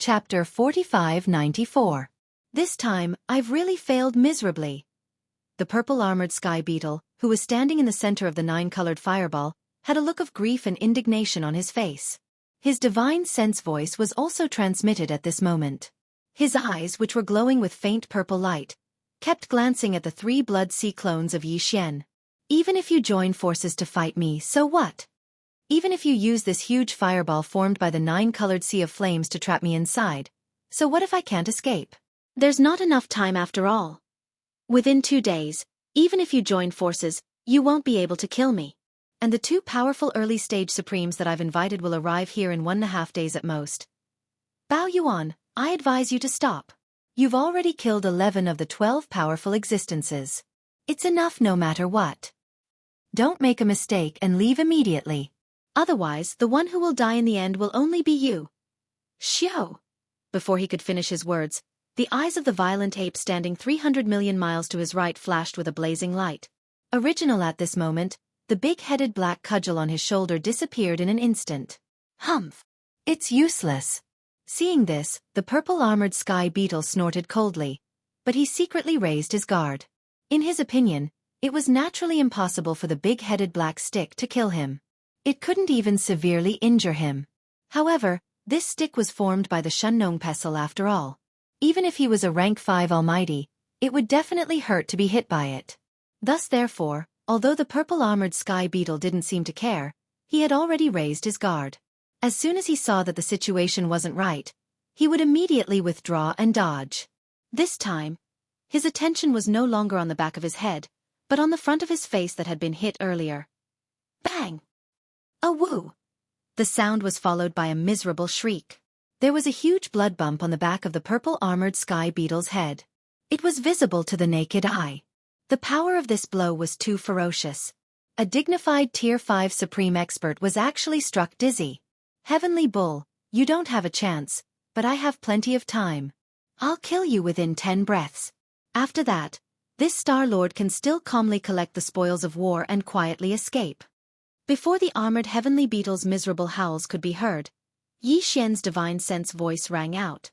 Chapter 4594. This time, I've really failed miserably. The purple-armored sky beetle, who was standing in the center of the nine-colored fireball, had a look of grief and indignation on his face. His divine sense voice was also transmitted at this moment. His eyes, which were glowing with faint purple light, kept glancing at the three Blood Sea clones of Yi Xian. Even if you join forces to fight me, so what? Even if you use this huge fireball formed by the nine-colored sea of flames to trap me inside, so what if I can't escape? There's not enough time after all. Within 2 days, even if you join forces, you won't be able to kill me. And the two powerful early-stage Supremes that I've invited will arrive here in 1.5 days at most. Bao Yuan, I advise you to stop. You've already killed 11 of the 12 powerful existences. It's enough no matter what. Don't make a mistake and leave immediately. Otherwise, the one who will die in the end will only be you. Xiao! Before he could finish his words, the eyes of the violent ape standing 300 million miles to his right flashed with a blazing light. Original at this moment, the big-headed black cudgel on his shoulder disappeared in an instant. Humph! It's useless. Seeing this, the purple-armored sky beetle snorted coldly, but he secretly raised his guard. In his opinion, it was naturally impossible for the big-headed black stick to kill him. It couldn't even severely injure him. However, this stick was formed by the Shunnong pestle after all. Even if he was a rank 5 almighty, it would definitely hurt to be hit by it. Thus therefore, although the purple-armored sky beetle didn't seem to care, he had already raised his guard. As soon as he saw that the situation wasn't right, he would immediately withdraw and dodge. This time, his attention was no longer on the back of his head, but on the front of his face that had been hit earlier. Bang! A woo! The sound was followed by a miserable shriek. There was a huge blood bump on the back of the purple-armored sky beetle's head. It was visible to the naked eye. The power of this blow was too ferocious. A dignified Tier 5 Supreme Expert was actually struck dizzy. Heavenly Bull, you don't have a chance, but I have plenty of time. I'll kill you within 10 breaths. After that, this Star Lord can still calmly collect the spoils of war and quietly escape. Before the armored heavenly beetle's miserable howls could be heard, Yi Xian's divine sense voice rang out.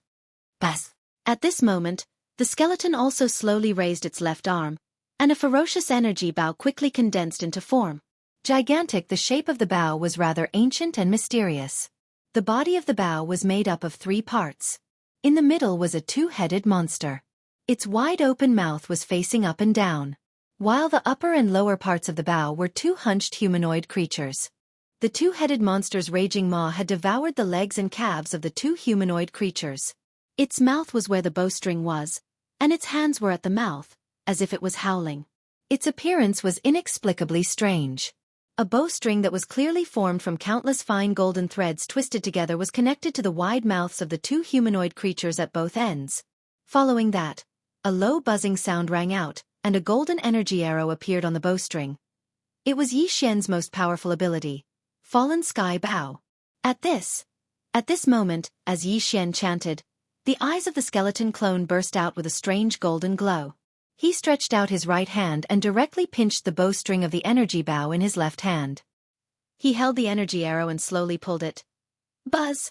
Bas! At this moment, the skeleton also slowly raised its left arm, and a ferocious energy bow quickly condensed into form. Gigantic, the shape of the bow was rather ancient and mysterious. The body of the bow was made up of 3 parts. In the middle was a 2-headed monster. Its wide-open mouth was facing up and down, while the upper and lower parts of the bow were 2 hunched humanoid creatures. The 2-headed monster's raging maw had devoured the legs and calves of the 2 humanoid creatures. Its mouth was where the bowstring was, and its hands were at the mouth, as if it was howling. Its appearance was inexplicably strange. A bowstring that was clearly formed from countless fine golden threads twisted together was connected to the wide mouths of the 2 humanoid creatures at both ends. Following that, a low buzzing sound rang out, and a golden energy arrow appeared on the bowstring. It was Yi Xian's most powerful ability, Fallen Sky Bow. At this moment, as Yi Xian chanted, the eyes of the skeleton clone burst out with a strange golden glow. He stretched out his right hand and directly pinched the bowstring of the energy bow in his left hand. He held the energy arrow and slowly pulled it. Buzz!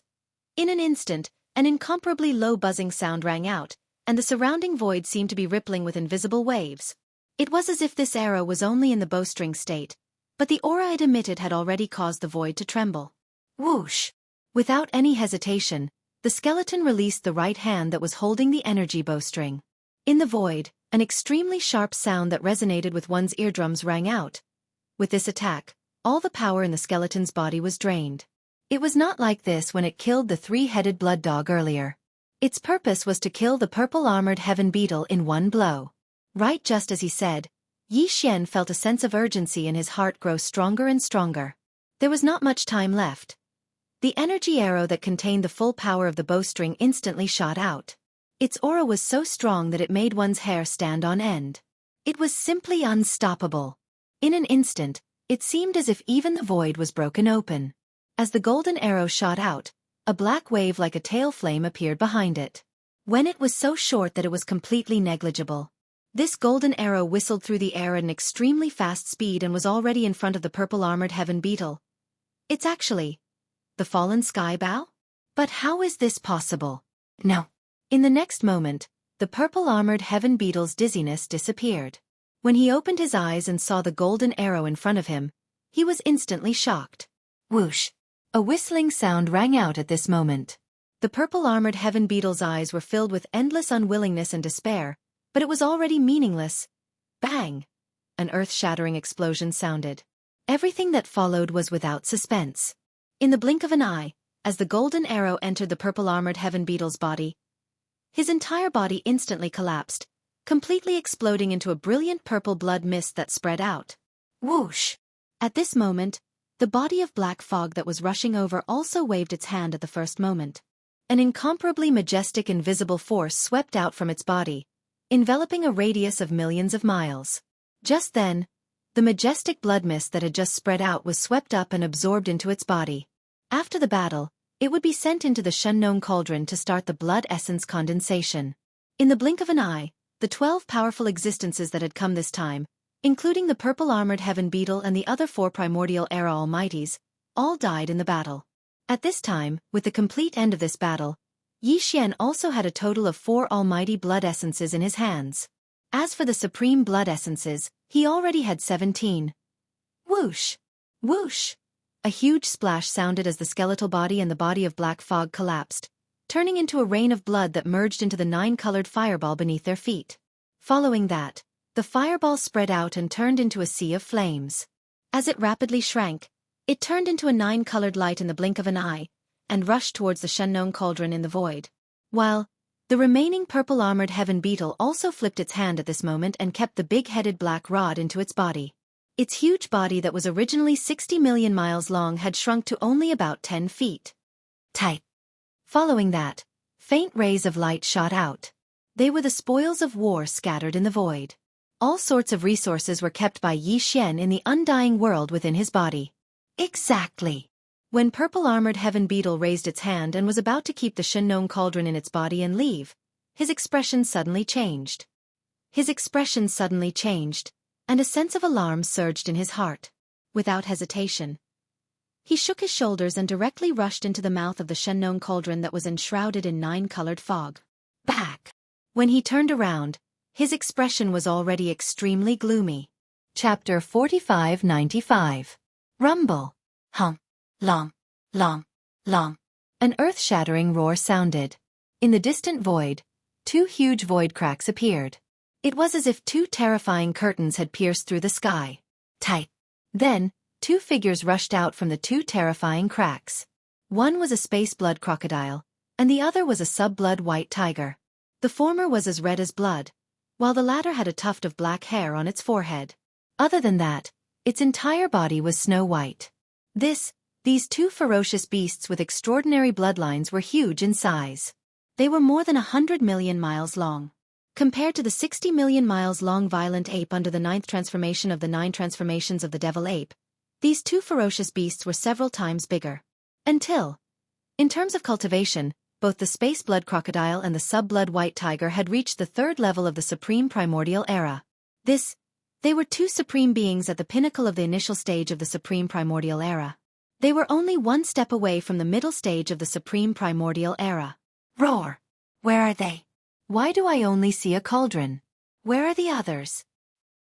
In an instant, an incomparably low buzzing sound rang out, and the surrounding void seemed to be rippling with invisible waves. It was as if this arrow was only in the bowstring state, but the aura it emitted had already caused the void to tremble. Whoosh! Without any hesitation, the skeleton released the right hand that was holding the energy bowstring. In the void, an extremely sharp sound that resonated with one's eardrums rang out. With this attack, all the power in the skeleton's body was drained. It was not like this when it killed the 3-headed blood dog earlier. Its purpose was to kill the purple-armored heaven beetle in one blow. Right just as he said, Yi Xian felt a sense of urgency in his heart grow stronger and stronger. There was not much time left. The energy arrow that contained the full power of the bowstring instantly shot out. Its aura was so strong that it made one's hair stand on end. It was simply unstoppable. In an instant, it seemed as if even the void was broken open. As the golden arrow shot out, a black wave like a tail flame appeared behind it. When it was so short that it was completely negligible. This golden arrow whistled through the air at an extremely fast speed and was already in front of the purple-armored heaven beetle. It's actually the Fallen Sky Bow? But how is this possible? No. In the next moment, the purple-armored heaven beetle's dizziness disappeared. When he opened his eyes and saw the golden arrow in front of him, he was instantly shocked. Whoosh! A whistling sound rang out at this moment. The purple-armored heaven beetle's eyes were filled with endless unwillingness and despair, but it was already meaningless. Bang! An earth-shattering explosion sounded. Everything that followed was without suspense. In the blink of an eye, as the golden arrow entered the purple-armored heaven beetle's body, his entire body instantly collapsed, completely exploding into a brilliant purple blood mist that spread out. Whoosh! At this moment, the body of black fog that was rushing over also waved its hand at the first moment. An incomparably majestic invisible force swept out from its body, enveloping a radius of millions of miles. Just then, the majestic blood mist that had just spread out was swept up and absorbed into its body. After the battle, it would be sent into the Shunnone Cauldron to start the blood essence condensation. In the blink of an eye, the 12 powerful existences that had come this time, including the purple-armored heaven beetle and the other 4 primordial era almighties, all died in the battle. At this time, with the complete end of this battle, Yi Xian also had a total of 4 almighty blood essences in his hands. As for the supreme blood essences, he already had 17. Whoosh! Whoosh! A huge splash sounded as the skeletal body and the body of black fog collapsed, turning into a rain of blood that merged into the 9-colored fireball beneath their feet. Following that, the fireball spread out and turned into a sea of flames. As it rapidly shrank, it turned into a 9-colored light in the blink of an eye, and rushed towards the Shunnone Cauldron in the void. While the remaining purple-armored heaven beetle also flipped its hand at this moment and kept the big-headed black rod into its body. Its huge body that was originally 60 million miles long had shrunk to only about 10 feet. Tight. Following that, faint rays of light shot out. They were the spoils of war scattered in the void. All sorts of resources were kept by Yi Xian in the undying world within his body. Exactly. When purple-armored heaven beetle raised its hand and was about to keep the Shunnone Cauldron in its body and leave, his expression suddenly changed. And a sense of alarm surged in his heart. Without hesitation, he shook his shoulders and directly rushed into the mouth of the Shunnone Cauldron that was enshrouded in 9-colored fog. Back! When he turned around, his expression was already extremely gloomy. Chapter 4595. Rumble. Hum. Long. Long. Long. An earth-shattering roar sounded. In the distant void, 2 huge void cracks appeared. It was as if 2 terrifying curtains had pierced through the sky. Tight. Then, 2 figures rushed out from the 2 terrifying cracks. One was a space blood crocodile, and the other was a sub-blood white tiger. The former was as red as blood, while the latter had a tuft of black hair on its forehead. Other than that, its entire body was snow white. These 2 ferocious beasts with extraordinary bloodlines were huge in size. They were more than 100 million miles long. Compared to the 60 million miles long violent ape under the 9th transformation of the 9 transformations of the devil ape, these 2 ferocious beasts were several times bigger. Until, in terms of cultivation, both the space blood crocodile and the sub-blood white tiger had reached the 3rd level of the supreme primordial era. They were 2 supreme beings at the pinnacle of the initial stage of the supreme primordial era. They were only 1 step away from the middle stage of the supreme primordial era. Roar! Where are they? Why do I only see a cauldron? Where are the others?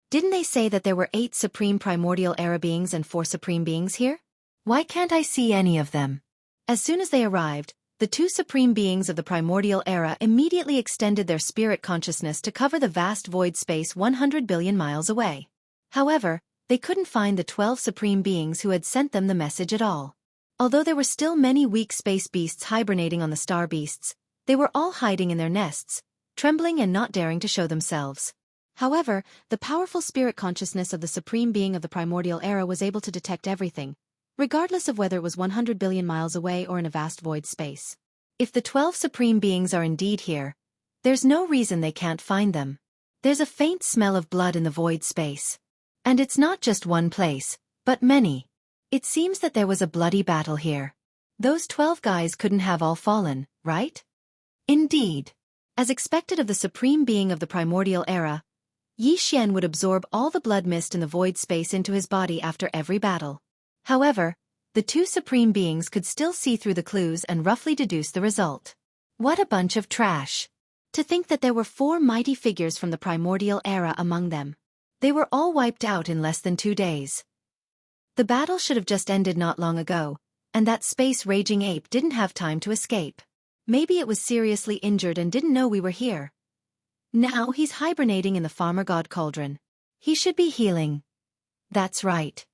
Didn't they say that there were 8 supreme primordial era beings and 4 supreme beings here? Why can't I see any of them? As soon as they arrived, the 2 supreme beings of the primordial era immediately extended their spirit consciousness to cover the vast void space 100 billion miles away. However, they couldn't find the 12 supreme beings who had sent them the message at all. Although there were still many weak space beasts hibernating on the star beasts, they were all hiding in their nests, trembling and not daring to show themselves. However, the powerful spirit consciousness of the supreme being of the primordial era was able to detect everything, regardless of whether it was 100 billion miles away or in a vast void space. If the 12 supreme beings are indeed here, there's no reason they can't find them. There's a faint smell of blood in the void space. And it's not just one place, but many. It seems that there was a bloody battle here. Those 12 guys couldn't have all fallen, right? Indeed. As expected of the supreme being of the primordial era, Yi Xian would absorb all the blood mist in the void space into his body after every battle. However, The two supreme beings could still see through the clues and roughly deduce the result. What a bunch of trash. To think that there were 4 mighty figures from the primordial era among them. They were all wiped out in less than 2 days. The battle should have just ended not long ago, and that space-raging ape didn't have time to escape. Maybe it was seriously injured and didn't know we were here. Now he's hibernating in the farmer god cauldron. He should be healing. That's right.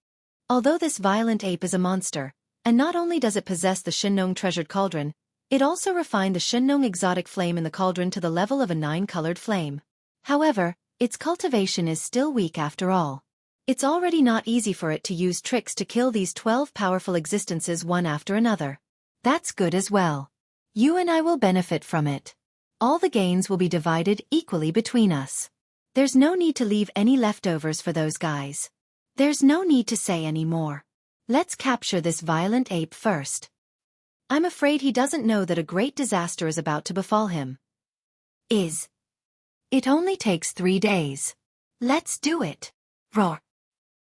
Although this violent ape is a monster, and not only does it possess the Shenong treasured cauldron, it also refined the Shenong exotic flame in the cauldron to the level of a 9-colored flame. However, its cultivation is still weak after all. It's already not easy for it to use tricks to kill these 12 powerful existences one after another. That's good as well. You and I will benefit from it. All the gains will be divided equally between us. There's no need to leave any leftovers for those guys. There's no need to say any more. Let's capture this violent ape first. I'm afraid he doesn't know that a great disaster is about to befall him. It only takes 3 days. Let's do it. Roar.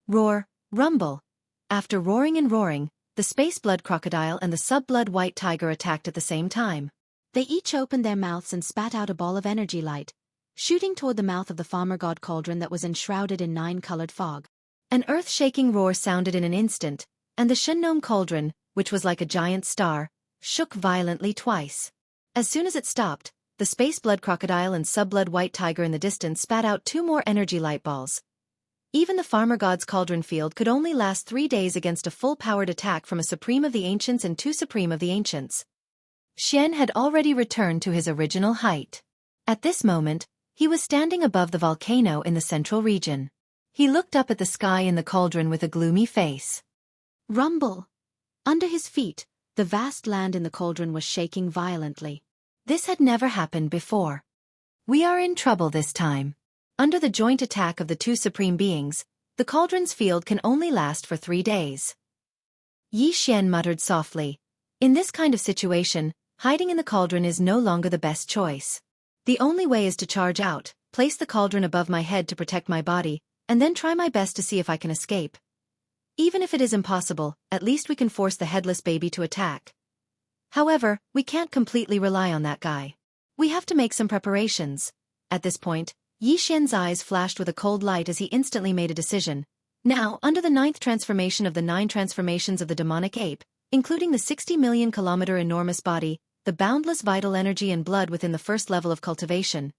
Roar, rumble. After roaring and roaring, the space blood crocodile and the sub-blood white tiger attacked at the same time. They each opened their mouths and spat out a ball of energy light, shooting toward the mouth of the farmer god cauldron that was enshrouded in 9-colored fog. An earth-shaking roar sounded in an instant, and the Shenong cauldron, which was like a giant star, shook violently twice. As soon as it stopped, the space blood crocodile and sub-blood white tiger in the distance spat out 2 more energy light balls. Even the farmer god's cauldron field could only last 3 days against a full-powered attack from a Supreme of the Ancients and 2 Supreme of the Ancients. Xian had already returned to his original height. At this moment, he was standing above the volcano in the central region. He looked up at the sky in the cauldron with a gloomy face. Rumble. Under his feet, the vast land in the cauldron was shaking violently. This had never happened before. We are in trouble this time. Under the joint attack of the 2 supreme beings, the cauldron's field can only last for 3 days. Yi Xian muttered softly. In this kind of situation, hiding in the cauldron is no longer the best choice. The only way is to charge out, place the cauldron above my head to protect my body, and then try my best to see if I can escape. Even if it is impossible, at least we can force the headless baby to attack. However, we can't completely rely on that guy. We have to make some preparations. At this point, Yi Xian's eyes flashed with a cold light as he instantly made a decision. Now, under the 9th transformation of the 9 transformations of the demonic ape, including the 60 million kilometer enormous body, the boundless vital energy and blood within the 1st level of cultivation,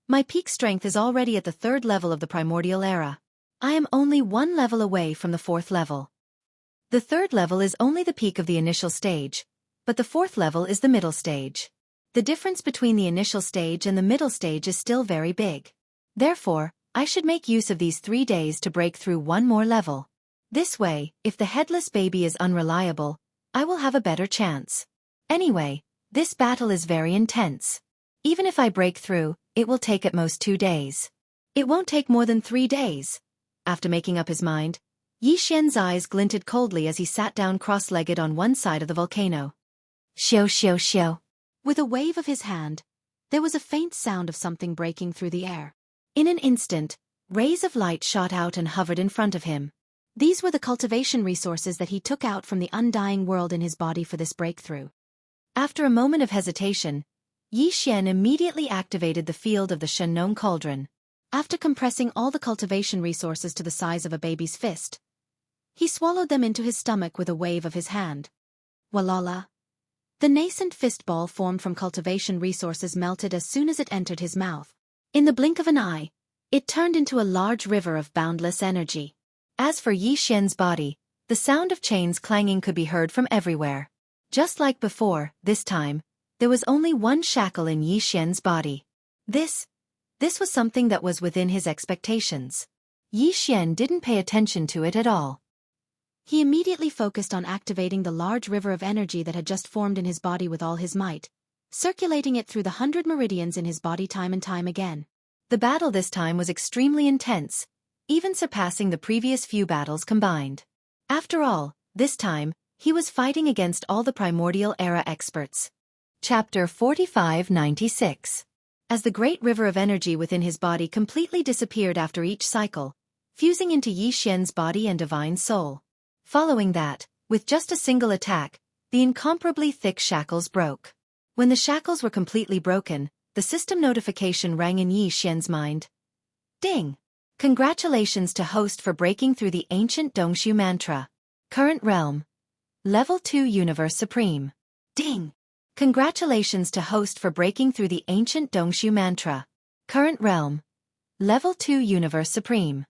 my peak strength is already at the 3rd level of the primordial era. I am only 1 level away from the 4th level. The 3rd level is only the peak of the initial stage, but the 4th level is the middle stage. The difference between the initial stage and the middle stage is still very big. Therefore, I should make use of these 3 days to break through 1 more level. This way, if the headless baby is unreliable, I will have a better chance. Anyway, this battle is very intense. Even if I break through, it will take at most 2 days. It won't take more than 3 days. After making up his mind, Yi Xian's eyes glinted coldly as he sat down cross-legged on one side of the volcano. Xiao xiao xiao. With a wave of his hand, there was a faint sound of something breaking through the air. In an instant, rays of light shot out and hovered in front of him. These were the cultivation resources that he took out from the undying world in his body for this breakthrough. After a moment of hesitation, Yi Xian immediately activated the field of the Shenong cauldron. After compressing all the cultivation resources to the size of a baby's fist, he swallowed them into his stomach with a wave of his hand. Walala. The nascent fist ball formed from cultivation resources melted as soon as it entered his mouth. In the blink of an eye, it turned into a large river of boundless energy. As for Yi Xian's body, the sound of chains clanging could be heard from everywhere. Just like before, this time, there was only one shackle in Yi Xian's body. This was something that was within his expectations. Yi Xian didn't pay attention to it at all. He immediately focused on activating the large river of energy that had just formed in his body with all his might, circulating it through the 100 meridians in his body time and time again. The battle this time was extremely intense, even surpassing the previous few battles combined. After all, this time, he was fighting against all the primordial era experts. Chapter 4596. As the great river of energy within his body completely disappeared after each cycle, fusing into Yi Xian's body and divine soul. Following that, With just a single attack, the incomparably thick shackles broke. When the shackles were completely broken, the system notification rang in Yi Xian's mind. Ding! Congratulations to host for breaking through the ancient Dongshu mantra. Current realm. Level 2 Universe Supreme. Ding! Congratulations to host for breaking through the ancient Dongshu mantra. Current realm. Level 2 Universe Supreme.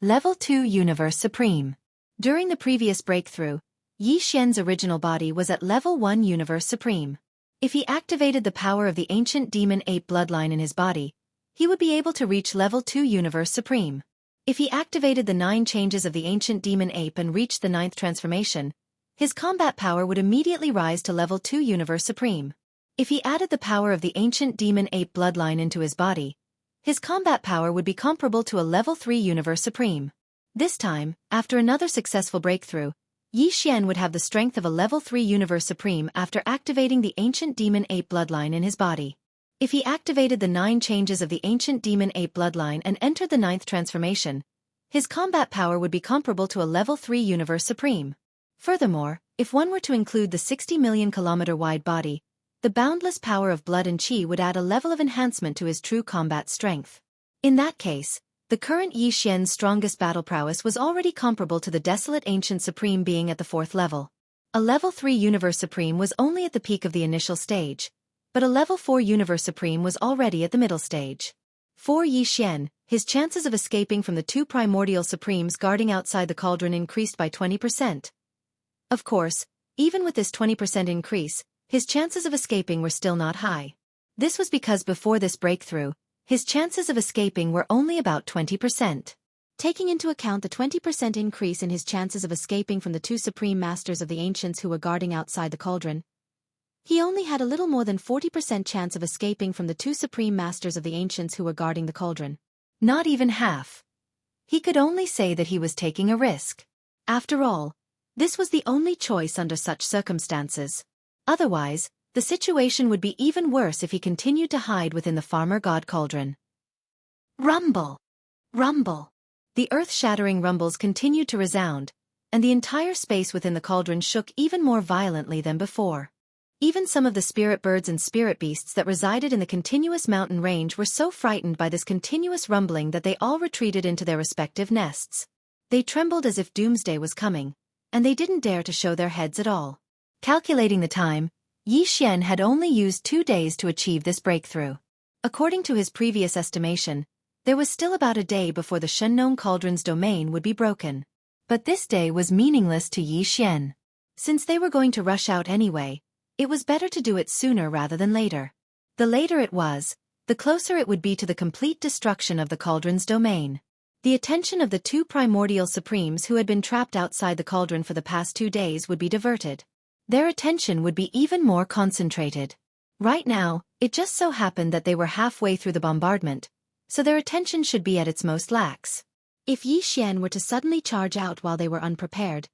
Level 2 Universe Supreme. During the previous breakthrough, Yi Xian's original body was at Level 1 Universe Supreme. If he activated the power of the ancient demon ape bloodline in his body, he would be able to reach Level 2 Universe Supreme. If he activated the 9 changes of the ancient demon ape and reached the 9th transformation, his combat power would immediately rise to Level 2 Universe Supreme. If he added the power of the ancient demon ape bloodline into his body, his combat power would be comparable to a Level 3 Universe Supreme. This time, after another successful breakthrough, Yi Xian would have the strength of a Level 3 Universe Supreme after activating the ancient demon ape bloodline in his body. If he activated the 9 changes of the ancient demon ape bloodline and entered the 9th transformation, his combat power would be comparable to a Level 3 Universe Supreme. Furthermore, if one were to include the 60 million kilometer wide body, the boundless power of blood and chi would add a level of enhancement to his true combat strength. In that case, the current Yi Xian's strongest battle prowess was already comparable to the desolate ancient supreme being at the 4th level. A Level 3 Universe Supreme was only at the peak of the initial stage, but a Level 4 Universe Supreme was already at the middle stage. For Yi Xian, his chances of escaping from the 2 primordial supremes guarding outside the cauldron increased by 20%. Of course, even with this 20% increase, his chances of escaping were still not high. This was because before this breakthrough, his chances of escaping were only about 20%. Taking into account the 20% increase in his chances of escaping from the 2 supreme masters of the ancients who were guarding outside the cauldron, he only had a little more than 40% chance of escaping from the 2 supreme masters of the ancients who were guarding the cauldron. Not even half. He could only say that he was taking a risk. After all, this was the only choice under such circumstances. Otherwise, the situation would be even worse if he continued to hide within the farmer god cauldron. Rumble! Rumble! The earth-shattering rumbles continued to resound, and the entire space within the cauldron shook even more violently than before. Even some of the spirit birds and spirit beasts that resided in the continuous mountain range were so frightened by this continuous rumbling that they all retreated into their respective nests. They trembled as if doomsday was coming, and they didn't dare to show their heads at all. Calculating the time, Yi Xian had only used 2 days to achieve this breakthrough. According to his previous estimation, there was still about a day before the Shenknown Cauldron's domain would be broken. But this day was meaningless to Yi Xian. Since they were going to rush out anyway, it was better to do it sooner rather than later. The later it was, the closer it would be to the complete destruction of the cauldron's domain. The attention of the 2 primordial supremes who had been trapped outside the cauldron for the past 2 days would be diverted. Their attention would be even more concentrated. Right now, it just so happened that they were halfway through the bombardment, so their attention should be at its most lax. If Yi Xian were to suddenly charge out while they were unprepared,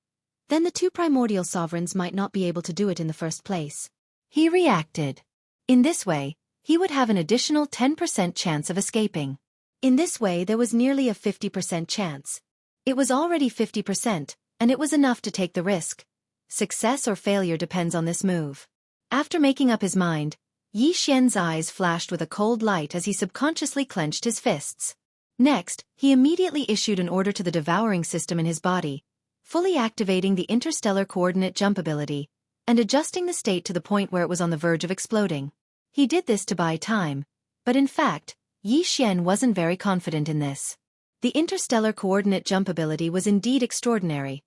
then the 2 primordial sovereigns might not be able to do it in the first place. He reacted. In this way, he would have an additional 10% chance of escaping. In this way there was nearly a 50% chance. It was already 50%, and it was enough to take the risk. Success or failure depends on this move. After making up his mind, Yi Xian's eyes flashed with a cold light as he subconsciously clenched his fists. Next, he immediately issued an order to the devouring system in his body, fully activating the interstellar coordinate jump ability, and adjusting the state to the point where it was on the verge of exploding. He did this to buy time, but in fact, Yi Xian wasn't very confident in this. The interstellar coordinate jump ability was indeed extraordinary,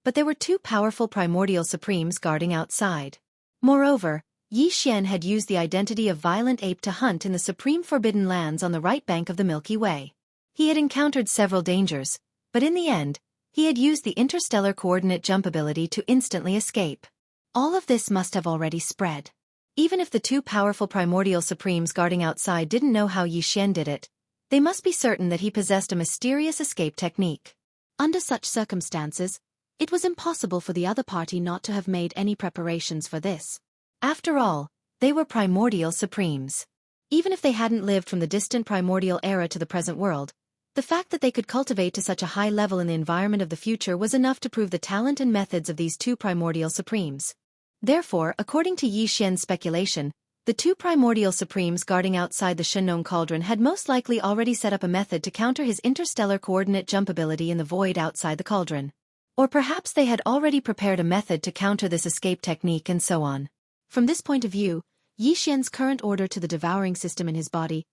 but there were 2 powerful primordial supremes guarding outside. Moreover, Yi Xian had used the identity of Violent Ape to hunt in the supreme forbidden lands on the right bank of the Milky Way. He had encountered several dangers, but in the end, he had used the interstellar coordinate jump ability to instantly escape. All of this must have already spread. Even if the 2 powerful primordial supremes guarding outside didn't know how Yi Xian did it, they must be certain that he possessed a mysterious escape technique. Under such circumstances, it was impossible for the other party not to have made any preparations for this. After all, they were primordial supremes. Even if they hadn't lived from the distant primordial era to the present world, The fact that they could cultivate to such a high level in the environment of the future was enough to prove the talent and methods of these two primordial supremes. Therefore, according to Yi Xian's speculation, the two primordial supremes guarding outside the Shenong cauldron had most likely already set up a method to counter his interstellar coordinate jump ability in the void outside the cauldron. Or perhaps they had already prepared a method to counter this escape technique and so on. From this point of view, Yi Xian's current order to the devouring system in his body,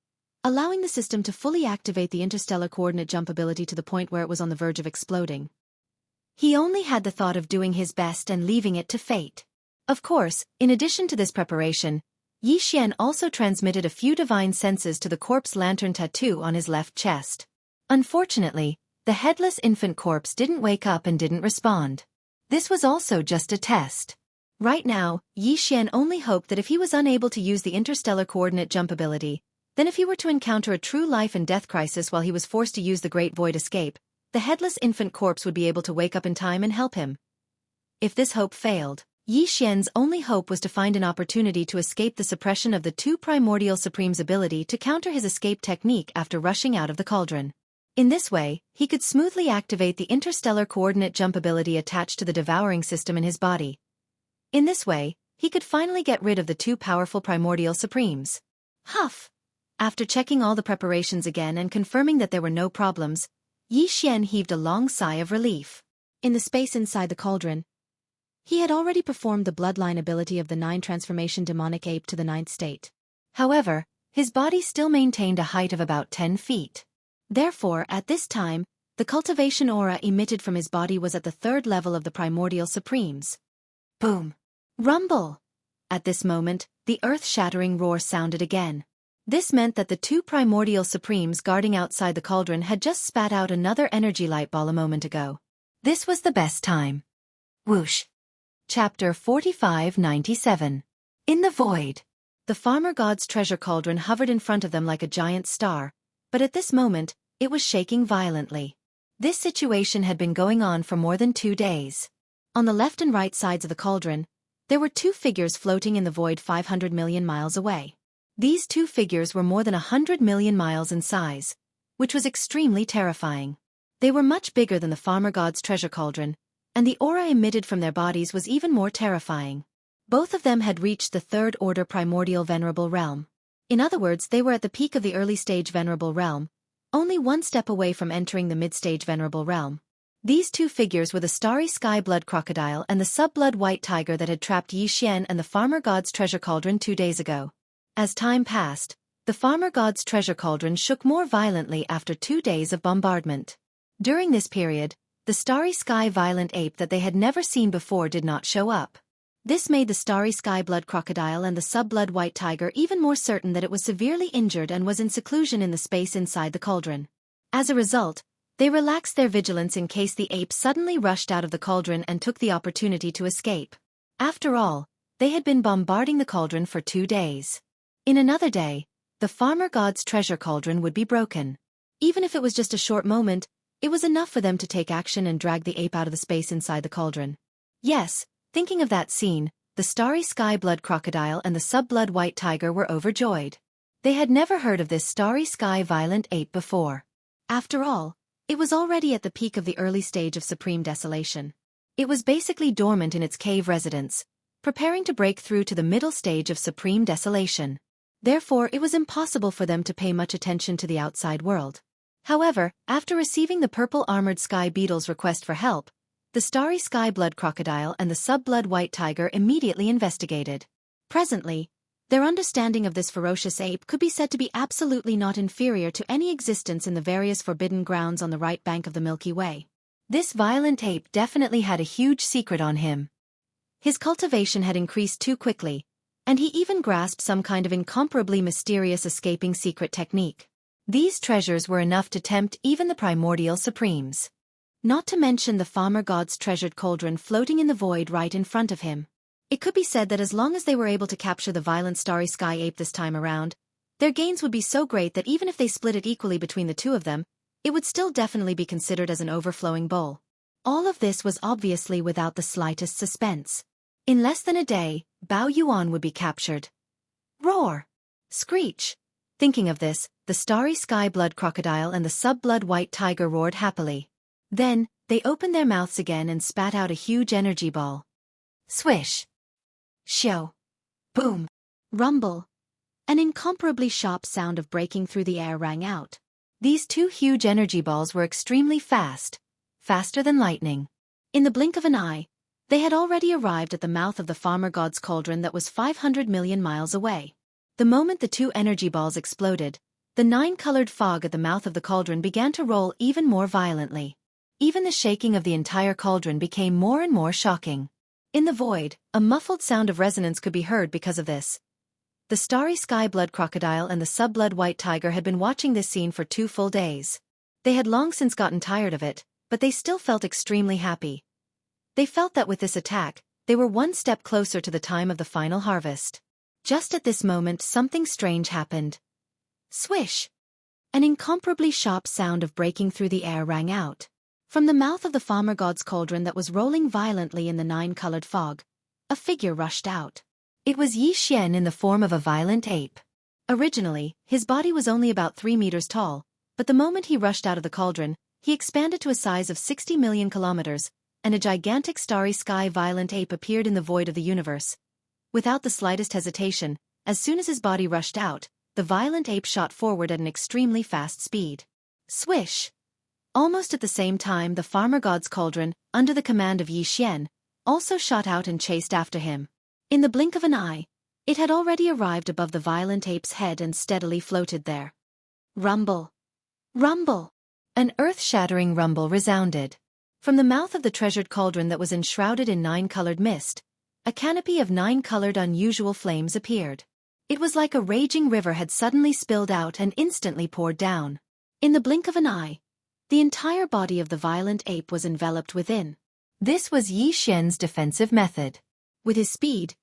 allowing the system to fully activate the interstellar coordinate jump ability to the point where it was on the verge of exploding. He only had the thought of doing his best and leaving it to fate. Of course, in addition to this preparation, Yi Xian also transmitted a few divine senses to the corpse lantern tattoo on his left chest. Unfortunately, the headless infant corpse didn't wake up and didn't respond. This was also just a test. Right now, Yi Xian only hoped that if he was unable to use the interstellar coordinate jump ability, then if he were to encounter a true life and death crisis while he was forced to use the Great Void Escape, the headless infant corpse would be able to wake up in time and help him. If this hope failed, Yi Xian's only hope was to find an opportunity to escape the suppression of the two primordial supremes' ability to counter his escape technique after rushing out of the cauldron. In this way, he could smoothly activate the interstellar coordinate jump ability attached to the devouring system in his body. In this way, he could finally get rid of the two powerful primordial supremes. Huff! After checking all the preparations again and confirming that there were no problems, Yi Xian heaved a long sigh of relief. In the space inside the cauldron, he had already performed the bloodline ability of the 9 transformation demonic ape to the 9th state. However, his body still maintained a height of about 10 feet. Therefore, at this time, the cultivation aura emitted from his body was at the 3rd level of the primordial supremes. Boom! Rumble! At this moment, the earth-shattering roar sounded again. This meant that the two primordial supremes guarding outside the cauldron had just spat out another energy light ball a moment ago. This was the best time. Whoosh! Chapter 4597. In the Void. The farmer god's treasure cauldron hovered in front of them like a giant star, but at this moment, it was shaking violently. This situation had been going on for more than 2 days. On the left and right sides of the cauldron, there were 2 figures floating in the void 500 million miles away. These 2 figures were more than 100 million miles in size, which was extremely terrifying. They were much bigger than the farmer god's treasure cauldron, and the aura emitted from their bodies was even more terrifying. Both of them had reached the 3rd order primordial venerable realm. In other words, they were at the peak of the early stage venerable realm, only 1 step away from entering the mid-stage venerable realm. These 2 figures were the starry sky blood crocodile and the sub-blood white tiger that had trapped Yi Xian and the farmer god's treasure cauldron 2 days ago. As time passed, the farmer god's treasure cauldron shook more violently after 2 days of bombardment. During this period, the starry sky violent ape that they had never seen before did not show up. This made the starry sky blood crocodile and the sub-blood white tiger even more certain that it was severely injured and was in seclusion in the space inside the cauldron. As a result, they relaxed their vigilance in case the ape suddenly rushed out of the cauldron and took the opportunity to escape. After all, they had been bombarding the cauldron for 2 days. In another day, the farmer god's treasure cauldron would be broken. Even if it was just a short moment, it was enough for them to take action and drag the ape out of the space inside the cauldron. Yes, thinking of that scene, the starry sky blood crocodile and the sub-blood white tiger were overjoyed. They had never heard of this starry sky violent ape before. After all, it was already at the peak of the early stage of supreme desolation. It was basically dormant in its cave residence, preparing to break through to the middle stage of supreme desolation. Therefore, it was impossible for them to pay much attention to the outside world. However, after receiving the purple-armored sky beetle's request for help, the starry sky blood crocodile and the sub-blood white tiger immediately investigated. Presently, their understanding of this ferocious ape could be said to be absolutely not inferior to any existence in the various forbidden grounds on the right bank of the Milky Way. This violent ape definitely had a huge secret on him. His cultivation had increased too quickly, and he even grasped some kind of incomparably mysterious escaping secret technique. These treasures were enough to tempt even the primordial supremes. Not to mention the farmer god's treasured cauldron floating in the void right in front of him. It could be said that as long as they were able to capture the violent starry sky ape this time around, their gains would be so great that even if they split it equally between the 2 of them, it would still definitely be considered as an overflowing bowl. All of this was obviously without the slightest suspense. In less than a day, Bao Yuan would be captured. Roar! Screech! Thinking of this, the starry sky blood crocodile and the sub-blood white tiger roared happily. Then, they opened their mouths again and spat out a huge energy ball. Swish. Shoo. Boom. Rumble. An incomparably sharp sound of breaking through the air rang out. These two huge energy balls were extremely fast, faster than lightning. In the blink of an eye, they had already arrived at the mouth of the farmer god's cauldron that was 500 million miles away. The moment the two energy balls exploded, the nine-colored fog at the mouth of the cauldron began to roll even more violently. Even the shaking of the entire cauldron became more and more shocking. In the void, a muffled sound of resonance could be heard because of this. The starry sky blood crocodile and the sub-blood white tiger had been watching this scene for 2 full days. They had long since gotten tired of it, but they still felt extremely happy. They felt that with this attack, they were one step closer to the time of the final harvest. Just at this moment, something strange happened. Swish! An incomparably sharp sound of breaking through the air rang out. From the mouth of the farmer god's cauldron that was rolling violently in the nine-colored fog, a figure rushed out. It was Yi Xian in the form of a violent ape. Originally, his body was only about 3 meters tall, but the moment he rushed out of the cauldron, he expanded to a size of 60 million kilometers, and a gigantic starry sky violent ape appeared in the void of the universe. Without the slightest hesitation, as soon as his body rushed out, the violent ape shot forward at an extremely fast speed. Swish! Almost at the same time, the farmer god's cauldron, under the command of Yi Xian, also shot out and chased after him. In the blink of an eye, it had already arrived above the violent ape's head and steadily floated there. Rumble! Rumble! An earth-shattering rumble resounded. From the mouth of the treasured cauldron that was enshrouded in nine-colored mist, a canopy of nine-colored unusual flames appeared. It was like a raging river had suddenly spilled out and instantly poured down. In the blink of an eye, the entire body of the violent ape was enveloped within. This was Yi Xian's defensive method. With his speed,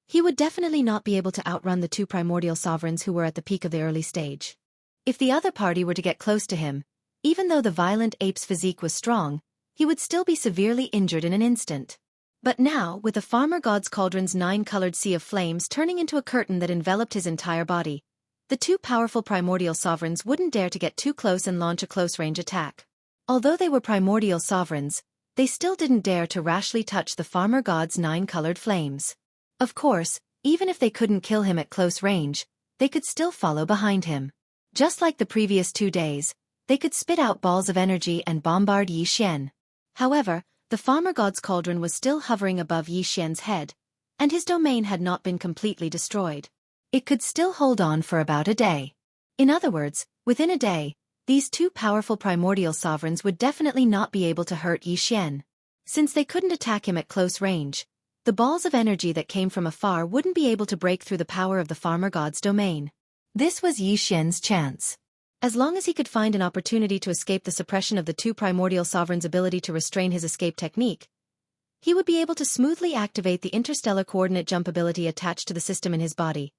he would definitely not be able to outrun the two primordial sovereigns who were at the peak of the early stage. If the other party were to get close to him, even though the violent ape's physique was strong, he would still be severely injured in an instant. But now, with the farmer god's cauldron's nine-colored sea of flames turning into a curtain that enveloped his entire body, the two powerful primordial sovereigns wouldn't dare to get too close and launch a close-range attack. Although they were primordial sovereigns, they still didn't dare to rashly touch the farmer god's nine-colored flames. Of course, even if they couldn't kill him at close range, they could still follow behind him. Just like the previous 2 days, they could spit out balls of energy and bombard Yi Xian. However, the farmer god's cauldron was still hovering above Yi Xian's head, and his domain had not been completely destroyed. It could still hold on for about a day. In other words, within a day, these two powerful primordial sovereigns would definitely not be able to hurt Yi Xian. Since they couldn't attack him at close range, the balls of energy that came from afar wouldn't be able to break through the power of the farmer god's domain. This was Yi Xian's chance. As long as he could find an opportunity to escape the suppression of the two primordial sovereigns' ability to restrain his escape technique, he would be able to smoothly activate the interstellar coordinate jump ability attached to the system in his body.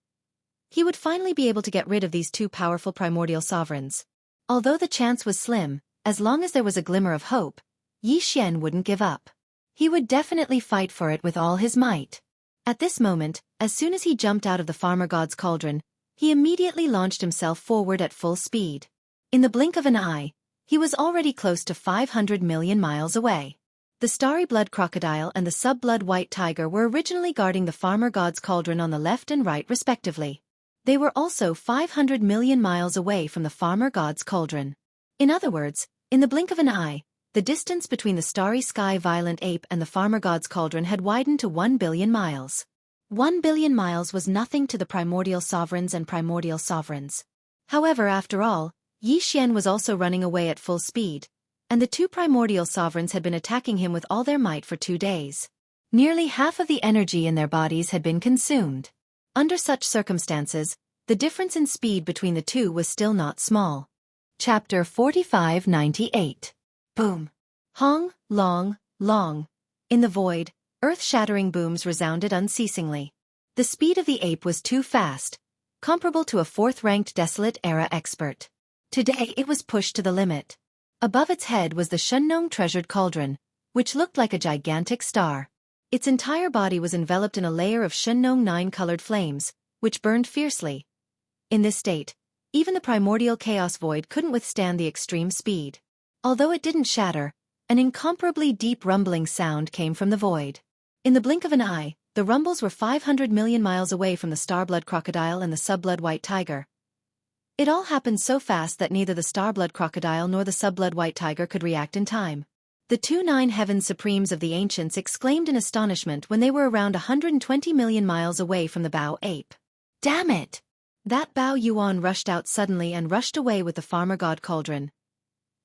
He would finally be able to get rid of these two powerful primordial sovereigns. Although the chance was slim, as long as there was a glimmer of hope, Yi Xian wouldn't give up. He would definitely fight for it with all his might. At this moment, as soon as he jumped out of the farmer god's cauldron, he immediately launched himself forward at full speed. In the blink of an eye, he was already close to 500 million miles away. The starry blood crocodile and the sub-blood white tiger were originally guarding the farmer god's cauldron on the left and right respectively. They were also 500 million miles away from the farmer god's cauldron. In other words, in the blink of an eye, the distance between the starry sky violent ape and the farmer god's cauldron had widened to 1 billion miles. 1 billion miles was nothing to the primordial sovereigns and primordial sovereigns. However, after all, Yi Xian was also running away at full speed, and the two primordial sovereigns had been attacking him with all their might for 2 days. Nearly half of the energy in their bodies had been consumed. Under such circumstances, the difference in speed between the two was still not small. Chapter 4598. Boom. Hong, long, long. In the void, earth-shattering booms resounded unceasingly. The speed of the ape was too fast, comparable to a 4th-ranked Desolate Era expert. Today it was pushed to the limit. Above its head was the Shunnong treasured cauldron, which looked like a gigantic star. Its entire body was enveloped in a layer of Shunnong 9-colored flames, which burned fiercely. In this state, Even the primordial chaos void couldn't withstand the extreme speed. Although it didn't shatter, an incomparably deep rumbling sound came from the void. In the blink of an eye, the rumbles were 500 million miles away from the Starblood crocodile and the Subblood white tiger. It all happened so fast that neither the Starblood crocodile nor the Subblood white tiger could react in time. The two Nine Heavens Supremes of the ancients exclaimed in astonishment when they were around 120 million miles away from the Bao ape. Damn it! That Bao Yuan rushed out suddenly and rushed away with the farmer god cauldron.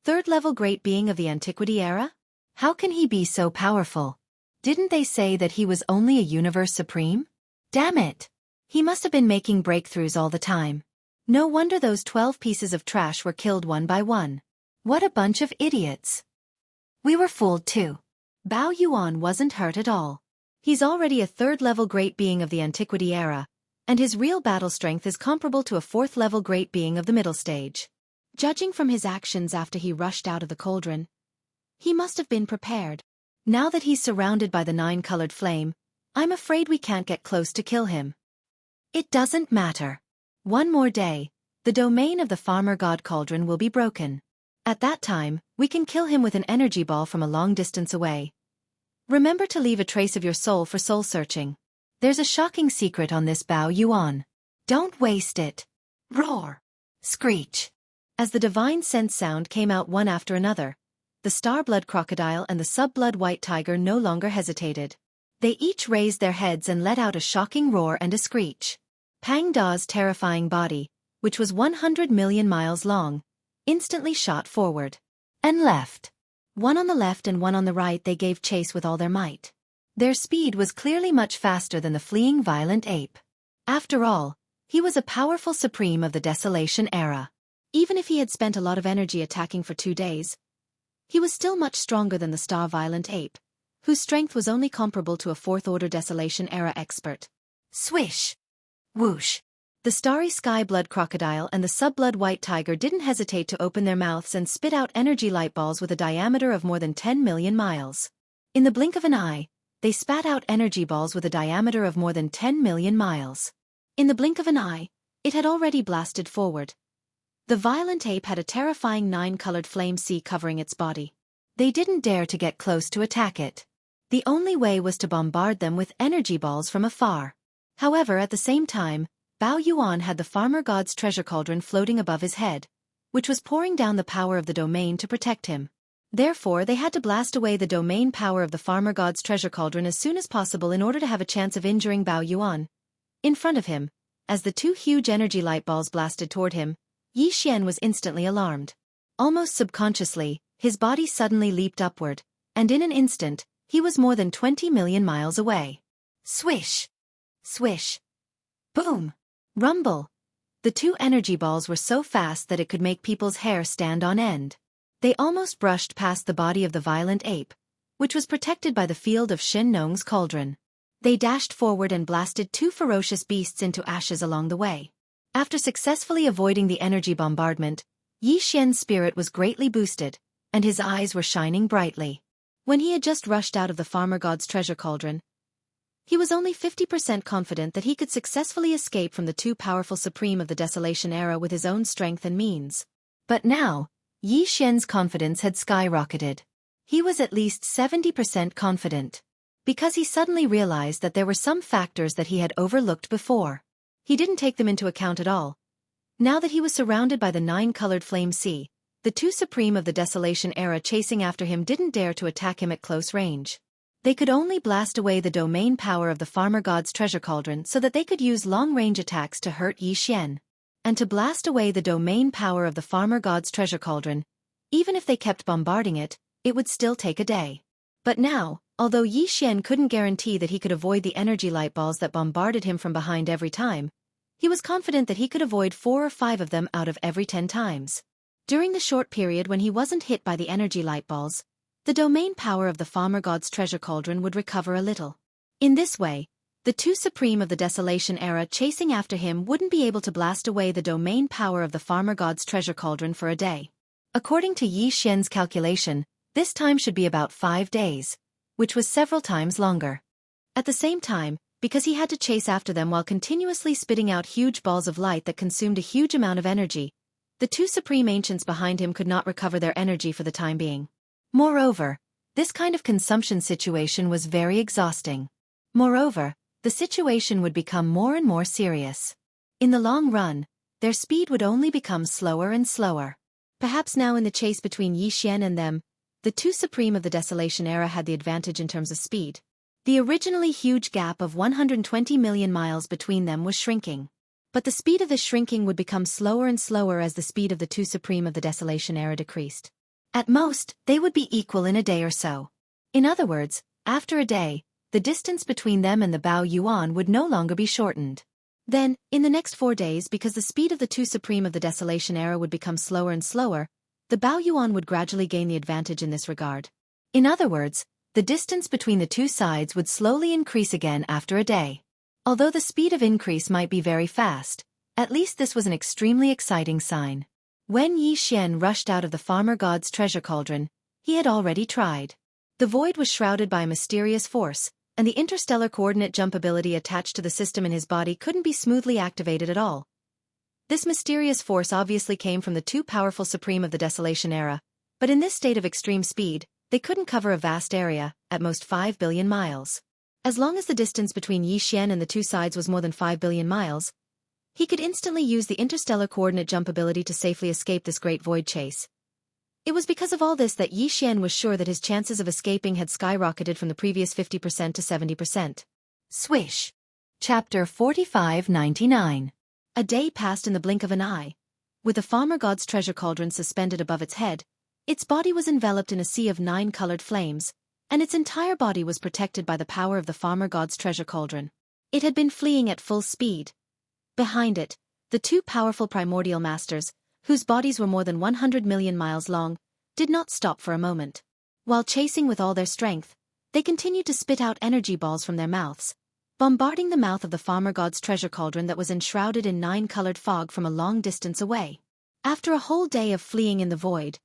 Third-level great being of the antiquity era? How can he be so powerful? Didn't they say that he was only a universe supreme? Damn it! He must have been making breakthroughs all the time. No wonder those 12 pieces of trash were killed one by one. What a bunch of idiots. We were fooled too. Bao Yuan wasn't hurt at all. He's already a third-level great being of the antiquity era, and his real battle strength is comparable to a fourth-level great being of the middle stage. Judging from his actions after he rushed out of the cauldron, he must have been prepared. Now that he's surrounded by the nine-colored flame, I'm afraid we can't get close to kill him. It doesn't matter. One more day, the domain of the farmer god cauldron will be broken. At that time, we can kill him with an energy ball from a long distance away. Remember to leave a trace of your soul for soul searching. There's a shocking secret on this Bao Yuan. Don't waste it. Roar. Screech. As the divine sense sound came out one after another, the Starblood crocodile and the Subblood white tiger no longer hesitated. They each raised their heads and let out a shocking roar and a screech. Pang Da's terrifying body, which was 100 million miles long, instantly shot forward and left. One on the left and one on the right they gave chase with all their might. Their speed was clearly much faster than the fleeing violent ape. After all, he was a powerful supreme of the Desolation era. Even if he had spent a lot of energy attacking for 2 days, he was still much stronger than the Star Violent ape, whose strength was only comparable to a fourth-order Desolation era expert. Swish! Whoosh! The starry sky blood crocodile and the Subblood white tiger didn't hesitate to open their mouths and spit out energy light balls with a diameter of more than 10 million miles. In the blink of an eye, they spat out energy balls with a diameter of more than 10 million miles. In the blink of an eye, it had already blasted forward. The violent ape had a terrifying 9-colored flame sea covering its body. They didn't dare to get close to attack it. The only way was to bombard them with energy balls from afar. However, at the same time, Bao Yuan had the farmer god's treasure cauldron floating above his head, which was pouring down the power of the domain to protect him. Therefore, they had to blast away the domain power of the farmer god's treasure cauldron as soon as possible in order to have a chance of injuring Bao Yuan. In front of him, as the 2 huge energy light balls blasted toward him, Yi Xian was instantly alarmed. Almost subconsciously, his body suddenly leaped upward, and in an instant, he was more than 20 million miles away. Swish! Swish! Boom! Rumble! The 2 energy balls were so fast that it could make people's hair stand on end. They almost brushed past the body of the violent ape, which was protected by the field of Shen Nong's cauldron. They dashed forward and blasted 2 ferocious beasts into ashes along the way. After successfully avoiding the energy bombardment, Yi Xian's spirit was greatly boosted, and his eyes were shining brightly. When he had just rushed out of the farmer god's treasure cauldron, he was only 50% confident that he could successfully escape from the 2 powerful supreme of the Desolation era with his own strength and means. But now, Yi Xian's confidence had skyrocketed. He was at least 70% confident. Because he suddenly realized that there were some factors that he had overlooked before. He didn't take them into account at all. Now that he was surrounded by the 9-colored flame sea, the 2 supreme of the Desolation era chasing after him didn't dare to attack him at close range. They could only blast away the domain power of the farmer god's treasure cauldron so that they could use long-range attacks to hurt Yi Xian. And to blast away the domain power of the farmer god's treasure cauldron, even if they kept bombarding it, it would still take a day. But now, although Yi Xian couldn't guarantee that he could avoid the energy light balls that bombarded him from behind every time, he was confident that he could avoid 4 or 5 of them out of every 10 times. During the short period when he wasn't hit by the energy light balls, the domain power of the farmer god's treasure cauldron would recover a little. In this way, the 2 supreme of the Desolation era chasing after him wouldn't be able to blast away the domain power of the farmer god's treasure cauldron for a day. According to Yi Xian's calculation, this time should be about 5 days, which was several times longer. At the same time, because he had to chase after them while continuously spitting out huge balls of light that consumed a huge amount of energy. The two supreme ancients behind him could not recover their energy for the time being. Moreover, this kind of consumption situation was very exhausting. Moreover, the situation would become more and more serious. In the long run, their speed would only become slower and slower. Perhaps now in the chase between Yi Xian and them, the two supreme of the Desolation Era had the advantage in terms of speed. The originally huge gap of 120 million miles between them was shrinking. But the speed of the shrinking would become slower and slower as the speed of the two supreme of the Desolation Era decreased. At most, they would be equal in a day or so. In other words, after a day, the distance between them and the Bao Yuan would no longer be shortened. Then, in the next 4 days, because the speed of the two supreme of the Desolation Era would become slower and slower, the Bao Yuan would gradually gain the advantage in this regard. In other words, the distance between the two sides would slowly increase again after a day. Although the speed of increase might be very fast, at least this was an extremely exciting sign. When Yi Xian rushed out of the farmer god's treasure cauldron, he had already tried. The void was shrouded by a mysterious force, and the interstellar coordinate jump ability attached to the system in his body couldn't be smoothly activated at all. This mysterious force obviously came from the two powerful supreme of the Desolation Era, but in this state of extreme speed, they couldn't cover a vast area, at most 5 billion miles. As long as the distance between Yi Xian and the two sides was more than 5 billion miles, he could instantly use the interstellar coordinate jump ability to safely escape this great void chase. It was because of all this that Yi Xian was sure that his chances of escaping had skyrocketed from the previous 50% to 70%. Swish. Chapter 4599. A day passed in the blink of an eye. With the farmer god's treasure cauldron suspended above its head, its body was enveloped in a sea of 9 colored flames, and its entire body was protected by the power of the farmer god's treasure cauldron. It had been fleeing at full speed. Behind it, the two powerful primordial masters, whose bodies were more than 100 million miles long, did not stop for a moment. While chasing with all their strength, they continued to spit out energy balls from their mouths, bombarding the mouth of the farmer god's treasure cauldron that was enshrouded in 9-colored fog from a long distance away. After a whole day of fleeing in the void,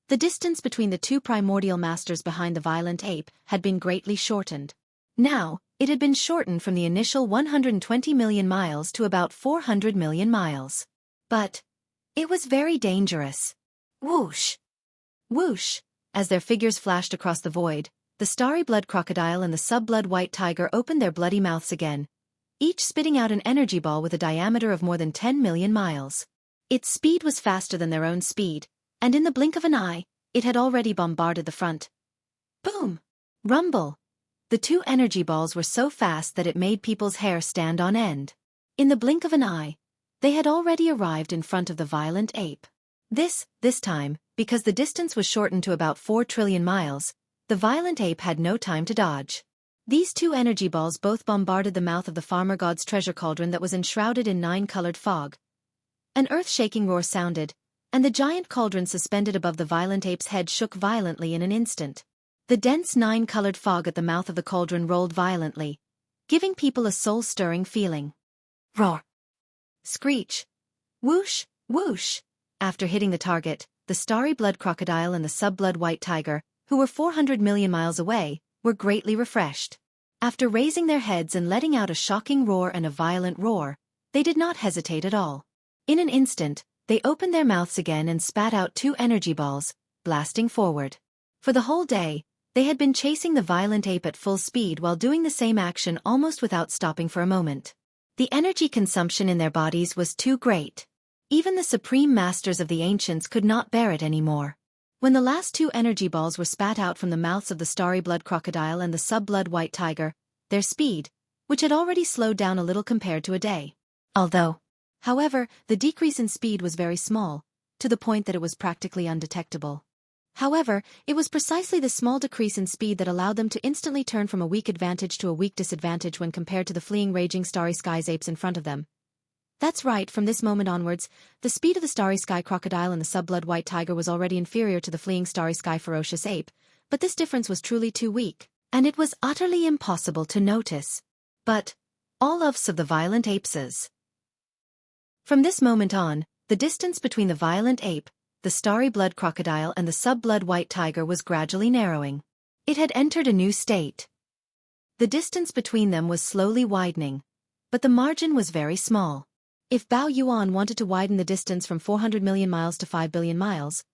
the distance between the two primordial masters behind the violent ape had been greatly shortened. Now, it had been shortened from the initial 120 million miles to about 400 million miles. But it was very dangerous. Whoosh! Whoosh! As their figures flashed across the void, the starry blood crocodile and the sub-blood white tiger opened their bloody mouths again, each spitting out an energy ball with a diameter of more than 10 million miles. Its speed was faster than their own speed, and in the blink of an eye, it had already bombarded the front. Boom! Rumble! The two energy balls were so fast that it made people's hair stand on end. In the blink of an eye, they had already arrived in front of the violent ape. This time, because the distance was shortened to about 4 trillion miles, the violent ape had no time to dodge. These two energy balls both bombarded the mouth of the farmer god's treasure cauldron that was enshrouded in 9-colored fog. An earth-shaking roar sounded, and the giant cauldron suspended above the violent ape's head shook violently in an instant. The dense 9-colored fog at the mouth of the cauldron rolled violently, giving people a soul-stirring feeling. Roar! Screech! Whoosh! Whoosh! After hitting the target, the starry blood crocodile and the sub-blood white tiger, who were 400 million miles away, were greatly refreshed. After raising their heads and letting out a shocking roar and a violent roar, they did not hesitate at all. In an instant, they opened their mouths again and spat out 2 energy balls, blasting forward. For the whole day, they had been chasing the violent ape at full speed while doing the same action almost without stopping for a moment. The energy consumption in their bodies was too great. Even the supreme masters of the ancients could not bear it anymore. When the last 2 energy balls were spat out from the mouths of the starry blood crocodile and the sub-blood white tiger, their speed, which had already slowed down a little compared to a day. However, the decrease in speed was very small, to the point that it was practically undetectable. However, it was precisely the small decrease in speed that allowed them to instantly turn from a weak advantage to a weak disadvantage when compared to the fleeing raging starry skies apes in front of them. That's right, from this moment onwards, the speed of the starry sky crocodile and the sub-blood white tiger was already inferior to the fleeing starry sky ferocious ape, but this difference was truly too weak, and it was utterly impossible to notice. But all of the violent apeses. From this moment on, the distance between the violent ape, the starry blood crocodile and the sub-blood white tiger was gradually narrowing. It had entered a new state. The distance between them was slowly widening, but the margin was very small. If Bao Yuan wanted to widen the distance from 400 million miles to 5 billion miles,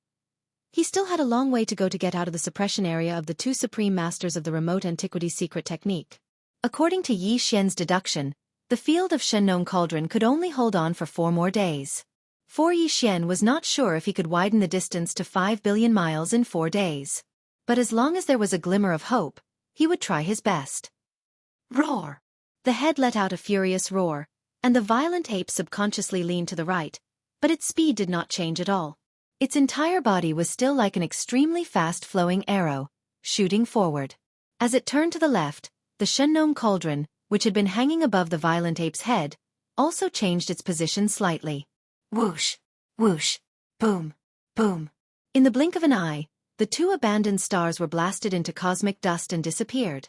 he still had a long way to go to get out of the suppression area of the two supreme masters of the remote antiquity's secret technique. According to Yi Xian's deduction, the field of Shenong Cauldron could only hold on for 4 more days. For Yi Xian was not sure if he could widen the distance to 5 billion miles in 4 days. But as long as there was a glimmer of hope, he would try his best. Roar! The head let out a furious roar, and the violent ape subconsciously leaned to the right, but its speed did not change at all. Its entire body was still like an extremely fast-flowing arrow, shooting forward. As it turned to the left, the Shenong Cauldron, which had been hanging above the violent ape's head, also changed its position slightly. Whoosh! Whoosh! Boom! Boom! In the blink of an eye, the two abandoned stars were blasted into cosmic dust and disappeared.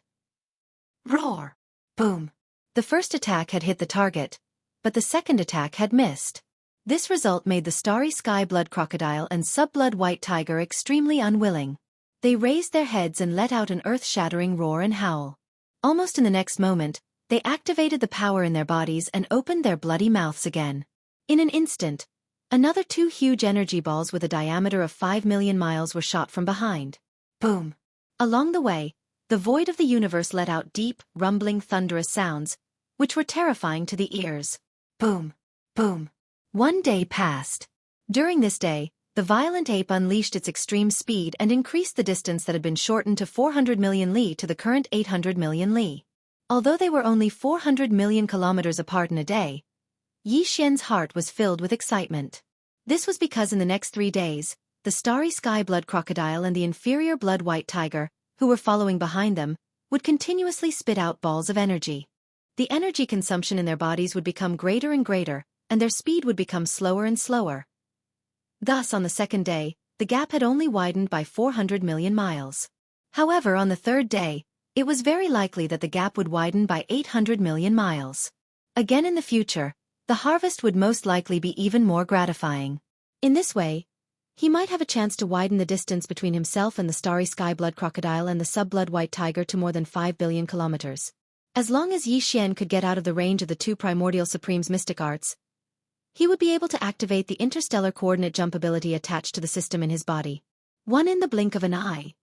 Roar! Boom! The first attack had hit the target, but the second attack had missed. This result made the starry sky blood crocodile and sub-blood white tiger extremely unwilling. They raised their heads and let out an earth-shattering roar and howl. Almost in the next moment, they activated the power in their bodies and opened their bloody mouths again. In an instant, another 2 huge energy balls with a diameter of 5 million miles were shot from behind. Boom! Along the way, the void of the universe let out deep, rumbling, thunderous sounds, which were terrifying to the ears. Boom! Boom! 1 day passed. During this day, the violent ape unleashed its extreme speed and increased the distance that had been shortened to 400 million li to the current 800 million li. Although they were only 400 million kilometers apart in a day, Yi Xian's heart was filled with excitement. This was because in the next 3 days, the starry sky blood crocodile and the inferior blood white tiger, who were following behind them, would continuously spit out balls of energy. The energy consumption in their bodies would become greater and greater, and their speed would become slower and slower. Thus, on the second day, the gap had only widened by 400 million miles. However, on the third day, it was very likely that the gap would widen by 800 million miles. Again in the future, the harvest would most likely be even more gratifying. In this way, he might have a chance to widen the distance between himself and the starry sky blood crocodile and the sub-blood white tiger to more than 5 billion kilometers. As long as Yi Xian could get out of the range of the two primordial supremes' mystic arts, he would be able to activate the interstellar coordinate jump ability attached to the system in his body. One in the blink of an eye.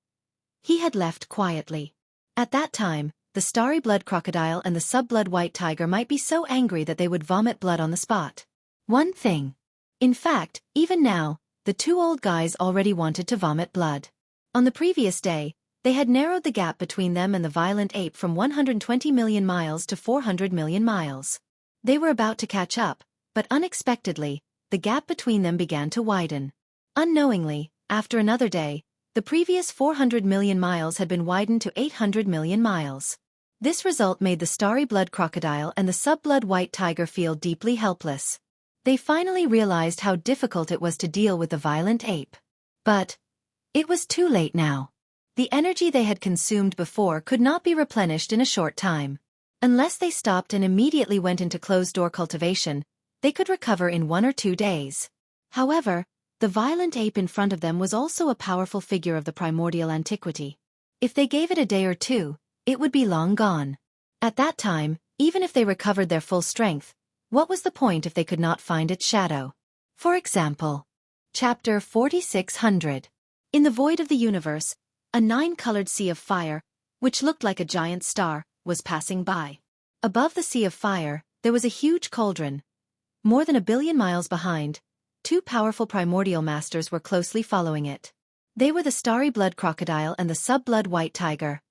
He had left quietly. At that time, the starry blood crocodile and the sub-blood white tiger might be so angry that they would vomit blood on the spot. One thing. In fact, even now, the two old guys already wanted to vomit blood. On the previous day, they had narrowed the gap between them and the violent ape from 120 million miles to 400 million miles. They were about to catch up, but unexpectedly, the gap between them began to widen. Unknowingly, after another day, the previous 400 million miles had been widened to 800 million miles. This result made the starry blood crocodile and the sub-blood white tiger feel deeply helpless. They finally realized how difficult it was to deal with the violent ape. But it was too late now. The energy they had consumed before could not be replenished in a short time. Unless they stopped and immediately went into closed-door cultivation, they could recover in 1 or 2 days. However, the violent ape in front of them was also a powerful figure of the primordial antiquity. If they gave it a day or 2, it would be long gone. At that time, even if they recovered their full strength, what was the point if they could not find its shadow? For example, Chapter 4600. In the void of the universe, a 9-colored sea of fire, which looked like a giant star, was passing by. Above the sea of fire, there was a huge cauldron. More than 1 billion miles behind, 2 powerful primordial masters were closely following it. They were the starry blood crocodile and the sub-blood white tiger.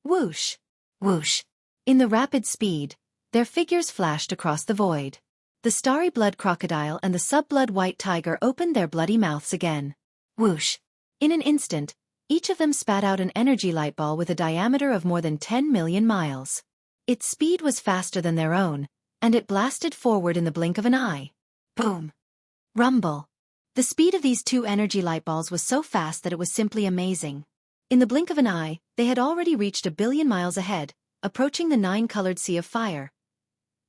Whoosh! Whoosh! In the rapid speed, their figures flashed across the void. The starry blood crocodile and the sub-blood white tiger opened their bloody mouths again. Whoosh! In an instant, each of them spat out an energy light ball with a diameter of more than 10 million miles. Its speed was faster than their own, and it blasted forward in the blink of an eye. Boom! Rumble! The speed of these 2 energy light balls was so fast that it was simply amazing. In the blink of an eye, they had already reached 1 billion miles ahead, approaching the 9-colored sea of fire.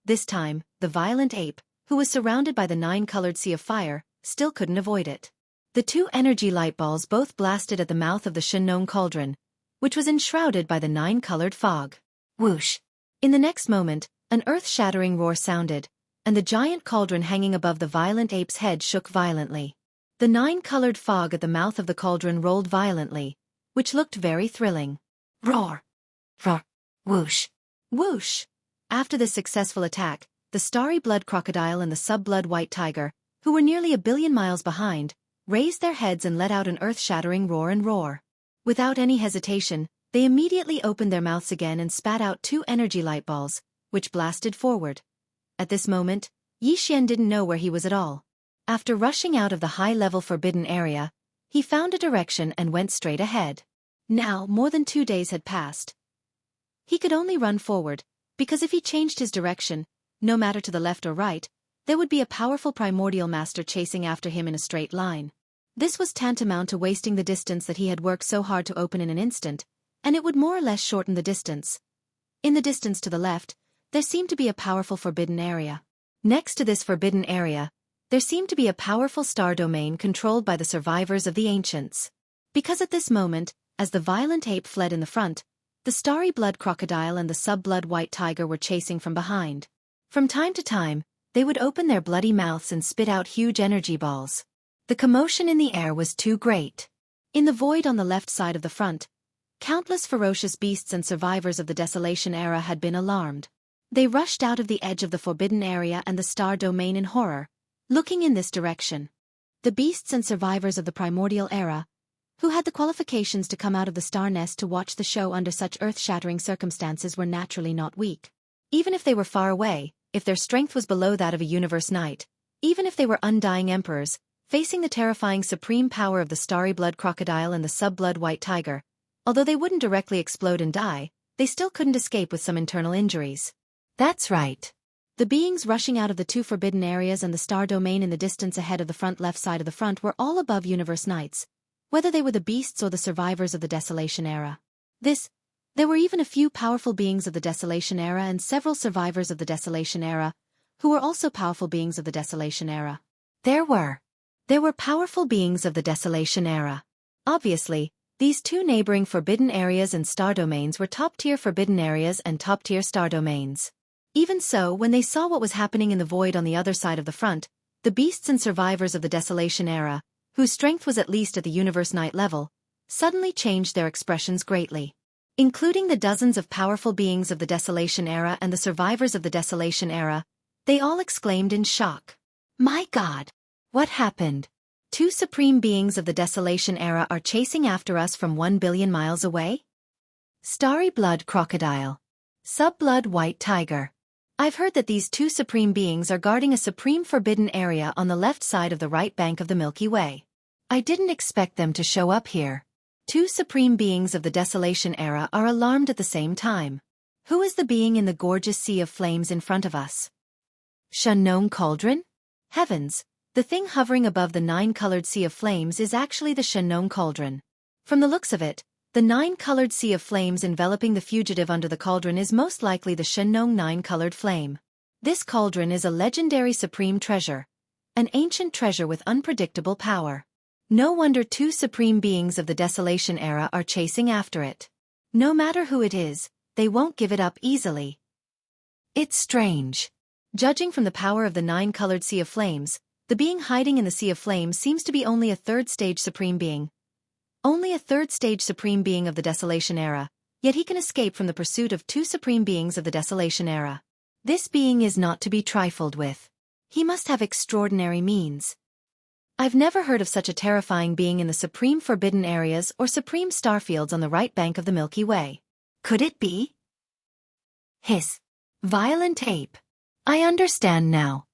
This time, the violent ape, who was surrounded by the 9-colored sea of fire, still couldn't avoid it. The 2 energy light balls both blasted at the mouth of the Shenong Cauldron, which was enshrouded by the 9-colored fog. whoosh. In the next moment, an earth-shattering roar sounded, and the giant cauldron hanging above the violent ape's head shook violently. The nine-colored fog at the mouth of the cauldron rolled violently, which looked very thrilling. Roar. Roar. Whoosh. Whoosh! After this successful attack, the starry blood crocodile and the sub-blood white tiger, who were nearly 1 billion miles behind, raised their heads and let out an earth-shattering roar and roar. Without any hesitation, they immediately opened their mouths again and spat out 2 energy light balls, which blasted forward. At this moment, Yi Xian didn't know where he was at all. After rushing out of the high-level forbidden area, he found a direction and went straight ahead. Now, more than 2 days had passed. He could only run forward, because if he changed his direction, no matter to the left or right, there would be a powerful primordial master chasing after him in a straight line. This was tantamount to wasting the distance that he had worked so hard to open in an instant, and it would more or less shorten the distance. In the distance to the left, there seemed to be a powerful forbidden area. Next to this forbidden area, there seemed to be a powerful star domain controlled by the survivors of the ancients. Because at this moment, as the violent ape fled in the front, the starry blood crocodile and the sub-blood white tiger were chasing from behind. From time to time, they would open their bloody mouths and spit out huge energy balls. The commotion in the air was too great. In the void on the left side of the front, countless ferocious beasts and survivors of the Desolation Era had been alarmed. They rushed out of the edge of the forbidden area and the star domain in horror, looking in this direction. The beasts and survivors of the Primordial Era, who had the qualifications to come out of the star nest to watch the show under such earth-shattering circumstances, were naturally not weak. Even if they were far away, if their strength was below that of a universe knight, even if they were undying emperors, facing the terrifying supreme power of the starry blood crocodile and the sub-blood white tiger, although they wouldn't directly explode and die, they still couldn't escape with some internal injuries. That's right. The beings rushing out of the 2 forbidden areas and the star domain in the distance ahead of the front left side of the front were all above universe knights, whether they were the beasts or the survivors of the Desolation Era. There were even a few powerful beings of the Desolation Era and several survivors of the Desolation Era, who were also powerful beings of the Desolation Era. There were powerful beings of the Desolation Era. Obviously, these 2 neighboring forbidden areas and star domains were top-tier forbidden areas and top-tier star domains. Even so, when they saw what was happening in the void on the other side of the front, the beasts and survivors of the Desolation Era, whose strength was at least at the Universe Knight level, suddenly changed their expressions greatly. Including the dozens of powerful beings of the Desolation Era and the survivors of the Desolation Era, they all exclaimed in shock. My God! What happened? 2 supreme beings of the Desolation Era are chasing after us from 1 billion miles away? Starry blood crocodile. Sub-blood white tiger. I've heard that these 2 supreme beings are guarding a supreme forbidden area on the left side of the right bank of the Milky Way. I didn't expect them to show up here. 2 supreme beings of the Desolation Era are alarmed at the same time. Who is the being in the gorgeous sea of flames in front of us? Unknown cauldron? Heavens, the thing hovering above the 9-colored sea of flames is actually the Unknown cauldron. From the looks of it, the 9-colored sea of flames enveloping the fugitive under the cauldron is most likely the Unknown 9-colored flame. This cauldron is a legendary supreme treasure, an ancient treasure with unpredictable power. No wonder 2 supreme beings of the Desolation Era are chasing after it. No matter who it is, they won't give it up easily. It's strange. Judging from the power of the 9-colored sea of flames, the being hiding in the sea of flames seems to be only a 3rd-stage supreme being. Only a 3rd-stage supreme being of the Desolation Era, yet he can escape from the pursuit of 2 supreme beings of the Desolation Era. This being is not to be trifled with. He must have extraordinary means. I've never heard of such a terrifying being in the supreme forbidden areas or supreme starfields on the right bank of the Milky Way. Could it be? Hiss. Violent ape. I understand now.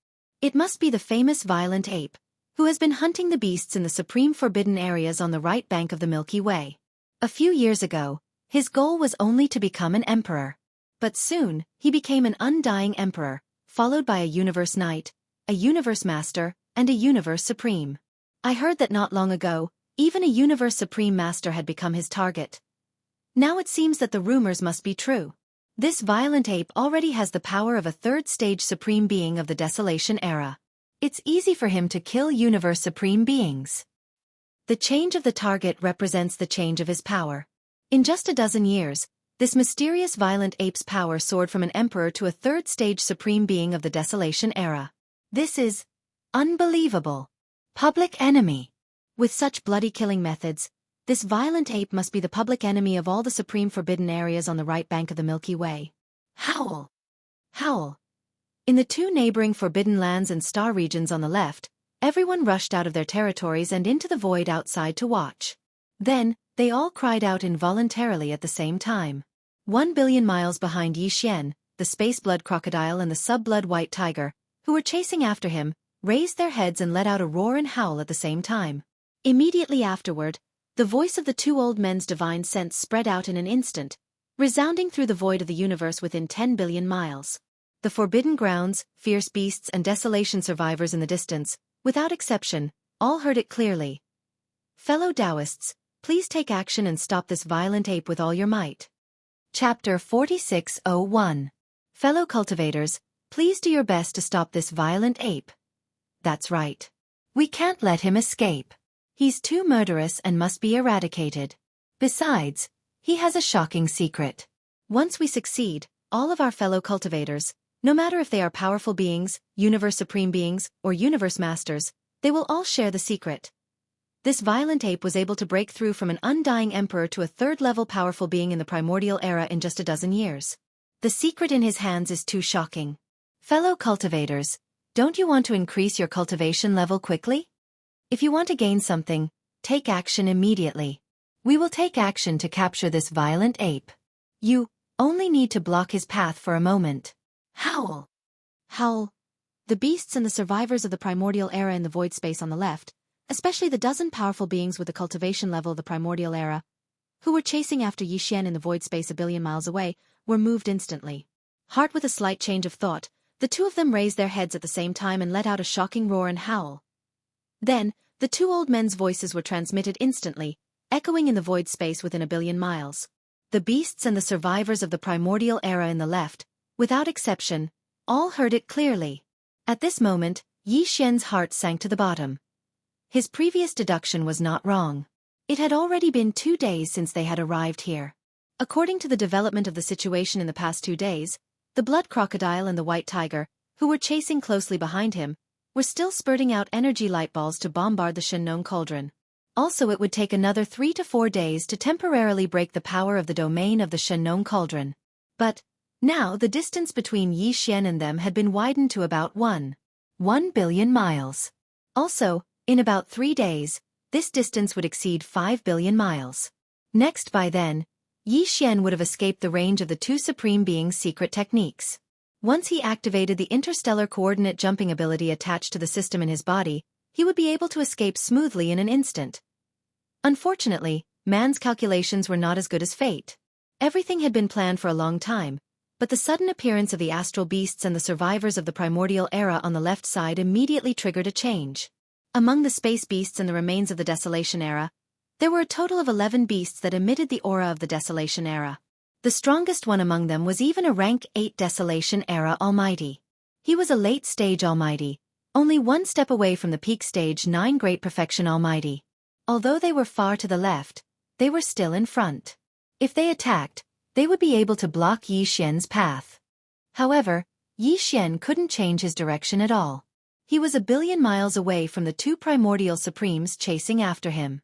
It must be the famous violent ape, who has been hunting the beasts in the supreme forbidden areas on the right bank of the Milky Way. A few years ago, his goal was only to become an emperor. But soon, he became an undying emperor, followed by a universe knight, a universe master, and a universe supreme. I heard that not long ago, even a universe supreme master had become his target. Now it seems that the rumors must be true. This violent ape already has the power of a 3rd-stage supreme being of the Desolation Era. It's easy for him to kill universe supreme beings. The change of the target represents the change of his power. In just a dozen years, This mysterious violent ape's power soared from an emperor to a third-stage supreme being of the Desolation era. This is unbelievable. Public enemy. With such bloody killing methods, this violent ape must be the public enemy of all the supreme forbidden areas on the right bank of the Milky Way. Howl. Howl. In the two neighboring forbidden lands and star regions on the left, everyone rushed out of their territories and into the void outside to watch. Then, they all cried out involuntarily at the same time. 1 billion miles behind Yi Xian, the space blood crocodile and the sub-blood white tiger, who were chasing after him, raised their heads and let out a roar and howl at the same time. Immediately afterward, the voice of the two old men's divine sense spread out in an instant, resounding through the void of the universe within 10 billion miles. The forbidden grounds, fierce beasts and desolation survivors in the distance, without exception, all heard it clearly. Fellow Taoists, please take action and stop this violent ape with all your might. Chapter 4601. Fellow cultivators, please do your best to stop this violent ape. That's right. We can't let him escape. He's too murderous and must be eradicated. Besides, he has a shocking secret. Once we succeed, all of our fellow cultivators, no matter if they are powerful beings, universe supreme beings, or universe masters, they will all share the secret. This violent ape was able to break through from an undying emperor to a third-level powerful being in the primordial era in just a dozen years. The secret in his hands is too shocking. Fellow cultivators, don't you want to increase your cultivation level quickly? If you want to gain something, take action immediately. We will take action to capture this violent ape. You only need to block his path for a moment. Howl. Howl. The beasts and the survivors of the primordial era in the void space on the left, especially the dozen powerful beings with the cultivation level of the primordial era, who were chasing after Yi Xian in the void space a billion miles away, were moved instantly. Heart with a slight change of thought, the two of them raised their heads at the same time and let out a shocking roar and howl. Then, the two old men's voices were transmitted instantly, echoing in the void space within a billion miles. The beasts and the survivors of the primordial era in the left, without exception, all heard it clearly. At this moment, Yi Xian's heart sank to the bottom. His previous deduction was not wrong. It had already been 2 days since they had arrived here. According to the development of the situation in the past 2 days, the blood crocodile and the white tiger, who were chasing closely behind him, were still spurting out energy light balls to bombard the Shennon cauldron. Also, it would take another 3 to 4 days to temporarily break the power of the domain of the Shennon cauldron. But now the distance between Yi Xian and them had been widened to about 1 billion miles. Also, in about 3 days, this distance would exceed 5 billion miles. Next, by then, Yi Xian would have escaped the range of the two supreme beings' secret techniques. Once he activated the interstellar coordinate jumping ability attached to the system in his body, he would be able to escape smoothly in an instant. Unfortunately, man's calculations were not as good as fate. Everything had been planned for a long time, but the sudden appearance of the astral beasts and the survivors of the primordial era on the left side immediately triggered a change. Among the space beasts and the remains of the Desolation era, there were a total of 11 beasts that emitted the aura of the Desolation era. The strongest one among them was even a rank 8 Desolation era Almighty. He was a late-stage Almighty, only 1 step away from the peak stage 9 Great Perfection Almighty. Although they were far to the left, they were still in front. If they attacked, they would be able to block Yi Xian's path. However, Yi Xian couldn't change his direction at all. He was a billion miles away from the two primordial supremes chasing after him.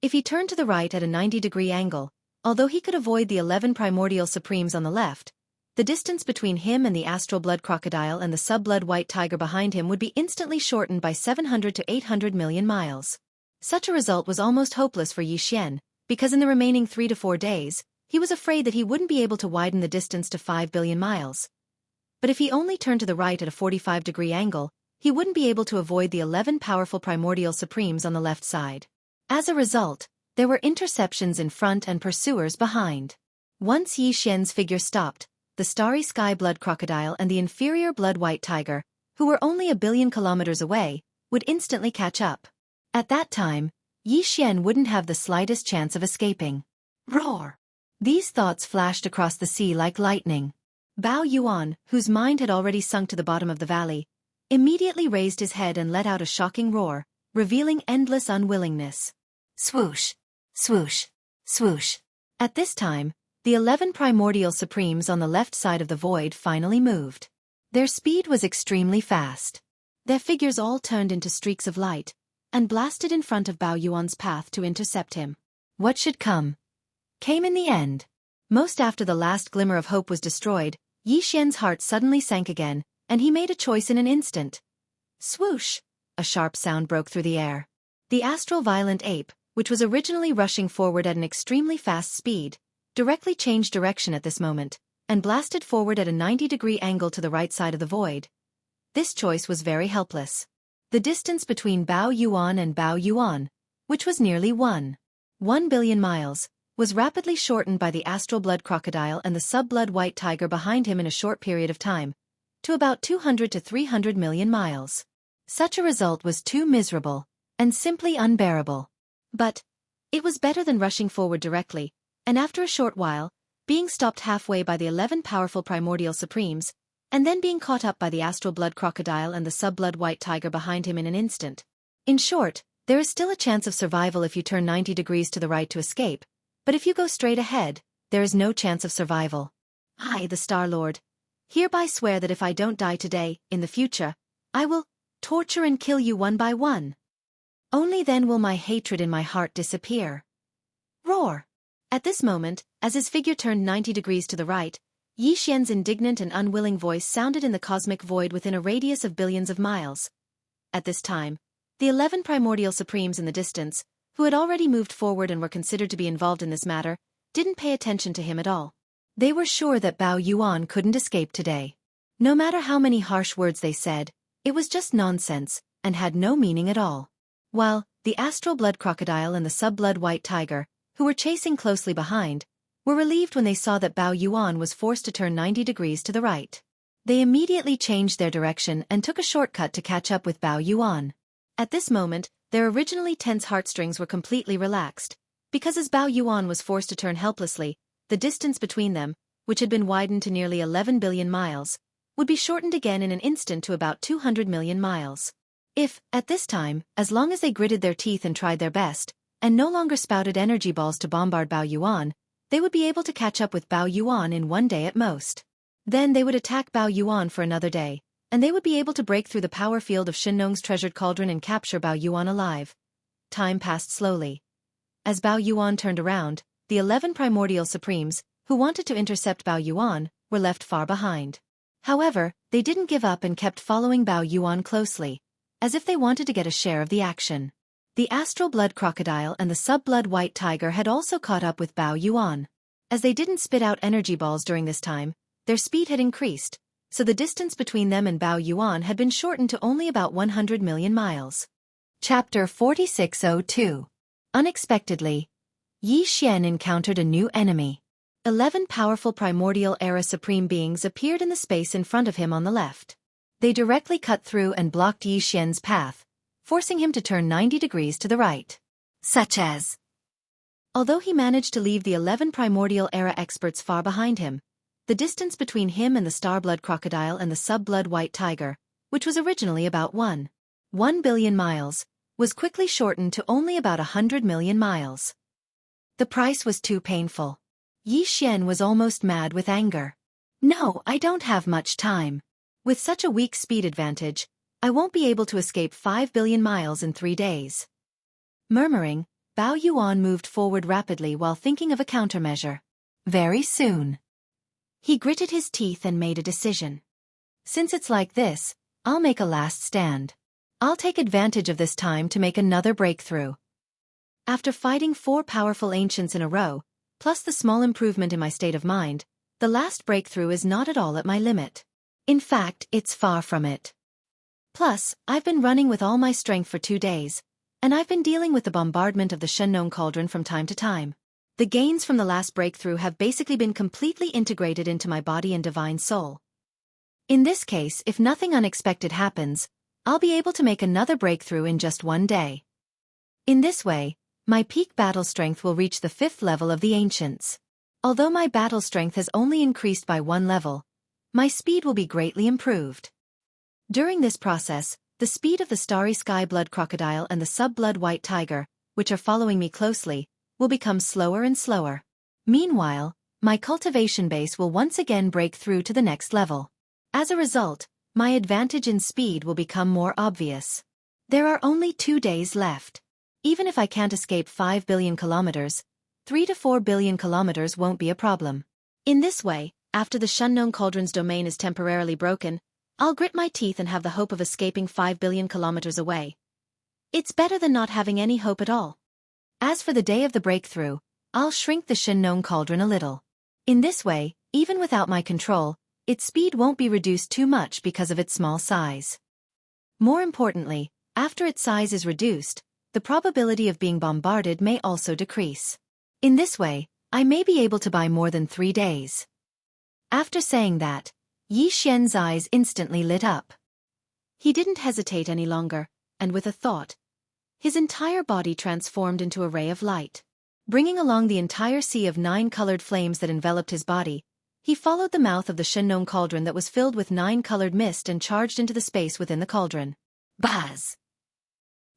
If he turned to the right at a 90-degree angle, although he could avoid the 11 primordial supremes on the left, the distance between him and the astral blood crocodile and the sub-blood white tiger behind him would be instantly shortened by 700 to 800 million miles. Such a result was almost hopeless for Yi Xian, because in the remaining 3 to 4 days, he was afraid that he wouldn't be able to widen the distance to 5 billion miles. But if he only turned to the right at a 45-degree angle, he wouldn't be able to avoid the 11 powerful primordial supremes on the left side. As a result, there were interceptions in front and pursuers behind. Once Yi Xian's figure stopped, the starry sky blood crocodile and the inferior blood white tiger, who were only a billion kilometers away, would instantly catch up. At that time, Yi Xian wouldn't have the slightest chance of escaping. Roar! These thoughts flashed across the sea like lightning. Bao Yuan, whose mind had already sunk to the bottom of the valley, immediately raised his head and let out a shocking roar, revealing endless unwillingness. Swoosh! Swoosh! Swoosh! At this time, The 11 primordial supremes on the left side of the void finally moved. Their speed was extremely fast. Their figures all turned into streaks of light, and blasted in front of Bao Yuan's path to intercept him. What should come came in the end. Most after the last glimmer of hope was destroyed, Yi Xian's heart suddenly sank again, and he made a choice in an instant. Swoosh! A sharp sound broke through the air. The astral violent ape, which was originally rushing forward at an extremely fast speed, directly changed direction at this moment, and blasted forward at a 90-degree angle to the right side of the void. This choice was very helpless. The distance between Bao Yuan and Bao Yuan, which was nearly 1 billion miles, was rapidly shortened by the astral blood crocodile and the sub-blood white tiger behind him in a short period of time, to about 200 to 300 million miles. Such a result was too miserable, and simply unbearable. But it was better than rushing forward directly, and after a short while, being stopped halfway by the 11 powerful primordial supremes, and then being caught up by the astral blood crocodile and the sub-blood white tiger behind him in an instant. In short, there is still a chance of survival if you turn 90 degrees to the right to escape, but if you go straight ahead, there is no chance of survival. I, the Star Lord, hereby swear that if I don't die today, in the future, I will torture and kill you one by one. Only then will my hatred in my heart disappear. Roar! At this moment, as his figure turned 90 degrees to the right, Yi Xian's indignant and unwilling voice sounded in the cosmic void within a radius of billions of miles. At this time, the 11 primordial supremes in the distance, who had already moved forward and were considered to be involved in this matter, didn't pay attention to him at all. They were sure that Bao Yuan couldn't escape today. No matter how many harsh words they said, it was just nonsense, and had no meaning at all. While the astral blood crocodile and the sub-blood white tiger, who were chasing closely behind, were relieved when they saw that Bao Yuan was forced to turn 90 degrees to the right. They immediately changed their direction and took a shortcut to catch up with Bao Yuan. At this moment, their originally tense heartstrings were completely relaxed, because as Bao Yuan was forced to turn helplessly, the distance between them, which had been widened to nearly 11 billion miles, would be shortened again in an instant to about 200 million miles. If, at this time, as long as they gritted their teeth and tried their best, and no longer spouted energy balls to bombard Bao Yuan, they would be able to catch up with Bao Yuan in one day at most. Then they would attack Bao Yuan for another day, and they would be able to break through the power field of Shenlong's treasured cauldron and capture Bao Yuan alive. Time passed slowly. As Bao Yuan turned around, the 11 primordial supremes, who wanted to intercept Bao Yuan, were left far behind. However, they didn't give up and kept following Bao Yuan closely, as if they wanted to get a share of the action. The astral blood crocodile and the sub-blood white tiger had also caught up with Bao Yuan. As they didn't spit out energy balls during this time, their speed had increased, so the distance between them and Bao Yuan had been shortened to only about 100 million miles. Chapter 4602. Unexpectedly, Yi Xian encountered a new enemy. 11 powerful primordial era supreme beings appeared in the space in front of him on the left. They directly cut through and blocked Yi Xian's path, forcing him to turn 90 degrees to the right. Such as. Although he managed to leave the 11 primordial era experts far behind him, the distance between him and the star-blood crocodile and the sub-blood white tiger, which was originally about 1 billion miles, was quickly shortened to only about 100 million miles. The price was too painful. Yi Xian was almost mad with anger. No, I don't have much time. With such a weak speed advantage, I won't be able to escape 5 billion miles in 3 days. Murmuring, Bao Yuan moved forward rapidly while thinking of a countermeasure. Very soon. He gritted his teeth and made a decision. Since it's like this, I'll make a last stand. I'll take advantage of this time to make another breakthrough. After fighting 4 powerful ancients in a row, plus the small improvement in my state of mind, the last breakthrough is not at all at my limit. In fact, it's far from it. Plus, I've been running with all my strength for 2 days, and I've been dealing with the bombardment of the Shenlong cauldron from time to time. The gains from the last breakthrough have basically been completely integrated into my body and divine soul. In this case, if nothing unexpected happens, I'll be able to make another breakthrough in just 1 day. In this way, my peak battle strength will reach the 5th level of the ancients. Although my battle strength has only increased by 1 level, my speed will be greatly improved. During this process, the speed of the starry sky blood crocodile and the sub-blood white tiger, which are following me closely, will become slower and slower. Meanwhile, my cultivation base will once again break through to the next level. As a result, my advantage in speed will become more obvious. There are only 2 days left. Even if I can't escape 5 billion kilometers, 3 to 4 billion kilometers won't be a problem. In this way, after the Shunknown Cauldron's domain is temporarily broken, I'll grit my teeth and have the hope of escaping 5 billion kilometers away. It's better than not having any hope at all. As for the day of the breakthrough, I'll shrink the Shunknown Cauldron a little. In this way, even without my control, its speed won't be reduced too much because of its small size. More importantly, after its size is reduced, the probability of being bombarded may also decrease. In this way, I may be able to buy more than 3 days. After saying that, Yi Xian's eyes instantly lit up. He didn't hesitate any longer, and with a thought, his entire body transformed into a ray of light. Bringing along the entire sea of 9 colored flames that enveloped his body, he followed the mouth of the Shunknown Cauldron that was filled with 9 colored mist and charged into the space within the cauldron. Buzz!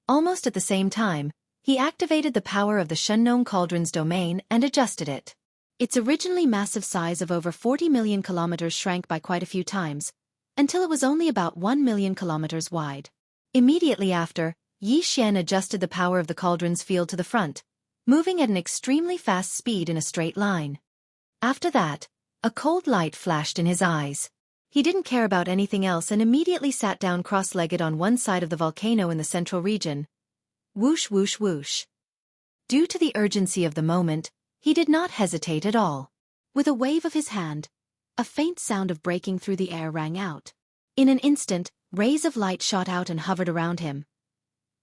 Almost at the same time, he activated the power of the Shunknown Cauldron's domain and adjusted it. Its originally massive size of over 40 million kilometers shrank by quite a few times, until it was only about 1 million kilometers wide. Immediately after, Yi Xian adjusted the power of the cauldron's field to the front, moving at an extremely fast speed in a straight line. After that, a cold light flashed in his eyes. He didn't care about anything else and immediately sat down cross-legged on one side of the volcano in the central region. Whoosh whoosh whoosh. Due to the urgency of the moment, he did not hesitate at all. With a wave of his hand, a faint sound of breaking through the air rang out. In an instant, rays of light shot out and hovered around him.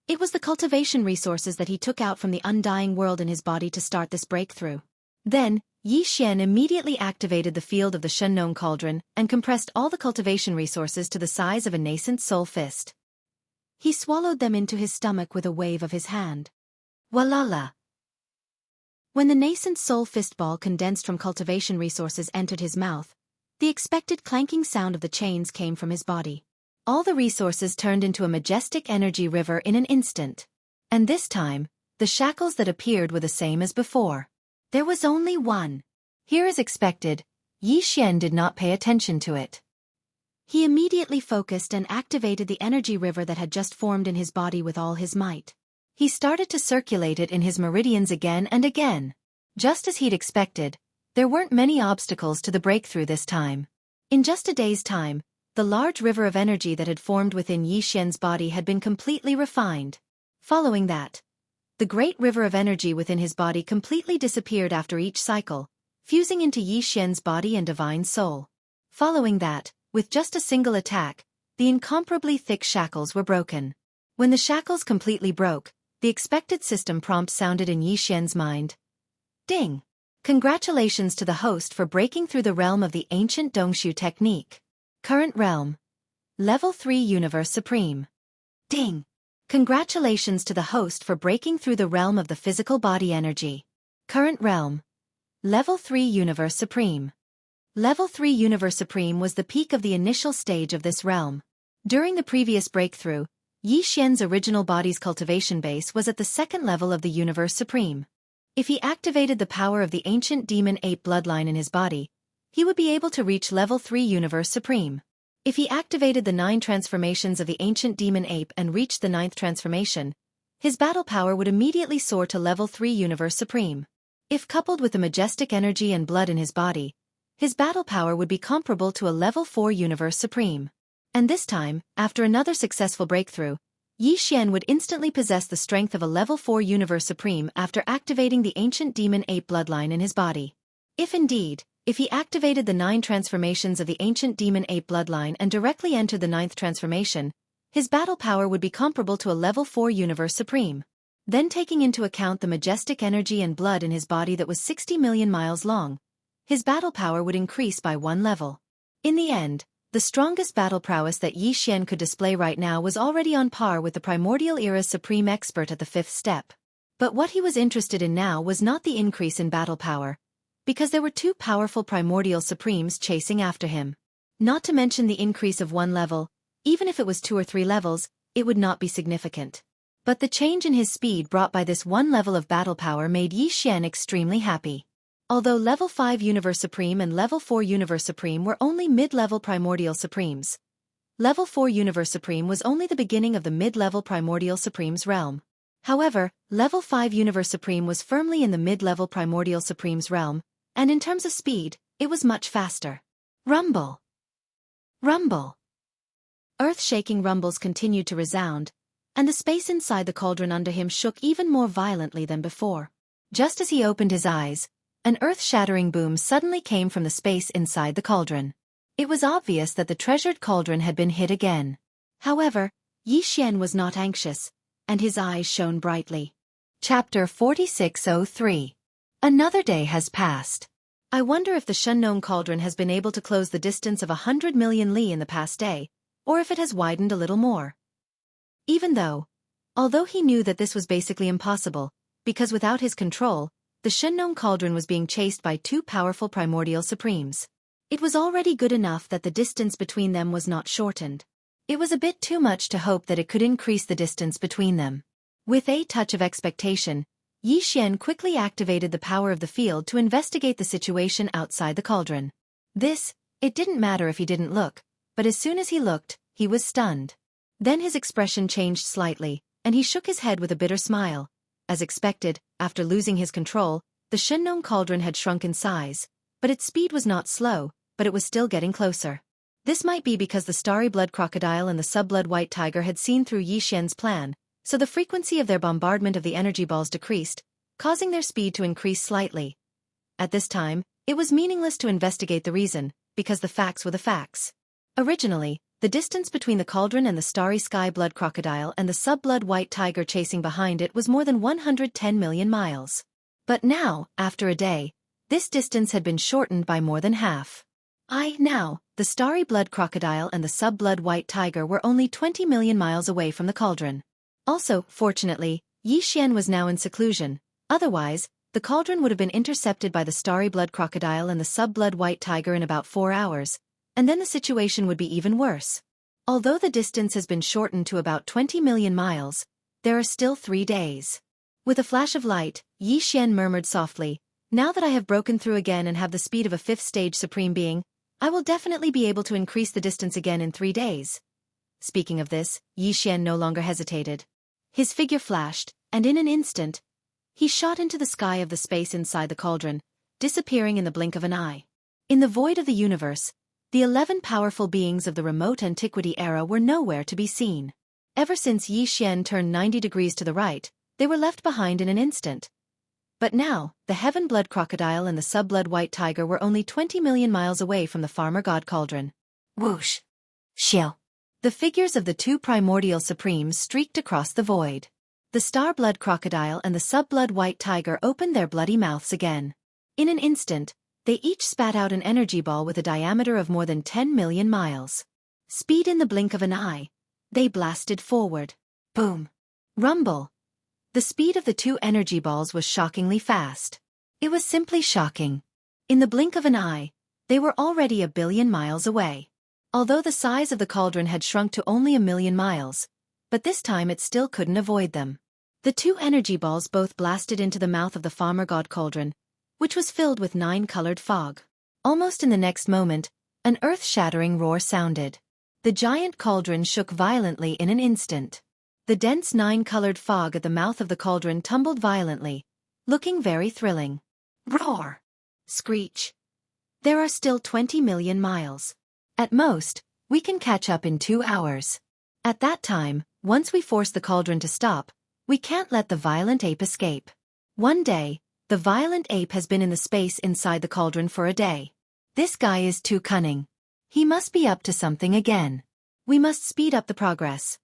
It was the cultivation resources that he took out from the undying world in his body to start this breakthrough. Then, Yi Xian immediately activated the field of the Shunknown Cauldron and compressed all the cultivation resources to the size of a nascent soul fist. He swallowed them into his stomach with a wave of his hand. Walala! When the nascent soul fist ball condensed from cultivation resources entered his mouth, the expected clanking sound of the chains came from his body. All the resources turned into a majestic energy river in an instant. And this time, the shackles that appeared were the same as before. There was only one. Here as expected, Yi Xian did not pay attention to it. He immediately focused and activated the energy river that had just formed in his body with all his might. He started to circulate it in his meridians again and again. Just as he'd expected, there weren't many obstacles to the breakthrough this time. In just a day's time, the large river of energy that had formed within Yi Xian's body had been completely refined. Following that, the great river of energy within his body completely disappeared after each cycle, fusing into Yi Xian's body and divine soul. Following that, with just a single attack, the incomparably thick shackles were broken. When the shackles completely broke, the expected system prompt sounded in Yi Xian's mind. Ding! Congratulations to the host for breaking through the realm of the ancient Dongshu technique. Current realm. Level 3 Universe Supreme. Ding! Congratulations to the host for breaking through the realm of the physical body energy. Current realm. Level 3 Universe Supreme. Level 3 Universe Supreme was the peak of the initial stage of this realm. During the previous breakthrough, Yi Xian's original body's cultivation base was at the second level of the Universe Supreme. If he activated the power of the ancient demon ape bloodline in his body, he would be able to reach Level 3 Universe Supreme. If he activated the 9 transformations of the ancient demon ape and reached the 9th transformation, his battle power would immediately soar to Level 3 Universe Supreme. If coupled with the majestic energy and blood in his body, his battle power would be comparable to a Level 4 Universe Supreme. And this time, after another successful breakthrough, Yi Xian would instantly possess the strength of a Level 4 Universe Supreme after activating the ancient demon ape bloodline in his body. If he activated the 9 transformations of the ancient demon ape bloodline and directly entered the 9th transformation, his battle power would be comparable to a Level 4 Universe Supreme. Then taking into account the majestic energy and blood in his body that was 60 million miles long, his battle power would increase by 1 level. In the end, the strongest battle prowess that Yi Xian could display right now was already on par with the primordial era's supreme expert at the 5th step. But what he was interested in now was not the increase in battle power, because there were 2 powerful primordial supremes chasing after him. Not to mention the increase of 1 level, even if it was 2 or 3 levels, it would not be significant. But the change in his speed brought by this 1 level of battle power made Yi Xian extremely happy. Although Level 5 Universe Supreme and Level 4 Universe Supreme were only mid-level Primordial Supremes, Level 4 Universe Supreme was only the beginning of the mid-level Primordial Supremes realm. However, Level 5 Universe Supreme was firmly in the mid-level Primordial Supremes realm, and in terms of speed, it was much faster. Rumble! Rumble! Earth-shaking rumbles continued to resound, and the space inside the cauldron under him shook even more violently than before. Just as he opened his eyes, an earth-shattering boom suddenly came from the space inside the cauldron. It was obvious that the treasured cauldron had been hit again. However, Yi Xian was not anxious, and his eyes shone brightly. Chapter 4603. Another day has passed. I wonder if the Shengnong cauldron has been able to close the distance of 100 million li in the past day, or if it has widened a little more. Although he knew that this was basically impossible, because without his control, the Shengnong cauldron was being chased by two powerful primordial supremes. It was already good enough that the distance between them was not shortened. It was a bit too much to hope that it could increase the distance between them. With a touch of expectation, Yi Xian quickly activated the power of the field to investigate the situation outside the cauldron. It didn't matter if he didn't look, but as soon as he looked, he was stunned. Then his expression changed slightly, and he shook his head with a bitter smile. As expected, after losing his control, the Shengnong cauldron had shrunk in size, but its speed was not slow, but it was still getting closer. This might be because the starry blood crocodile and the sub-blood white tiger had seen through Yi Xian's plan, so the frequency of their bombardment of the energy balls decreased, causing their speed to increase slightly. At this time, it was meaningless to investigate the reason, because the facts were the facts. Originally, the distance between the cauldron and the starry sky blood crocodile and the sub-blood white tiger chasing behind it was more than 110 million miles. But now, after a day, this distance had been shortened by more than half. Now, the starry blood crocodile and the sub-blood white tiger were only 20 million miles away from the cauldron. Also, fortunately, Yi Xian was now in seclusion. Otherwise, the cauldron would have been intercepted by the starry blood crocodile and the sub-blood white tiger in about 4 hours, and then the situation would be even worse. Although the distance has been shortened to about 20 million miles, there are still 3 days. With a flash of light, Yi Xian murmured softly, "Now that I have broken through again and have the speed of a 5th stage supreme being, I will definitely be able to increase the distance again in 3 days." Speaking of this, Yi Xian no longer hesitated. His figure flashed, and in an instant, he shot into the sky of the space inside the cauldron, disappearing in the blink of an eye. In the void of the universe, the 11 powerful beings of the remote antiquity era were nowhere to be seen. Ever since Yi Xian turned 90 degrees to the right, they were left behind in an instant. But now, the heaven blood crocodile and the sub-blood white tiger were only 20 million miles away from the farmer god cauldron. Whoosh! Xiao! The figures of the two primordial supremes streaked across the void. The star-blood crocodile and the sub-blood white tiger opened their bloody mouths again. In an instant, they each spat out an energy ball with a diameter of more than 10 million miles. Speed in the blink of an eye, they blasted forward. Boom! Rumble! The speed of the two energy balls was shockingly fast. It was simply shocking. In the blink of an eye, they were already 1 billion miles away. Although the size of the cauldron had shrunk to only 1 million miles, but this time it still couldn't avoid them. The two energy balls both blasted into the mouth of the farmer god cauldron, which was filled with 9-colored fog. Almost in the next moment, an earth-shattering roar sounded. The giant cauldron shook violently in an instant. The dense 9-colored fog at the mouth of the cauldron tumbled violently, looking very thrilling. Roar! Screech! There are still 20 million miles. At most, we can catch up in 2 hours. At that time, once we force the cauldron to stop, we can't let the violent ape escape. One day, the violent ape has been in the space inside the cauldron for a day. This guy is too cunning. He must be up to something again. We must speed up the progress.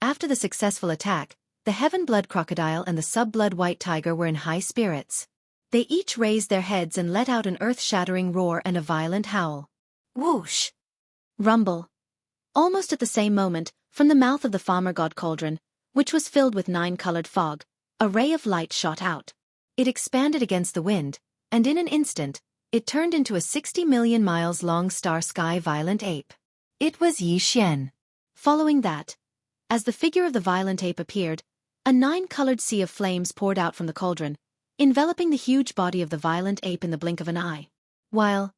After the successful attack, the heaven blood crocodile and the sub-blood white tiger were in high spirits. They each raised their heads and let out an earth-shattering roar and a violent howl. Whoosh! Rumble! Almost at the same moment, from the mouth of the farmer god cauldron, which was filled with 9-colored fog, a ray of light shot out. It expanded against the wind, and in an instant, it turned into a 60 million miles long star-sky violent ape. It was Yi Xian. Following that, as the figure of the violent ape appeared, a 9-colored sea of flames poured out from the cauldron. enveloping the huge body of the violent ape in the blink of an eye. While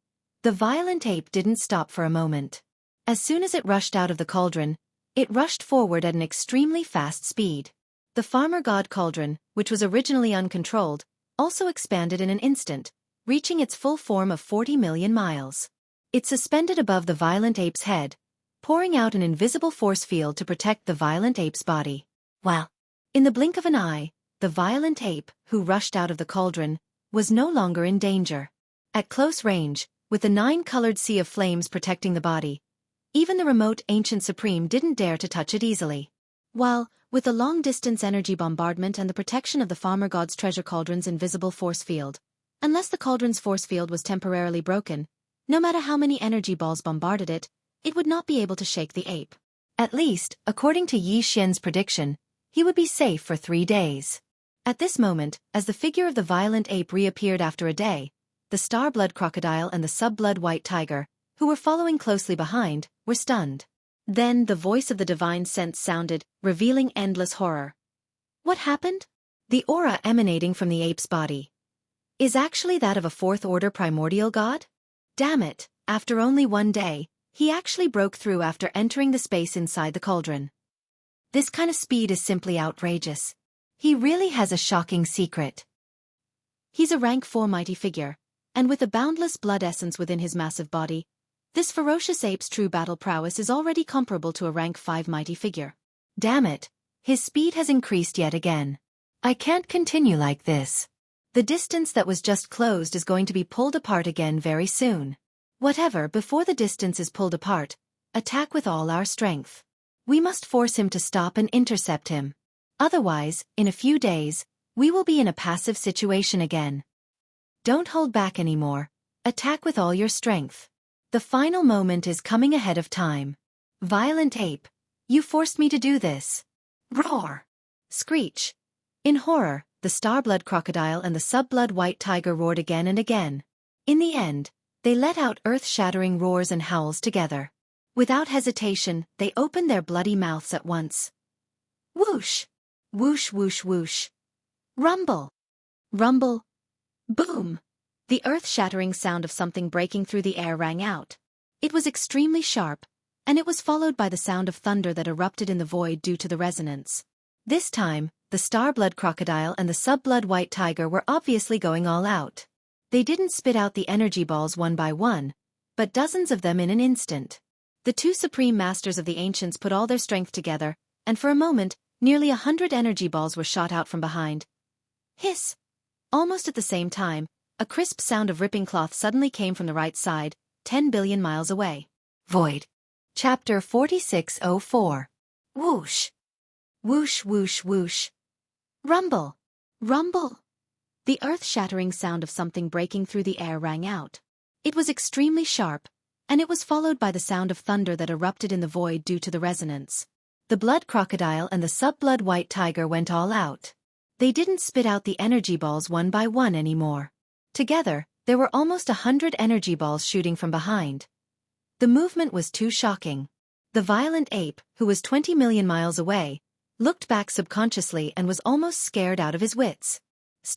the violent ape didn't stop for a moment. As soon as it rushed out of the cauldron, it rushed forward at an extremely fast speed. The farmer god cauldron, which was originally uncontrolled, also expanded in an instant, reaching its full form of 40 million miles. It suspended above the violent ape's head, pouring out an invisible force field to protect the violent ape's body. Well, in the blink of an eye, the violent ape, who rushed out of the cauldron, was no longer in danger. At close range, with the 9-colored sea of flames protecting the body, even the remote ancient supreme didn't dare to touch it easily. While, with the long-distance energy bombardment and the protection of the farmer god's treasure cauldron's invisible force field, unless the cauldron's force field was temporarily broken, no matter how many energy balls bombarded it, it would not be able to shake the ape. At least, according to Yi Xian's prediction, he would be safe for 3 days. At this moment, as the figure of the violent ape reappeared after a day, the star-blood crocodile and the sub-blood white tiger, who were following closely behind, were stunned. Then the voice of the divine sense sounded, revealing endless horror. What happened? The aura emanating from the ape's body is actually that of a 4th-order primordial god? Damn it, after only 1 day, he actually broke through after entering the space inside the cauldron. This kind of speed is simply outrageous. He really has a shocking secret. He's a rank 4 mighty figure, and with a boundless blood essence within his massive body, this ferocious ape's true battle prowess is already comparable to a rank 5 mighty figure. Damn it, his speed has increased yet again. I can't continue like this. The distance that was just closed is going to be pulled apart again very soon. Whatever, before the distance is pulled apart, attack with all our strength. We must force him to stop and intercept him. Otherwise, in a few days, we will be in a passive situation again. Don't hold back anymore. Attack with all your strength. The final moment is coming ahead of time. Violent ape, you forced me to do this. Roar! Screech. In horror, the star-blood crocodile and the sub-blood white tiger roared again and again. In the end, they let out earth-shattering roars and howls together. Without hesitation, they opened their bloody mouths at once. Whoosh! Whoosh whoosh whoosh. Rumble! Rumble. Boom! The earth-shattering sound of something breaking through the air rang out. It was extremely sharp, and it was followed by the sound of thunder that erupted in the void due to the resonance. This time, the star-blood crocodile and the sub-blood white tiger were obviously going all out. They didn't spit out the energy balls one by one, but dozens of them in an instant. The 2 supreme masters of the ancients put all their strength together, and for a moment, nearly 100 energy balls were shot out from behind. Hiss! Almost at the same time, a crisp sound of ripping cloth suddenly came from the right side, 10 billion miles away. Void. Chapter 4604. Whoosh! Whoosh whoosh whoosh. Rumble! Rumble! The earth-shattering sound of something breaking through the air rang out. It was extremely sharp, and it was followed by the sound of thunder that erupted in the void due to the resonance. The blood crocodile and the sub-blood white tiger went all out. They didn't spit out the energy balls one by one anymore. Together, there were almost 100 energy balls shooting from behind. The movement was too shocking. The violent ape, who was 20 million miles away, looked back subconsciously and was almost scared out of his wits.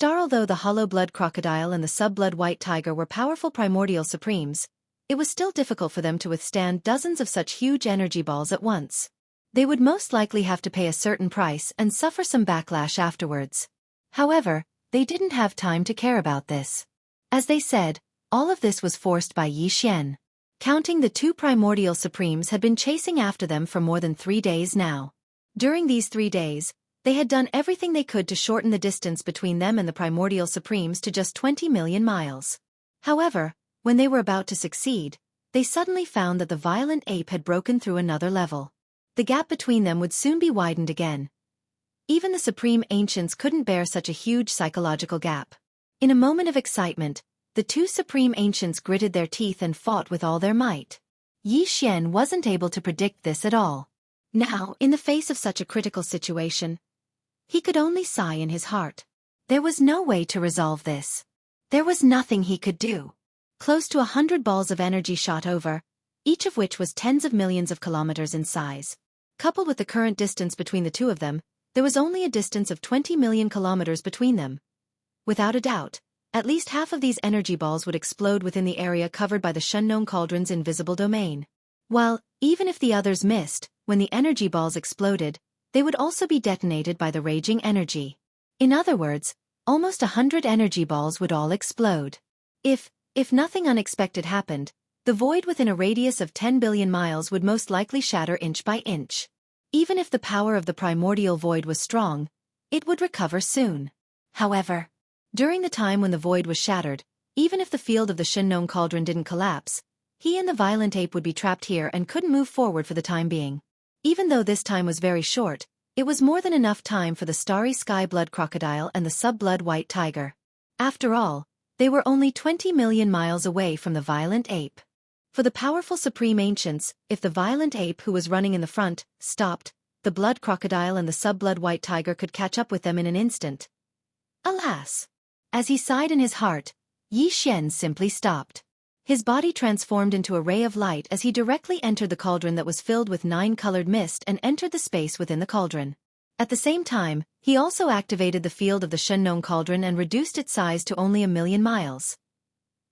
Although the hollow-blood crocodile and the sub-blood white tiger were powerful primordial supremes, it was still difficult for them to withstand dozens of such huge energy balls at once. They would most likely have to pay a certain price and suffer some backlash afterwards. However, they didn't have time to care about this. As they said, all of this was forced by Yi Xian. Counting the 2 primordial supremes had been chasing after them for more than 3 days now. During these 3 days, they had done everything they could to shorten the distance between them and the primordial supremes to just 20 million miles. However, when they were about to succeed, they suddenly found that the violent ape had broken through another level. The gap between them would soon be widened again. Even the supreme ancients couldn't bear such a huge psychological gap. In a moment of excitement, the 2 supreme ancients gritted their teeth and fought with all their might. Yi Xian wasn't able to predict this at all. Now, in the face of such a critical situation, he could only sigh in his heart. There was no way to resolve this. There was nothing he could do. Close to 100 balls of energy shot over, each of which was tens of millions of kilometers in size. Coupled with the current distance between the 2 of them, there was only a distance of 20 million kilometers between them. Without a doubt, at least half of these energy balls would explode within the area covered by the Shunnone Cauldron's invisible domain. While, even if the others missed, when the energy balls exploded, they would also be detonated by the raging energy. In other words, almost 100 energy balls would all explode. If nothing unexpected happened, the void within a radius of 10 billion miles would most likely shatter inch by inch. Even if the power of the primordial void was strong, it would recover soon. However, during the time when the void was shattered, even if the field of the Shunnone Cauldron didn't collapse, he and the violent ape would be trapped here and couldn't move forward for the time being. Even though this time was very short, it was more than enough time for the starry sky blood crocodile and the sub-blood white tiger. After all, they were only 20 million miles away from the violent ape. For the powerful supreme ancients, if the violent ape who was running in the front stopped, the blood crocodile and the sub-blood white tiger could catch up with them in an instant. Alas! As he sighed in his heart, Yi Xian simply stopped. His body transformed into a ray of light as he directly entered the cauldron that was filled with 9-colored mist and entered the space within the cauldron. At the same time, he also activated the field of the Shunnone Cauldron and reduced its size to only 1,000,000 miles.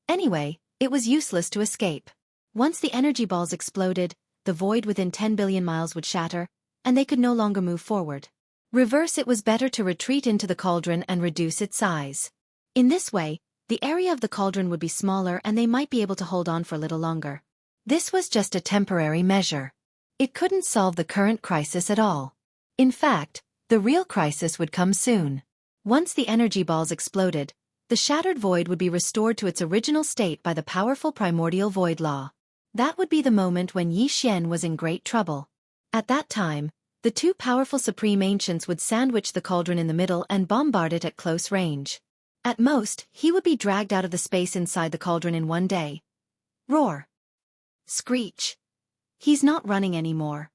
Anyway, it was useless to escape. Once the energy balls exploded, the void within 10 billion miles would shatter, and they could no longer move forward. Reverse, it was better to retreat into the cauldron and reduce its size. In this way, the area of the cauldron would be smaller and they might be able to hold on for a little longer. This was just a temporary measure. It couldn't solve the current crisis at all. In fact, the real crisis would come soon. Once the energy balls exploded, the shattered void would be restored to its original state by the powerful primordial void law. That would be the moment when Yi Xian was in great trouble. At that time, the two powerful supreme ancients would sandwich the cauldron in the middle and bombard it at close range. At most, he would be dragged out of the space inside the cauldron in one day. Roar. Screech. He's not running anymore.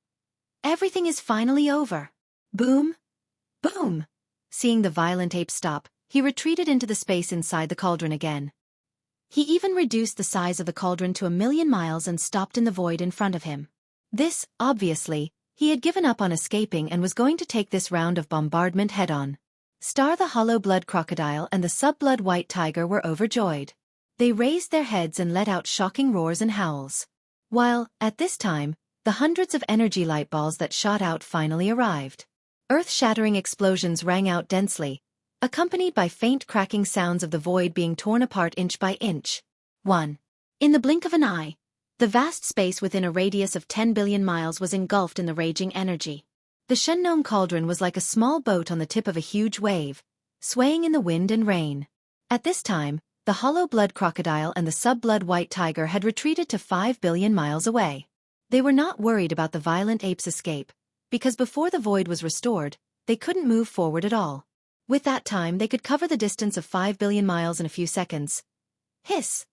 Everything is finally over. Boom. Boom. Seeing the violent ape stop, he retreated into the space inside the cauldron again. He even reduced the size of the cauldron to 1,000,000 miles and stopped in the void in front of him. This, obviously, he had given up on escaping and was going to take this round of bombardment head-on. Star the hollow blood crocodile and the sub-blood white tiger were overjoyed. They raised their heads and let out shocking roars and howls. While, at this time, the hundreds of energy light balls that shot out finally arrived. Earth-shattering explosions rang out densely, accompanied by faint cracking sounds of the void being torn apart inch by inch. 1. In the blink of an eye, the vast space within a radius of 10 billion miles was engulfed in the raging energy. The Shunnone Cauldron was like a small boat on the tip of a huge wave, swaying in the wind and rain. At this time, the hollow blood crocodile and the sub-blood white tiger had retreated to 5 billion miles away. They were not worried about the violent ape's escape, because before the void was restored, they couldn't move forward at all. With that time, they could cover the distance of 5 billion miles in a few seconds. Hiss!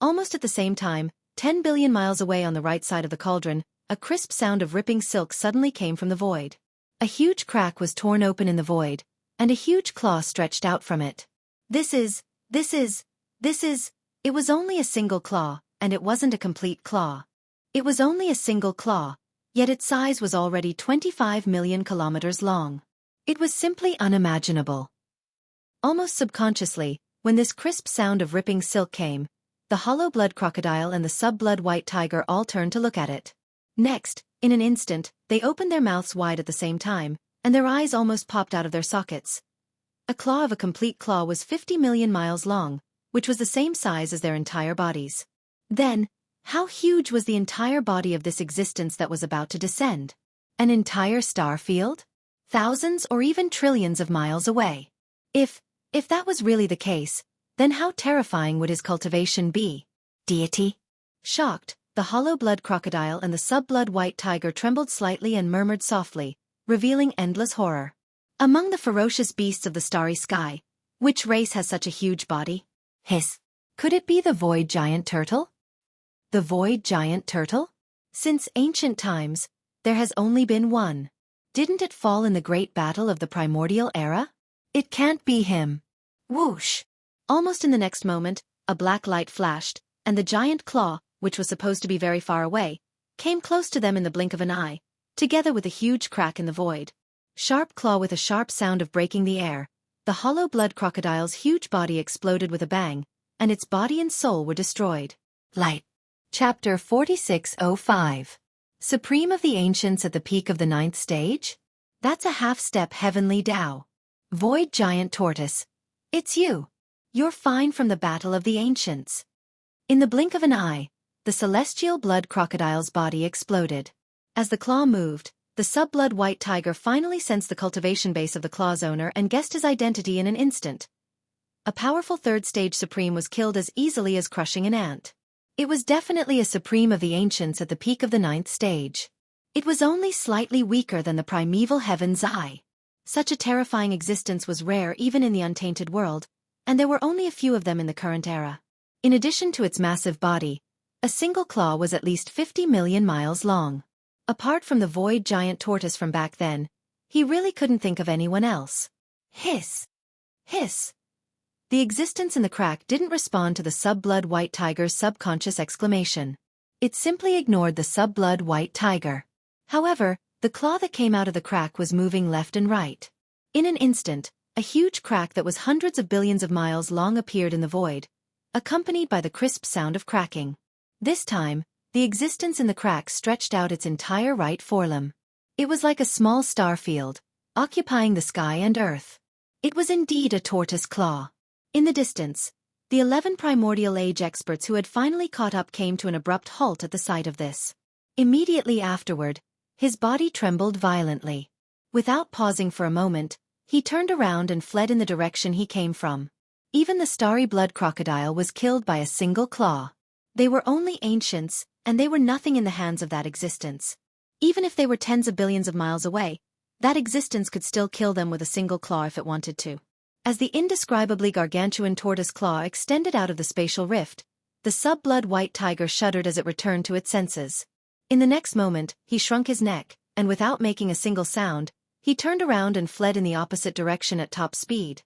Almost at the same time, 10 billion miles away on the right side of the cauldron, a crisp sound of ripping silk suddenly came from the void. A huge crack was torn open in the void, and a huge claw stretched out from it. It was only a single claw, and it wasn't a complete claw. It was only a single claw, yet its size was already 25 million kilometers long. It was simply unimaginable. Almost subconsciously, when this crisp sound of ripping silk came, the hollow blood crocodile and the sub-blood white tiger all turned to look at it. Next, in an instant, they opened their mouths wide at the same time, and their eyes almost popped out of their sockets. A claw of a complete claw was 50 million miles long, which was the same size as their entire bodies. Then, how huge was the entire body of this existence that was about to descend? An entire star field? Thousands or even trillions of miles away. If that was really the case, then how terrifying would his cultivation be? Deity? Shocked, the hollow blood crocodile and the sub-blood white tiger trembled slightly and murmured softly, revealing endless horror. Among the ferocious beasts of the starry sky, which race has such a huge body? Hiss. Could it be the void giant turtle? The void giant turtle? Since ancient times, there has only been one. Didn't it fall in the great battle of the primordial era? It can't be him. Whoosh! Almost in the next moment, a black light flashed, and the giant claw, which was supposed to be very far away, came close to them in the blink of an eye, together with a huge crack in the void. Sharp claw with a sharp sound of breaking the air, The hollow blood crocodile's huge body exploded with a bang, and its body and soul were destroyed. Light. Chapter 4605. Supreme of the Ancients at the peak of the 9th stage? That's a half-step heavenly Tao. Void Giant Tortoise. It's you. You're fine from the Battle of the Ancients. In the blink of an eye, the celestial blood crocodile's body exploded. As the claw moved, the sub-blood white tiger finally sensed the cultivation base of the claw's owner and guessed his identity in an instant. A powerful 3rd stage Supreme was killed as easily as crushing an ant. It was definitely a Supreme of the Ancients at the peak of the 9th stage. It was only slightly weaker than the primeval Heaven's Eye. Such a terrifying existence was rare even in the untainted world, and there were only a few of them in the current era. In addition to its massive body, a single claw was at least 50 million miles long. Apart from the void giant tortoise from back then, he really couldn't think of anyone else. Hiss! Hiss! The existence in the crack didn't respond to the sub-blood white tiger's subconscious exclamation. It simply ignored the sub-blood white tiger. However, the claw that came out of the crack was moving left and right. In an instant, a huge crack that was hundreds of billions of miles long appeared in the void, accompanied by the crisp sound of cracking. This time, the existence in the crack stretched out its entire right forelimb. It was like a small star field, occupying the sky and earth. It was indeed a tortoise claw. In the distance, the 11 primordial age experts who had finally caught up came to an abrupt halt at the sight of this. Immediately afterward, his body trembled violently. Without pausing for a moment, he turned around and fled in the direction he came from. Even the starry blood crocodile was killed by a single claw. They were only ancients, and they were nothing in the hands of that existence. Even if they were tens of billions of miles away, that existence could still kill them with a single claw if it wanted to. As the indescribably gargantuan tortoise claw extended out of the spatial rift, the sub-blood white tiger shuddered as it returned to its senses. In the next moment, he shrunk his neck, and without making a single sound, he turned around and fled in the opposite direction at top speed.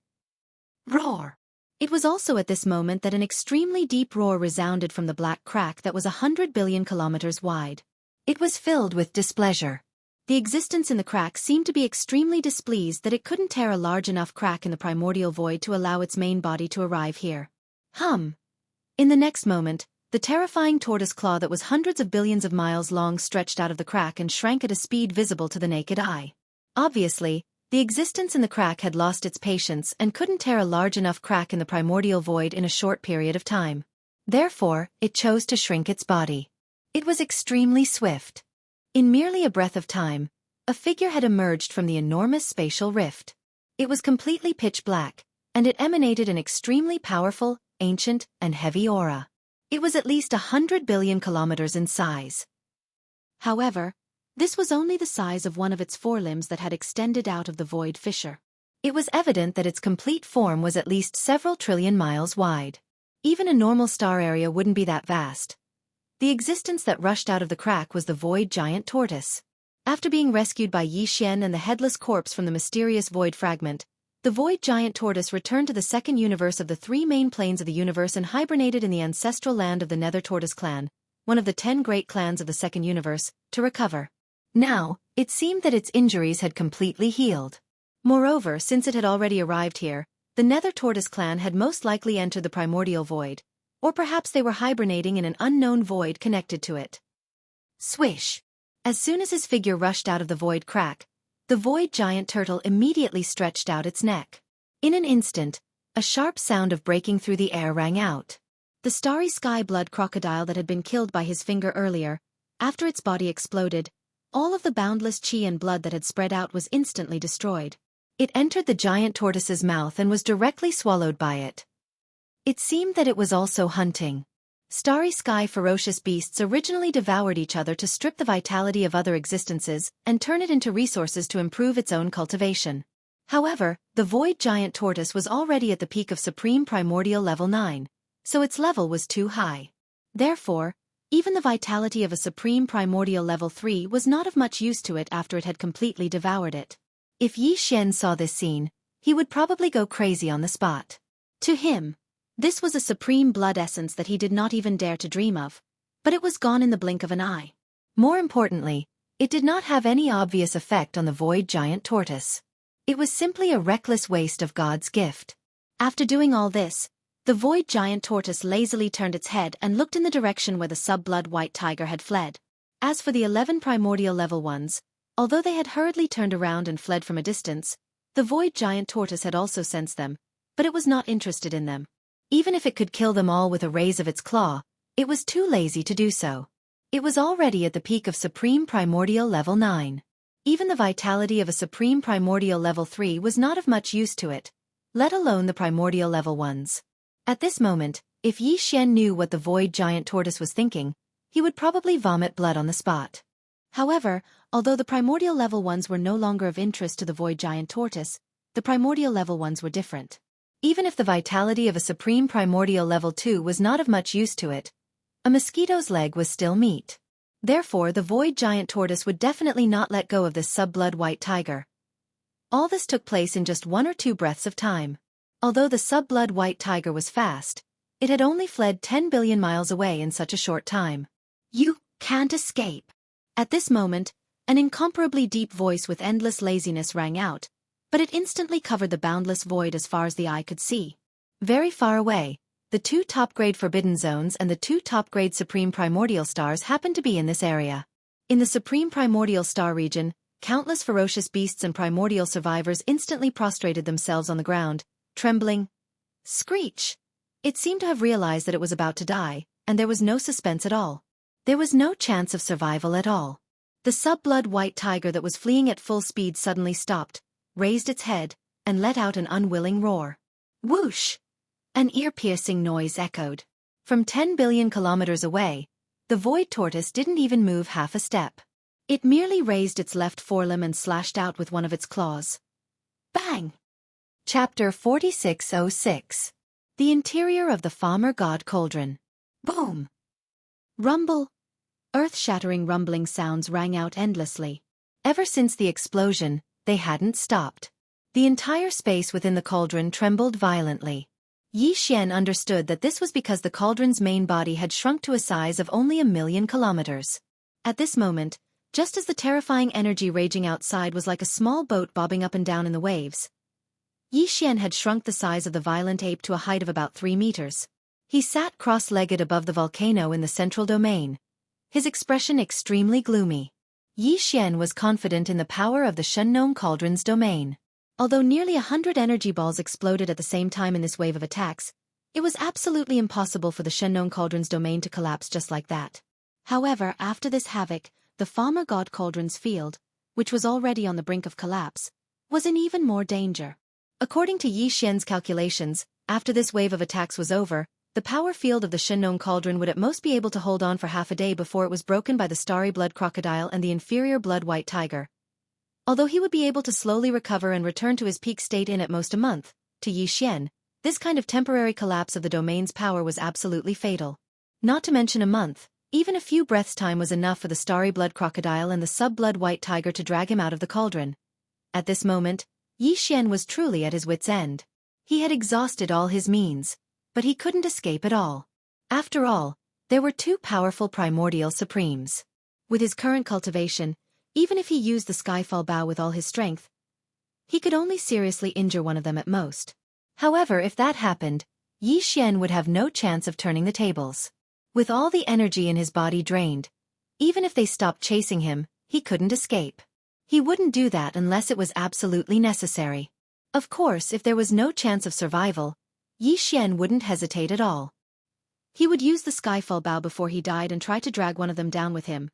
Roar! It was also at this moment that an extremely deep roar resounded from the black crack that was 100 billion kilometers wide. It was filled with displeasure. The existence in the crack seemed to be extremely displeased that it couldn't tear a large enough crack in the primordial void to allow its main body to arrive here. In the next moment, the terrifying tortoise claw that was hundreds of billions of miles long stretched out of the crack and shrank at a speed visible to the naked eye. Obviously, the existence in the crack had lost its patience and couldn't tear a large enough crack in the primordial void in a short period of time. Therefore, it chose to shrink its body. It was extremely swift. In merely a breath of time, a figure had emerged from the enormous spatial rift. It was completely pitch black, and it emanated an extremely powerful, ancient, and heavy aura. It was at least 100 billion kilometers in size. However, this was only the size of one of its forelimbs that had extended out of the void fissure. It was evident that its complete form was at least several trillion miles wide. Even a normal star area wouldn't be that vast. The existence that rushed out of the crack was the void giant tortoise. After being rescued by Yi Xian and the headless corpse from the mysterious void fragment, the void giant tortoise returned to the second universe of the 3 main planes of the universe and hibernated in the ancestral land of the Nether Tortoise clan, one of the 10 great clans of the second universe, to recover. Now, it seemed that its injuries had completely healed. Moreover, since it had already arrived here, the Nether Tortoise clan had most likely entered the primordial void, or perhaps they were hibernating in an unknown void connected to it. Swish! As soon as his figure rushed out of the void crack, the void giant turtle immediately stretched out its neck. In an instant, a sharp sound of breaking through the air rang out. The starry sky blood crocodile that had been killed by his finger earlier, after its body exploded, all of the boundless chi and blood that had spread out was instantly destroyed. It entered the giant tortoise's mouth and was directly swallowed by it. It seemed that it was also hunting. Starry sky ferocious beasts originally devoured each other to strip the vitality of other existences and turn it into resources to improve its own cultivation. However, the void giant tortoise was already at the peak of supreme primordial level 9, so its level was too high. Therefore, even the vitality of a supreme primordial level 3 was not of much use to it after it had completely devoured it. If Yi Xian saw this scene, he would probably go crazy on the spot. To him, this was a supreme blood essence that he did not even dare to dream of, but it was gone in the blink of an eye. More importantly, it did not have any obvious effect on the void giant tortoise. It was simply a reckless waste of God's gift. After doing all this, the void giant tortoise lazily turned its head and looked in the direction where the sub-blood white tiger had fled. As for the 11 primordial level ones, although they had hurriedly turned around and fled from a distance, the void giant tortoise had also sensed them, but it was not interested in them. Even if it could kill them all with a raise of its claw, it was too lazy to do so. It was already at the peak of Supreme Primordial Level 9. Even the vitality of a Supreme Primordial Level 3 was not of much use to it, let alone the Primordial Level 1s. At this moment, if Yi Xian knew what the void giant tortoise was thinking, he would probably vomit blood on the spot. However, although the primordial level ones were no longer of interest to the void giant tortoise, the primordial level ones were different. Even if the vitality of a Supreme Primordial Level 2 was not of much use to it, a mosquito's leg was still meat. Therefore, the void giant tortoise would definitely not let go of this sub-blood white tiger. All this took place in just 1 or 2 breaths of time. Although the sub-blood white tiger was fast, it had only fled 10 billion miles away in such a short time. You can't escape. At this moment, an incomparably deep voice with endless laziness rang out, but it instantly covered the boundless void as far as the eye could see. Very far away, the 2 top-grade Forbidden Zones and the 2 top-grade Supreme Primordial Stars happened to be in this area. In the Supreme Primordial Star region, countless ferocious beasts and primordial survivors instantly prostrated themselves on the ground, trembling. Screech! It seemed to have realized that it was about to die, and there was no suspense at all. There was no chance of survival at all. The sub-blood white tiger that was fleeing at full speed suddenly stopped, raised its head, and let out an unwilling roar. Whoosh! An ear-piercing noise echoed. From 10 billion kilometers away, the void tortoise didn't even move half a step. It merely raised its left forelimb and slashed out with one of its claws. Bang! Chapter 4606. The Interior of the Farmer God Cauldron. Boom! Rumble! Earth-shattering rumbling sounds rang out endlessly. Ever since the explosion, they hadn't stopped. The entire space within the cauldron trembled violently. Yi Xian understood that this was because the cauldron's main body had shrunk to a size of only 1,000,000 kilometers. At this moment, just as the terrifying energy raging outside was like a small boat bobbing up and down in the waves, Yi Xian had shrunk the size of the violent ape to a height of about 3 meters. He sat cross-legged above the volcano in the central domain, his expression extremely gloomy. Yi Xian was confident in the power of the Shengnong Cauldron's domain. Although nearly 100 energy balls exploded at the same time in this wave of attacks, it was absolutely impossible for the Shengnong Cauldron's domain to collapse just like that. However, after this havoc, the Farmer God Cauldron's field, which was already on the brink of collapse, was in even more danger. According to Yi Xian's calculations, after this wave of attacks was over, the power field of the Shengnong Cauldron would at most be able to hold on for half a day before it was broken by the starry blood crocodile and the inferior blood white tiger. Although he would be able to slowly recover and return to his peak state in at most a month, to Yi Xian, this kind of temporary collapse of the domain's power was absolutely fatal. Not to mention a month, even a few breaths' time was enough for the starry blood crocodile and the sub-blood white tiger to drag him out of the cauldron. At this moment, Yi Xian was truly at his wit's end. He had exhausted all his means, but he couldn't escape at all. After all, there were 2 powerful primordial supremes. With his current cultivation, even if he used the Skyfall Bow with all his strength, he could only seriously injure one of them at most. However, if that happened, Yi Xian would have no chance of turning the tables. With all the energy in his body drained, even if they stopped chasing him, he couldn't escape. He wouldn't do that unless it was absolutely necessary. Of course, if there was no chance of survival, Yi Xian wouldn't hesitate at all. He would use the Skyfall Bow before he died and try to drag one of them down with him.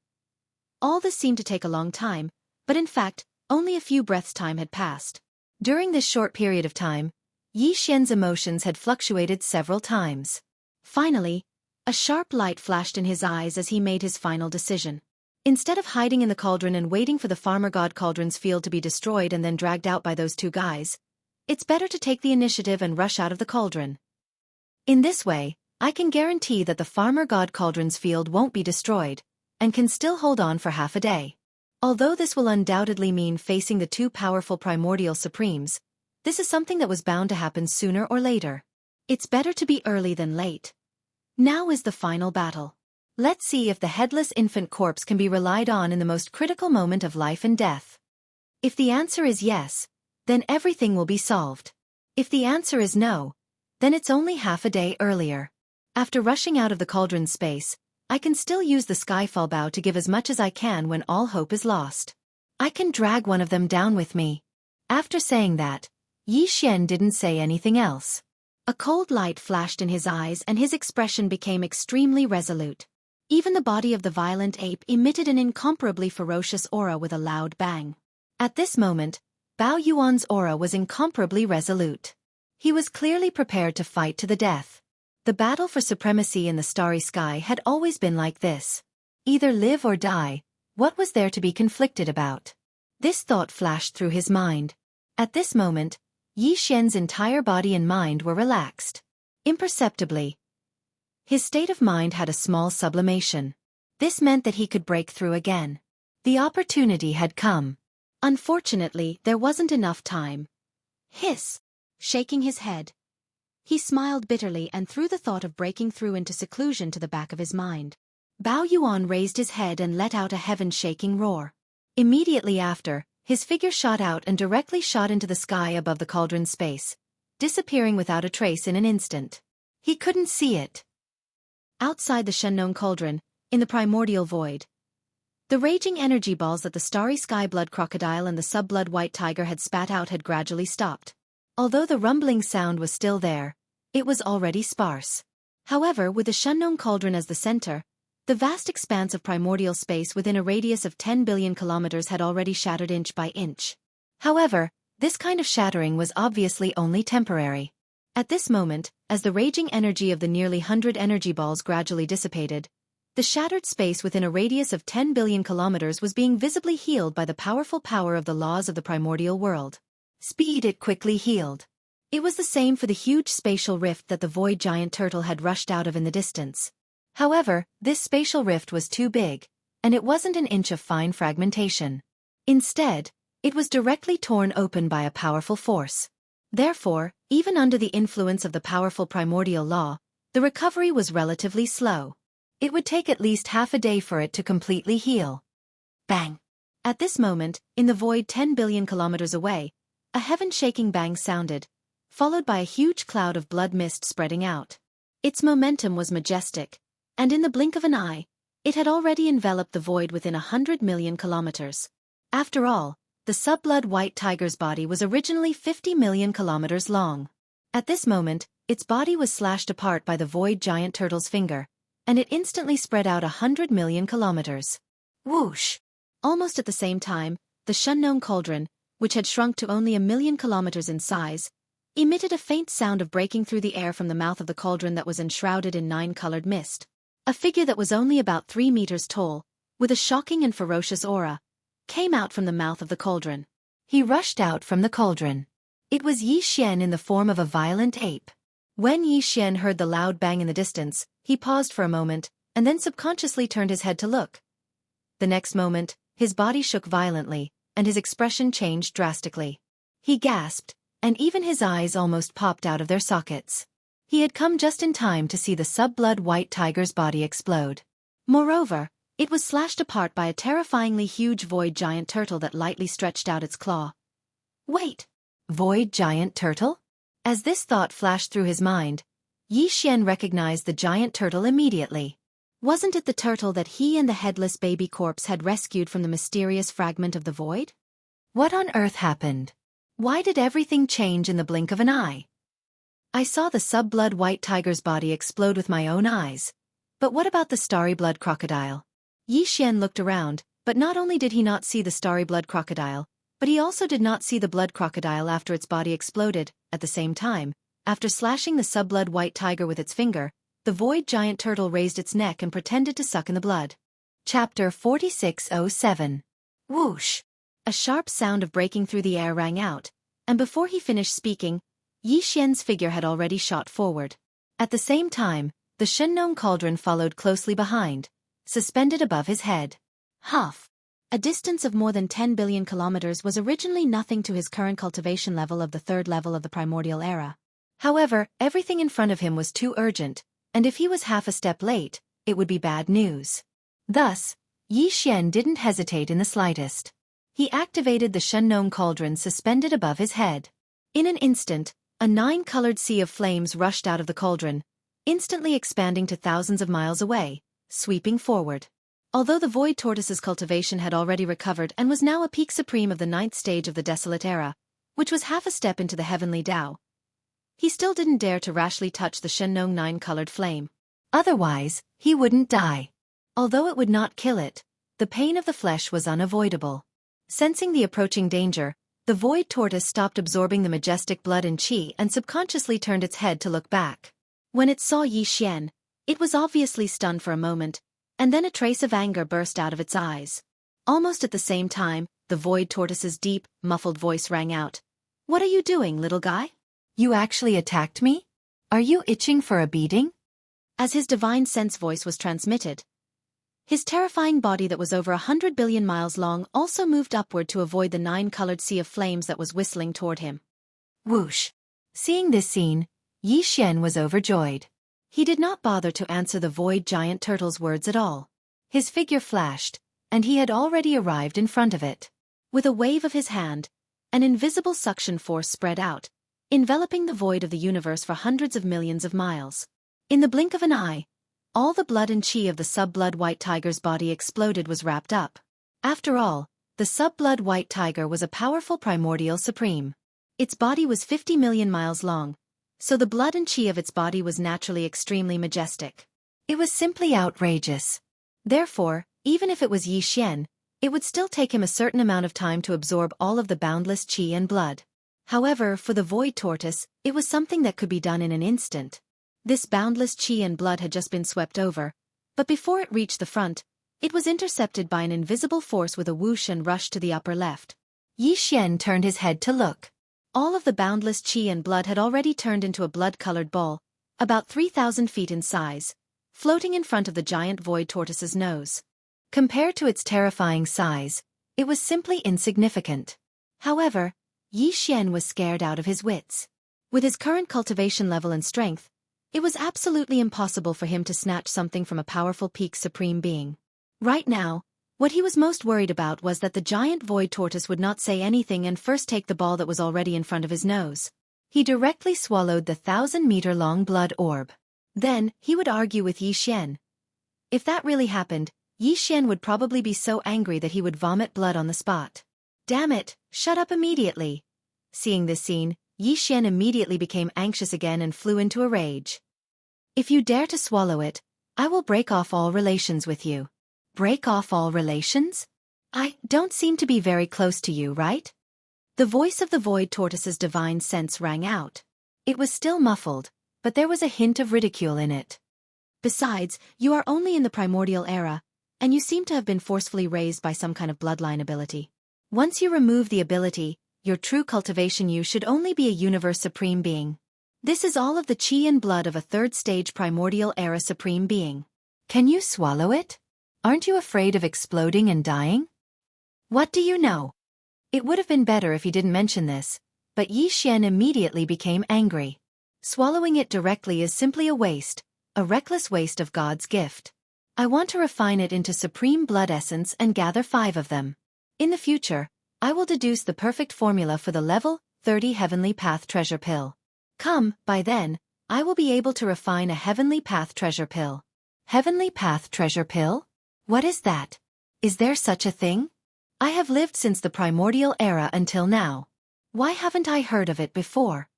All this seemed to take a long time, but in fact, only a few breaths' time had passed. During this short period of time, Yi Xian's emotions had fluctuated several times. Finally, a sharp light flashed in his eyes as he made his final decision. Instead of hiding in the cauldron and waiting for the Farmer God Cauldron's field to be destroyed and then dragged out by those 2 guys, it's better to take the initiative and rush out of the cauldron. In this way, I can guarantee that the Farmer God Cauldron's field won't be destroyed, and can still hold on for half a day. Although this will undoubtedly mean facing the 2 powerful primordial supremes, this is something that was bound to happen sooner or later. It's better to be early than late. Now is the final battle. Let's see if the headless infant corpse can be relied on in the most critical moment of life and death. If the answer is yes, then everything will be solved. If the answer is no, then it's only half a day earlier. After rushing out of the cauldron's space, I can still use the skyfall bow to give as much as I can when all hope is lost. I can drag one of them down with me. After saying that, Yi Xian didn't say anything else. A cold light flashed in his eyes and his expression became extremely resolute. Even the body of the violent ape emitted an incomparably ferocious aura with a loud bang. At this moment, Bao Yuan's aura was incomparably resolute. He was clearly prepared to fight to the death. The battle for supremacy in the starry sky had always been like this. Either live or die, what was there to be conflicted about? This thought flashed through his mind. At this moment, Yi Xian's entire body and mind were relaxed. Imperceptibly, his state of mind had a small sublimation. This meant that he could break through again. The opportunity had come. Unfortunately, there wasn't enough time. Hiss! Shaking his head, he smiled bitterly and threw the thought of breaking through into seclusion to the back of his mind. Bao Yuan raised his head and let out a heaven-shaking roar. Immediately after, his figure shot out and directly shot into the sky above the cauldron's space, disappearing without a trace in an instant. He couldn't see it. Outside the Shennon cauldron, in the primordial void, the raging energy balls that the starry sky blood crocodile and the sub-blood white tiger had spat out had gradually stopped. Although the rumbling sound was still there, it was already sparse. However, with the Shennon cauldron as the center, the vast expanse of primordial space within a radius of 10 billion kilometers had already shattered inch by inch. However, this kind of shattering was obviously only temporary. At this moment, as the raging energy of the nearly 100 energy balls gradually dissipated, the shattered space within a radius of 10 billion kilometers was being visibly healed by the powerful power of the laws of the primordial world. Speed it quickly healed. It was the same for the huge spatial rift that the void giant turtle had rushed out of in the distance. However, this spatial rift was too big, and it wasn't an inch of fine fragmentation. Instead, it was directly torn open by a powerful force. Therefore, even under the influence of the powerful primordial law, the recovery was relatively slow. It would take at least half a day for it to completely heal. Bang! At this moment, in the void 10 billion kilometers away, a heaven-shaking bang sounded, followed by a huge cloud of blood mist spreading out. Its momentum was majestic, and in the blink of an eye, it had already enveloped the void within 100 million kilometers. After all, the sub-blood white tiger's body was originally 50 million kilometers long. At this moment, its body was slashed apart by the void giant turtle's finger, and it instantly spread out 100 million kilometers. Whoosh! Almost at the same time, the Shennon cauldron, which had shrunk to only 1 million kilometers in size, emitted a faint sound of breaking through the air from the mouth of the cauldron that was enshrouded in 9-colored mist. A figure that was only about 3 meters tall, with a shocking and ferocious aura, came out from the mouth of the cauldron. He rushed out from the cauldron. It was Yi Xian in the form of a violent ape. When Yi Xian heard the loud bang in the distance, he paused for a moment, and then subconsciously turned his head to look. The next moment, his body shook violently, and his expression changed drastically. He gasped, and even his eyes almost popped out of their sockets. He had come just in time to see the sub-blood white tiger's body explode. Moreover, it was slashed apart by a terrifyingly huge void giant turtle that lightly stretched out its claw. Wait! Void giant turtle? As this thought flashed through his mind, Yi Xian recognized the giant turtle immediately. Wasn't it the turtle that he and the headless baby corpse had rescued from the mysterious fragment of the void? What on earth happened? Why did everything change in the blink of an eye? I saw the sub-blood white tiger's body explode with my own eyes. But what about the starry blood crocodile? Yi Xian looked around, but not only did he not see the starry blood crocodile, but he also did not see the blood crocodile after its body exploded. At the same time, after slashing the sub-blood white tiger with its finger, the void giant turtle raised its neck and pretended to suck in the blood. Chapter 4607. Whoosh! A sharp sound of breaking through the air rang out, and before he finished speaking, Yi Xian's figure had already shot forward. At the same time, the Shennon cauldron followed closely behind, suspended above his head. Huff! A distance of more than 10 billion kilometers was originally nothing to his current cultivation level of the 3rd level of the primordial era. However, everything in front of him was too urgent, and if he was half a step late, it would be bad news. Thus, Yi Xian didn't hesitate in the slightest. He activated the Shengnong cauldron suspended above his head. In an instant, a 9-colored sea of flames rushed out of the cauldron, instantly expanding to thousands of miles away, sweeping forward. Although the void tortoise's cultivation had already recovered and was now a peak supreme of the 9th stage of the Desolate Era, which was half a step into the heavenly Tao, he still didn't dare to rashly touch the Shengnong 9-colored flame. Otherwise, he wouldn't die. Although it would not kill it, the pain of the flesh was unavoidable. Sensing the approaching danger, the void tortoise stopped absorbing the majestic blood and qi and subconsciously turned its head to look back. When it saw Yi Xian, it was obviously stunned for a moment, and then a trace of anger burst out of its eyes. Almost at the same time, the void tortoise's deep, muffled voice rang out. "What are you doing, little guy? You actually attacked me? Are you itching for a beating?" As his divine sense voice was transmitted, his terrifying body that was over 100 billion miles long also moved upward to avoid the 9-colored sea of flames that was whistling toward him. Whoosh! Seeing this scene, Yi Xian was overjoyed. He did not bother to answer the void giant turtle's words at all. His figure flashed, and he had already arrived in front of it. With a wave of his hand, an invisible suction force spread out, enveloping the void of the universe for hundreds of millions of miles. In the blink of an eye, all the blood and qi of the sub-blood white tiger's body exploded was wrapped up. After all, the sub-blood white tiger was a powerful primordial supreme. Its body was 50 million miles long, so the blood and qi of its body was naturally extremely majestic. It was simply outrageous. Therefore, even if it was Yi Xian, it would still take him a certain amount of time to absorb all of the boundless qi and blood. However, for the void tortoise, it was something that could be done in an instant. This boundless qi and blood had just been swept over, but before it reached the front, it was intercepted by an invisible force with a whoosh and rushed to the upper left. Yi Xian turned his head to look. All of the boundless qi and blood had already turned into a blood-colored ball, about 3,000 feet in size, floating in front of the giant void tortoise's nose. Compared to its terrifying size, it was simply insignificant. However, Yi Xian was scared out of his wits. With his current cultivation level and strength, it was absolutely impossible for him to snatch something from a powerful peak supreme being. Right now, what he was most worried about was that the giant void tortoise would not say anything and first take the ball that was already in front of his nose. He directly swallowed the 1,000-meter-long blood orb. Then, he would argue with Yi Xian. If that really happened, Yi Xian would probably be so angry that he would vomit blood on the spot. Damn it, shut up immediately. Seeing this scene, Yi Xian immediately became anxious again and flew into a rage. If you dare to swallow it, I will break off all relations with you. Break off all relations? I don't seem to be very close to you, right? The voice of the void tortoise's divine sense rang out. It was still muffled, but there was a hint of ridicule in it. Besides, you are only in the primordial era, and you seem to have been forcefully raised by some kind of bloodline ability. Once you remove the ability, your true cultivation you should only be a universe supreme being. This is all of the qi and blood of a third-stage primordial era supreme being. Can you swallow it? Aren't you afraid of exploding and dying? What do you know? It would have been better if he didn't mention this, but Yi Xian immediately became angry. Swallowing it directly is simply a waste, a reckless waste of God's gift. I want to refine it into supreme blood essence and gather 5 of them. In the future, I will deduce the perfect formula for the level 30 Heavenly Path Treasure Pill. By then, I will be able to refine a Heavenly Path Treasure Pill. Heavenly Path Treasure Pill? What is that? Is there such a thing? I have lived since the primordial era until now. Why haven't I heard of it before?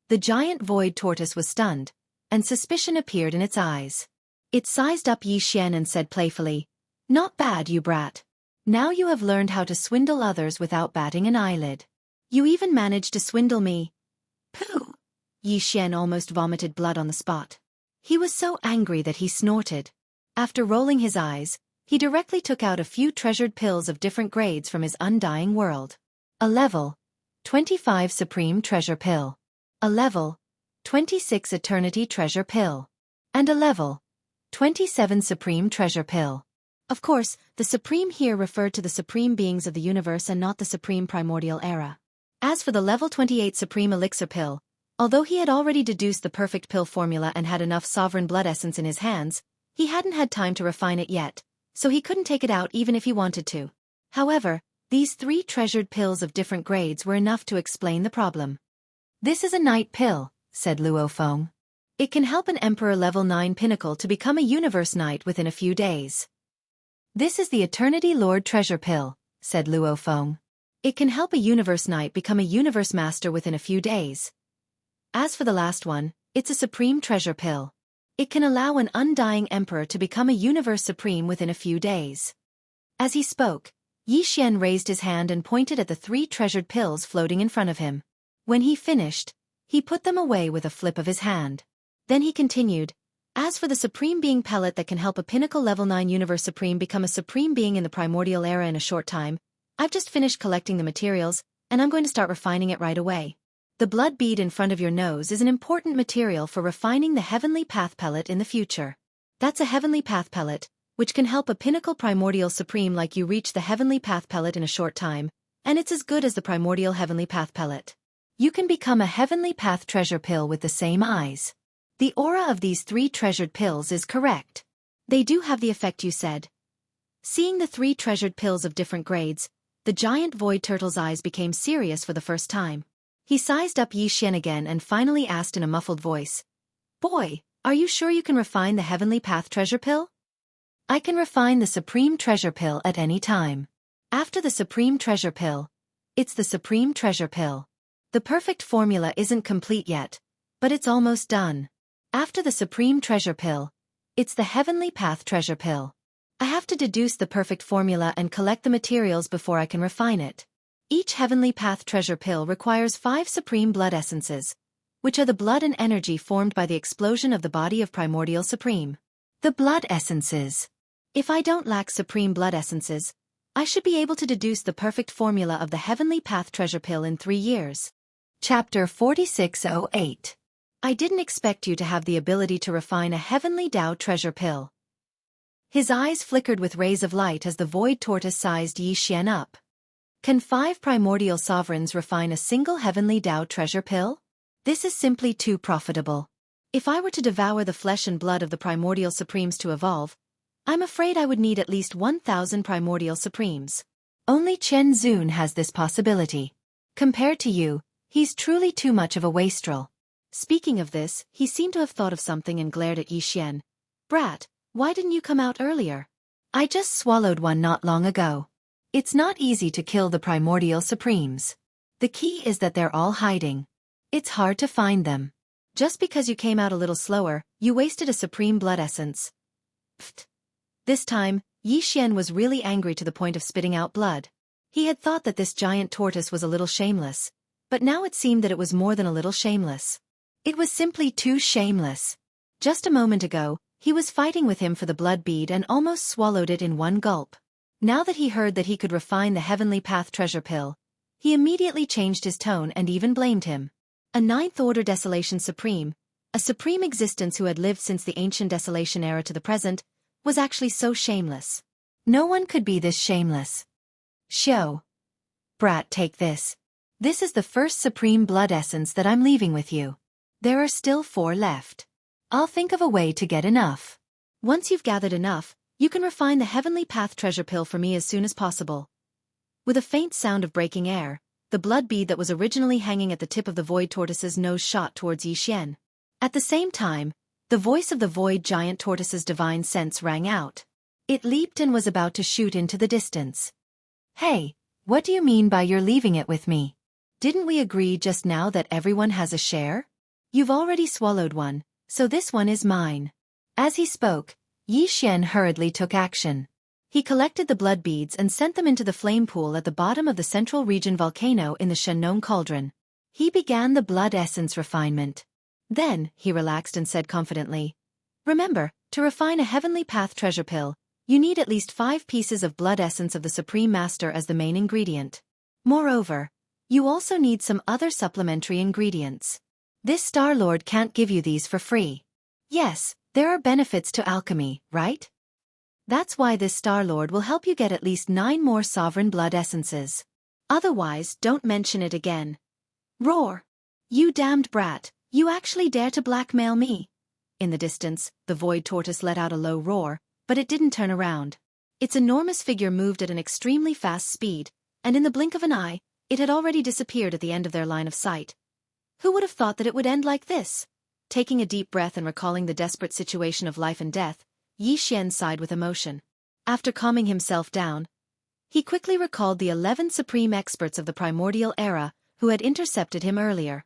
The giant void tortoise was stunned, and suspicion appeared in its eyes. It sized up Yi Xian and said playfully, "Not bad, you brat. Now you have learned how to swindle others without batting an eyelid. You even managed to swindle me." Pooh! Yi Xian almost vomited blood on the spot. He was so angry that he snorted. After rolling his eyes, he directly took out a few treasured pills of different grades from his undying world. A level 25 Supreme Treasure Pill. A level 26 Eternity Treasure Pill. And a level 27 Supreme Treasure Pill. Of course, the Supreme here referred to the Supreme Beings of the universe and not the Supreme Primordial Era. As for the level 28 Supreme Elixir Pill, although he had already deduced the perfect pill formula and had enough sovereign blood essence in his hands, he hadn't had time to refine it yet, so he couldn't take it out even if he wanted to. However, These 3 treasured pills of different grades were enough to explain the problem. This is a night pill, said Luo Feng. It can help an Emperor level 9 pinnacle to become a Universe Knight within a few days. This is the Eternity Lord Treasure Pill, said Luo Feng. It can help a Universe Knight become a Universe Master within a few days. As for the last one, it's a Supreme Treasure Pill. It can allow an undying Emperor to become a Universe Supreme within a few days. As he spoke, Yi Xian raised his hand and pointed at the 3 treasured pills floating in front of him. When he finished, he put them away with a flip of his hand. Then he continued, as for the Supreme Being pellet that can help a Pinnacle Level 9 Universe Supreme become a Supreme Being in the Primordial Era in a short time, I've just finished collecting the materials, and I'm going to start refining it right away. The blood bead in front of your nose is an important material for refining the Heavenly Path pellet in the future. That's a Heavenly Path pellet, which can help a Pinnacle Primordial Supreme like you reach the Heavenly Path pellet in a short time, and it's as good as the Primordial Heavenly Path pellet. You can become a Heavenly Path treasure pill with the same eyes. The aura of these 3 treasured pills is correct. They do have the effect you said. Seeing the 3 treasured pills of different grades, the giant void turtle's eyes became serious for the first time. He sized up Yi Xian again and finally asked in a muffled voice, "Boy, are you sure you can refine the Heavenly Path treasure pill?" "I can refine the Supreme Treasure Pill at any time. After the Supreme Treasure Pill, it's the Supreme Treasure Pill. The perfect formula isn't complete yet, but it's almost done. After the Supreme Treasure Pill, it's the Heavenly Path Treasure Pill. I have to deduce the perfect formula and collect the materials before I can refine it. Each Heavenly Path Treasure Pill requires 5 Supreme Blood Essences, which are the blood and energy formed by the explosion of the body of Primordial Supreme. The Blood Essences. If I don't lack Supreme Blood Essences, I should be able to deduce the perfect formula of the Heavenly Path Treasure Pill in 3 years. Chapter 4608. I didn't expect you to have the ability to refine a Heavenly Tao Treasure Pill. His eyes flickered with rays of light as the void tortoise sized Yi Xian up. Can 5 primordial sovereigns refine a single Heavenly Tao Treasure Pill? This is simply too profitable. If I were to devour the flesh and blood of the Primordial Supremes to evolve, I'm afraid I would need at least 1,000 Primordial Supremes. Only Chen Zun has this possibility. Compared to you, he's truly too much of a wastrel. Speaking of this, he seemed to have thought of something and glared at Yi Xian. Brat, why didn't you come out earlier? I just swallowed one not long ago. It's not easy to kill the Primordial Supremes. The key is that they're all hiding. It's hard to find them. Just because you came out a little slower, you wasted a Supreme Blood Essence. Pfft. This time, Yi Xian was really angry to the point of spitting out blood. He had thought that this giant tortoise was a little shameless, but now it seemed that it was more than a little shameless. It was simply too shameless. Just a moment ago, he was fighting with him for the blood bead and almost swallowed it in one gulp. Now that he heard that he could refine the Heavenly Path Treasure Pill, he immediately changed his tone and even blamed him. A 9th Order Desolation Supreme, a supreme existence who had lived since the ancient Desolation era to the present, was actually so shameless. No one could be this shameless. Xiao. Brat, take this. This is the first Supreme Blood Essence that I'm leaving with you. There are still 4 left. I'll think of a way to get enough. Once you've gathered enough, you can refine the Heavenly Path Treasure Pill for me as soon as possible. With a faint sound of breaking air, the blood bead that was originally hanging at the tip of the void tortoise's nose shot towards Yi Xian. At the same time, the voice of the void giant tortoise's divine sense rang out. It leaped and was about to shoot into the distance. Hey, what do you mean by you're leaving it with me? Didn't we agree just now that everyone has a share? You've already swallowed one, so this one is mine. As he spoke, Yi Xian hurriedly took action. He collected the blood beads and sent them into the flame pool at the bottom of the Central Region volcano in the Shenong Cauldron. He began the blood essence refinement. Then, he relaxed and said confidently, "Remember, to refine a Heavenly Path Treasure Pill, you need at least 5 pieces of blood essence of the Supreme Master as the main ingredient. Moreover, you also need some other supplementary ingredients. This Star Lord can't give you these for free. Yes, there are benefits to alchemy, right? That's why this Star Lord will help you get at least 9 more sovereign blood essences. Otherwise, don't mention it again." Roar! You damned brat, you actually dare to blackmail me? In the distance, the void tortoise let out a low roar, but it didn't turn around. Its enormous figure moved at an extremely fast speed, and in the blink of an eye, it had already disappeared at the end of their line of sight. Who would have thought that it would end like this? Taking a deep breath and recalling the desperate situation of life and death, Yi Xian sighed with emotion. After calming himself down, he quickly recalled the 11 supreme experts of the primordial era who had intercepted him earlier.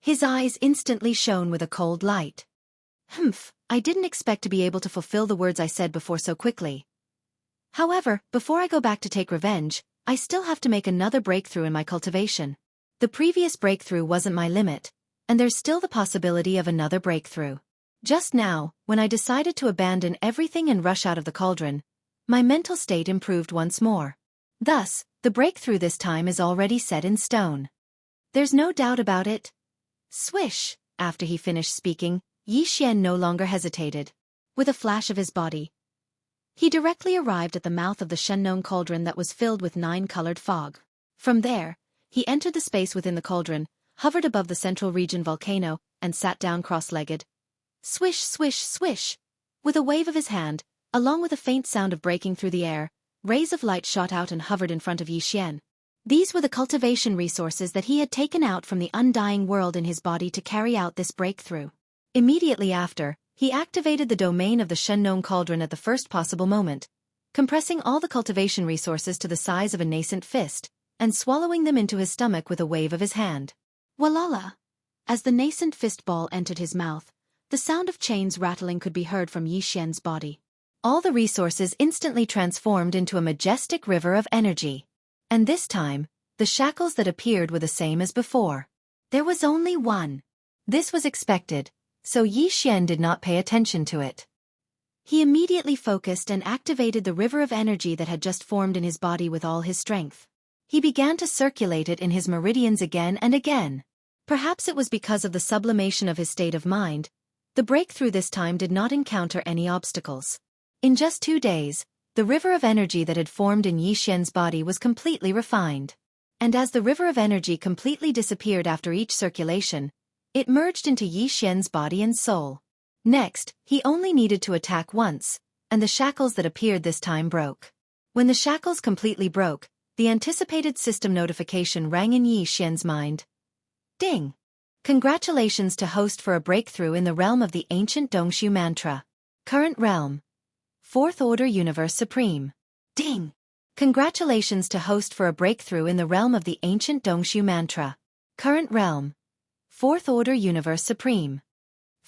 His eyes instantly shone with a cold light. I didn't expect to be able to fulfill the words I said before so quickly. However, before I go back to take revenge, I still have to make another breakthrough in my cultivation. The previous breakthrough wasn't my limit, and there's still the possibility of another breakthrough. Just now, when I decided to abandon everything and rush out of the cauldron, my mental state improved once more. Thus, the breakthrough this time is already set in stone. There's no doubt about it. Swish! After he finished speaking, Yi Xian no longer hesitated. With a flash of his body, he directly arrived at the mouth of the Shennon cauldron that was filled with 9-colored fog. From there, he entered the space within the cauldron, hovered above the central region volcano, and sat down cross-legged. Swish, swish, swish! With a wave of his hand, along with a faint sound of breaking through the air, rays of light shot out and hovered in front of Yi Xian. These were the cultivation resources that he had taken out from the undying world in his body to carry out this breakthrough. Immediately after, he activated the domain of the Shennon cauldron at the first possible moment, compressing all the cultivation resources to the size of a nascent fist, and swallowing them into his stomach with a wave of his hand. Walala! As the nascent fist ball entered his mouth, the sound of chains rattling could be heard from Yi Xian's body. All the resources instantly transformed into a majestic river of energy. And this time, the shackles that appeared were the same as before. There was only one. This was expected, so Yi Xian did not pay attention to it. He immediately focused and activated the river of energy that had just formed in his body with all his strength. He began to circulate it in his meridians again and again. Perhaps it was because of the sublimation of his state of mind. The breakthrough this time did not encounter any obstacles. In just 2 days, the river of energy that had formed in Yi Xian's body was completely refined. And as the river of energy completely disappeared after each circulation, it merged into Yi Xian's body and soul. Next, he only needed to attack once, and the shackles that appeared this time broke. When the shackles completely broke, the anticipated system notification rang in Yi Xian's mind. Ding! Congratulations to host for a breakthrough in the realm of the ancient Dongshu mantra. Current realm: 4th Order Universe Supreme. Ding! Congratulations to host for a breakthrough in the realm of the ancient Dongshu mantra. Current realm: 4th Order Universe Supreme.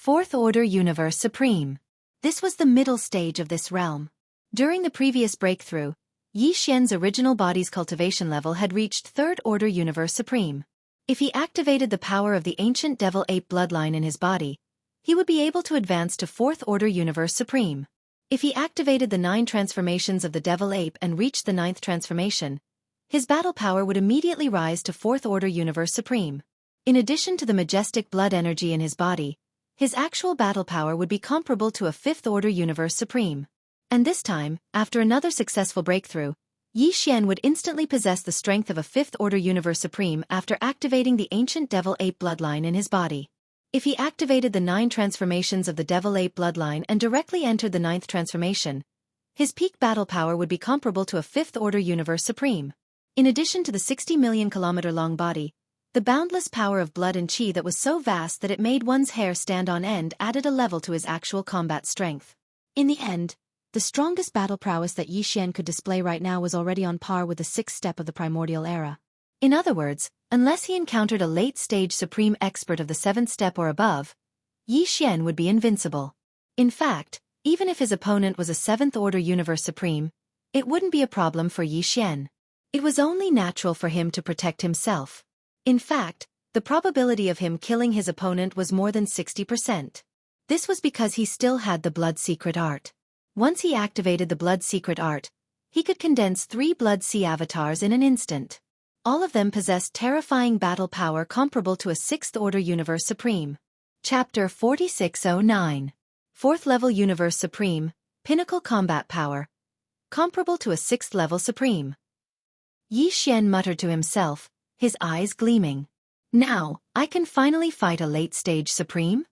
4th Order Universe Supreme. This was the middle stage of this realm. During the previous breakthrough, Yi Xian's original body's cultivation level had reached 3rd Order Universe Supreme. If he activated the power of the ancient Devil Ape bloodline in his body, he would be able to advance to 4th Order Universe Supreme. If he activated the 9 transformations of the Devil Ape and reached the 9th transformation, his battle power would immediately rise to 4th Order Universe Supreme. In addition to the majestic blood energy in his body, his actual battle power would be comparable to a 5th Order Universe Supreme. And this time, after another successful breakthrough, Yi Xian would instantly possess the strength of a 5th Order Universe Supreme after activating the ancient Devil Ape bloodline in his body. If he activated the 9 transformations of the Devil Ape bloodline and directly entered the 9th transformation, his peak battle power would be comparable to a 5th Order Universe Supreme. In addition to the 60 million kilometer-long body, the boundless power of blood and chi that was so vast that it made one's hair stand on end added a level to his actual combat strength. In the end, the strongest battle prowess that Yi Xian could display right now was already on par with the 6th step of the primordial era. In other words, unless he encountered a late-stage supreme expert of the 7th step or above, Yi Xian would be invincible. In fact, even if his opponent was a 7th Order Universe Supreme, it wouldn't be a problem for Yi Xian. It was only natural for him to protect himself. In fact, the probability of him killing his opponent was more than 60%. This was because he still had the Blood Secret Art. Once he activated the Blood Secret Art, he could condense 3 Blood Sea avatars in an instant. All of them possessed terrifying battle power comparable to a 6th Order Universe Supreme. Chapter 4609. 4th Level Universe Supreme, Pinnacle Combat Power. Comparable to a 6th Level Supreme. Yi Xian muttered to himself, his eyes gleaming. Now, I can finally fight a late-stage Supreme?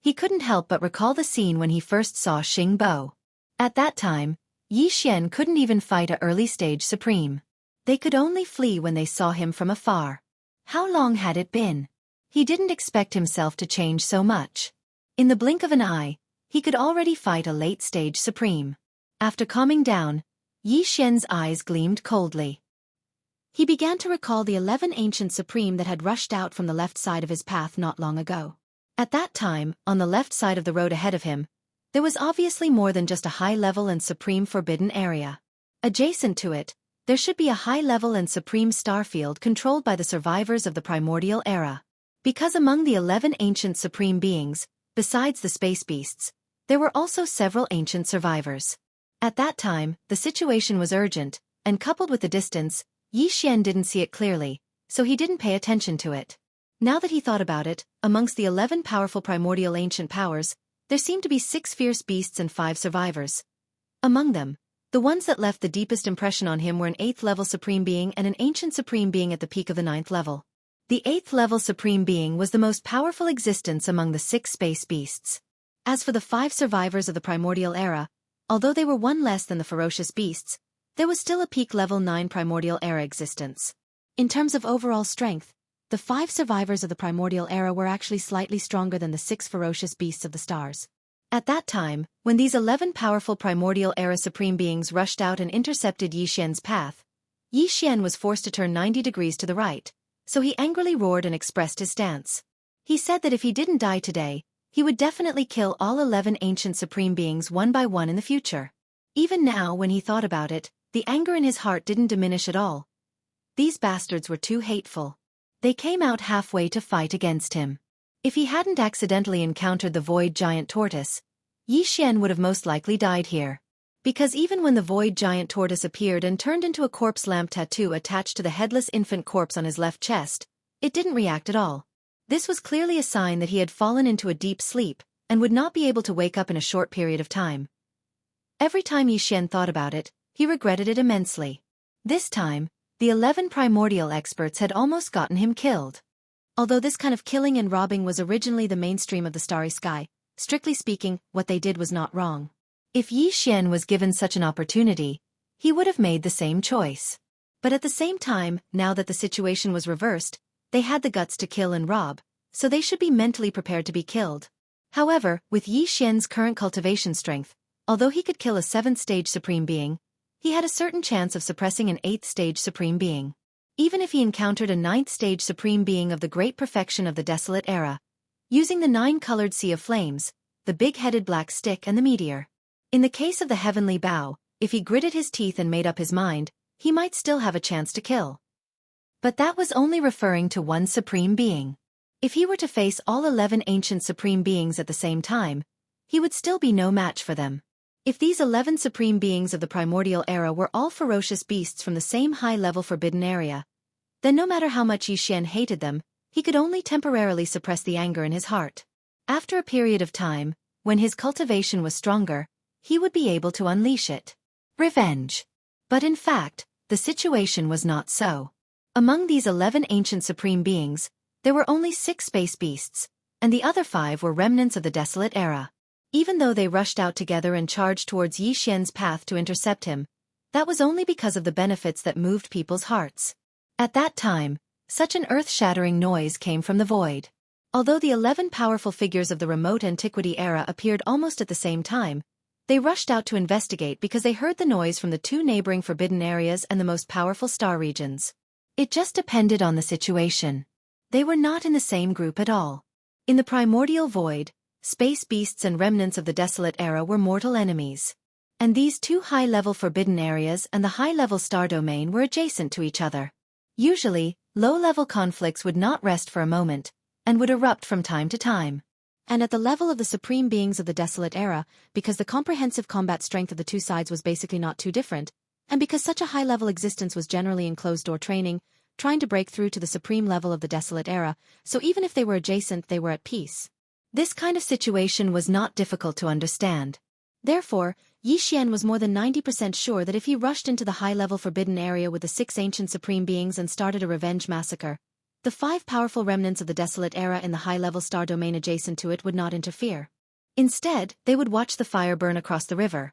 He couldn't help but recall the scene when he first saw Xing Bo. At that time, Yi Xian couldn't even fight a early-stage Supreme. They could only flee when they saw him from afar. How long had it been? He didn't expect himself to change so much. In the blink of an eye, he could already fight a late-stage supreme. After calming down, Yi Xian's eyes gleamed coldly. He began to recall the 11 ancient supreme that had rushed out from the left side of his path not long ago. At that time, on the left side of the road ahead of him, there was obviously more than just a high-level and supreme forbidden area. Adjacent to it, there should be a high-level and supreme starfield controlled by the survivors of the primordial era. Because among the 11 ancient supreme beings, besides the space beasts, there were also several ancient survivors. At that time, the situation was urgent, and coupled with the distance, Yi Xian didn't see it clearly, so he didn't pay attention to it. Now that he thought about it, amongst the 11 powerful primordial ancient powers, there seemed to be 6 fierce beasts and 5 survivors. Among them, the ones that left the deepest impression on him were an 8th-level supreme being and an ancient supreme being at the peak of the 9th level. The 8th-level supreme being was the most powerful existence among the 6 space beasts. As for the 5 survivors of the primordial era, although they were one less than the ferocious beasts, there was still a peak level 9 primordial era existence. In terms of overall strength, the 5 survivors of the primordial era were actually slightly stronger than the 6 ferocious beasts of the stars. At that time, when these 11 powerful primordial era supreme beings rushed out and intercepted Yi Xian's path, Yi Xian was forced to turn 90 degrees to the right, so he angrily roared and expressed his stance. He said that if he didn't die today, he would definitely kill all 11 ancient supreme beings one by one in the future. Even now, when he thought about it, the anger in his heart didn't diminish at all. These bastards were too hateful. They came out halfway to fight against him. If he hadn't accidentally encountered the void giant tortoise, Yi Xian would have most likely died here. Because even when the void giant tortoise appeared and turned into a corpse lamp tattoo attached to the headless infant corpse on his left chest, it didn't react at all. This was clearly a sign that he had fallen into a deep sleep, and would not be able to wake up in a short period of time. Every time Yi Xian thought about it, he regretted it immensely. This time, the 11 primordial experts had almost gotten him killed. Although this kind of killing and robbing was originally the mainstream of the starry sky, strictly speaking, what they did was not wrong. If Yi Xian was given such an opportunity, he would have made the same choice. But at the same time, now that the situation was reversed, they had the guts to kill and rob, so they should be mentally prepared to be killed. However, with Yi Xian's current cultivation strength, although he could kill a 7th-stage supreme being, he had a certain chance of suppressing an 8th-stage supreme being. Even if he encountered a 9th-stage supreme being of the great perfection of the desolate era, using the 9-colored sea of flames, the big-headed black stick and the meteor. In the case of the heavenly bow, if he gritted his teeth and made up his mind, he might still have a chance to kill. But that was only referring to one supreme being. If he were to face all 11 ancient supreme beings at the same time, he would still be no match for them. If these 11 supreme beings of the primordial era were all ferocious beasts from the same high-level forbidden area, then no matter how much Yi Xian hated them, he could only temporarily suppress the anger in his heart. After a period of time, when his cultivation was stronger, he would be able to unleash it. Revenge. But in fact, the situation was not so. Among these 11 ancient supreme beings, there were only 6 space beasts, and the other 5 were remnants of the desolate era. Even though they rushed out together and charged towards Yi Xian's path to intercept him, that was only because of the benefits that moved people's hearts. At that time, such an earth-shattering noise came from the void. Although the 11 powerful figures of the remote antiquity era appeared almost at the same time, they rushed out to investigate because they heard the noise from the 2 neighboring forbidden areas and the most powerful star regions. It just depended on the situation. They were not in the same group at all. In the primordial void, space beasts and remnants of the desolate era were mortal enemies. And these 2 high-level forbidden areas and the high-level star domain were adjacent to each other. Usually, low-level conflicts would not rest for a moment, and would erupt from time to time. And at the level of the supreme beings of the desolate era, because the comprehensive combat strength of the 2 sides was basically not too different, and because such a high-level existence was generally in closed-door training, trying to break through to the supreme level of the desolate era, so even if they were adjacent they were at peace. This kind of situation was not difficult to understand. Therefore, Yi Xian was more than 90% sure that if he rushed into the high-level forbidden area with the 6 ancient supreme beings and started a revenge massacre, the 5 powerful remnants of the desolate era in the high-level star domain adjacent to it would not interfere. Instead, they would watch the fire burn across the river.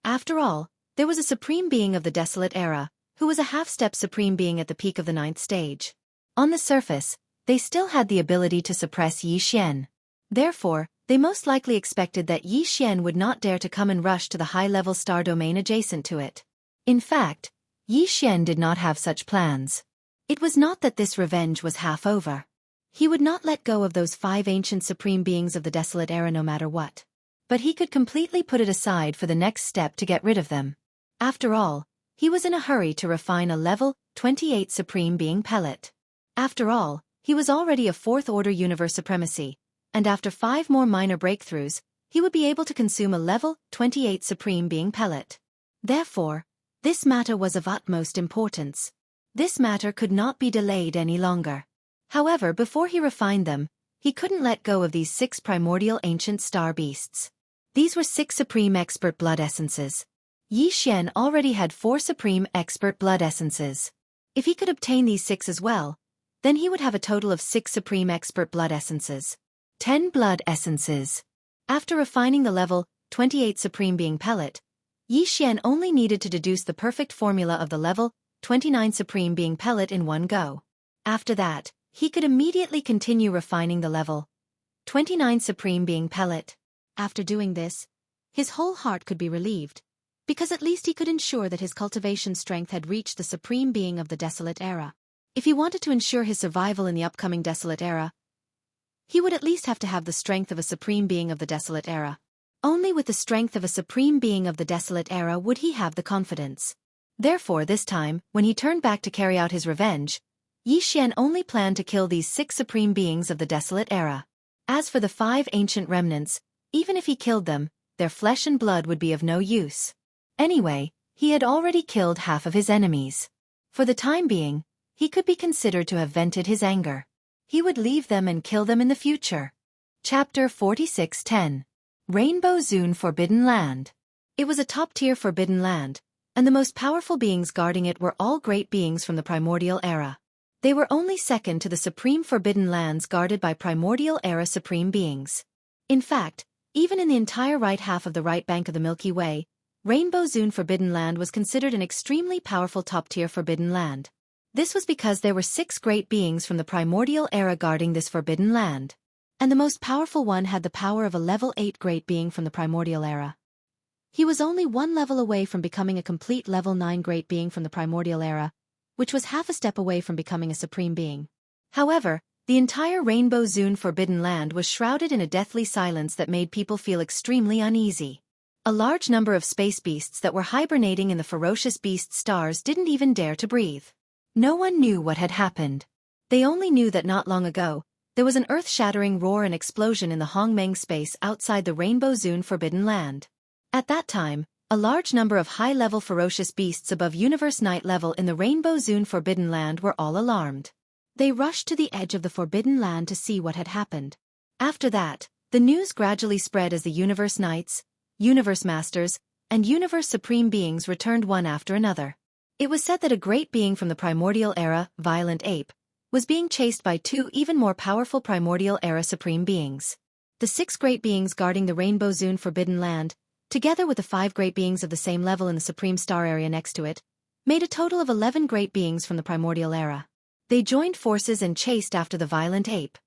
After all, there was a supreme being of the desolate era, who was a half-step supreme being at the peak of the 9th stage. On the surface, they still had the ability to suppress Yi Xian. Therefore, they most likely expected that Yi Xian would not dare to come and rush to the high-level star domain adjacent to it. In fact, Yi Xian did not have such plans. It was not that this revenge was half over. He would not let go of those 5 ancient supreme beings of the desolate era no matter what. But he could completely put it aside for the next step to get rid of them. After all, he was in a hurry to refine a level 28 supreme being pellet. After all, he was already a 4th-order universe supremacy, and after 5 more minor breakthroughs, he would be able to consume a level 28 supreme being pellet. Therefore, this matter was of utmost importance. This matter could not be delayed any longer. However, before he refined them, he couldn't let go of these 6 primordial ancient star beasts. These were 6 supreme expert blood essences. Yi Xian already had 4 supreme expert blood essences. If he could obtain these 6 as well, then he would have a total of 6 supreme expert blood essences. 10 blood essences. After refining the level 28 supreme being pellet, Yi Xian only needed to deduce the perfect formula of the level 29 supreme being pellet in one go. After that, he could immediately continue refining the level 29 supreme being pellet. After doing this, his whole heart could be relieved, because at least he could ensure that his cultivation strength had reached the supreme being of the desolate era. If he wanted to ensure his survival in the upcoming desolate era, he would at least have to have the strength of a supreme being of the desolate era. Only with the strength of a supreme being of the desolate era would he have the confidence. Therefore, this time, when he turned back to carry out his revenge, Yi Xian only planned to kill these 6 supreme beings of the desolate era. As for the 5 ancient remnants, even if he killed them, their flesh and blood would be of no use. Anyway, he had already killed half of his enemies. For the time being, he could be considered to have vented his anger. He would leave them and kill them in the future. Chapter 46:10. Rainbow Zone Forbidden Land. It was a top-tier forbidden land, and the most powerful beings guarding it were all great beings from the primordial era. They were only second to the supreme forbidden lands guarded by primordial era supreme beings. In fact, even in the entire right half of the right bank of the Milky Way, Rainbow Zone Forbidden Land was considered an extremely powerful top-tier forbidden land. This was because there were 6 great beings from the primordial era guarding this forbidden land. And the most powerful one had the power of a level 8 great being from the primordial era. He was only 1 level away from becoming a complete level 9 great being from the primordial era, which was half a step away from becoming a supreme being. However, the entire Rainbow Zone Forbidden Land was shrouded in a deathly silence that made people feel extremely uneasy. A large number of space beasts that were hibernating in the ferocious beast stars didn't even dare to breathe. No one knew what had happened. They only knew that not long ago, there was an earth-shattering roar and explosion in the Hongmeng space outside the Rainbow Zone Forbidden Land. At that time, a large number of high-level ferocious beasts above Universe Night level in the Rainbow Zone Forbidden Land were all alarmed. They rushed to the edge of the Forbidden Land to see what had happened. After that, the news gradually spread as the Universe Knights, Universe Masters, and Universe Supreme Beings returned one after another. It was said that a great being from the primordial era, Violent Ape, was being chased by 2 even more powerful primordial era Supreme Beings. The 6 great beings guarding the Rainbow Zone Forbidden Land, together with the 5 great beings of the same level in the Supreme Star area next to it, made a total of 11 great beings from the primordial era. They joined forces and chased after the Violent Ape.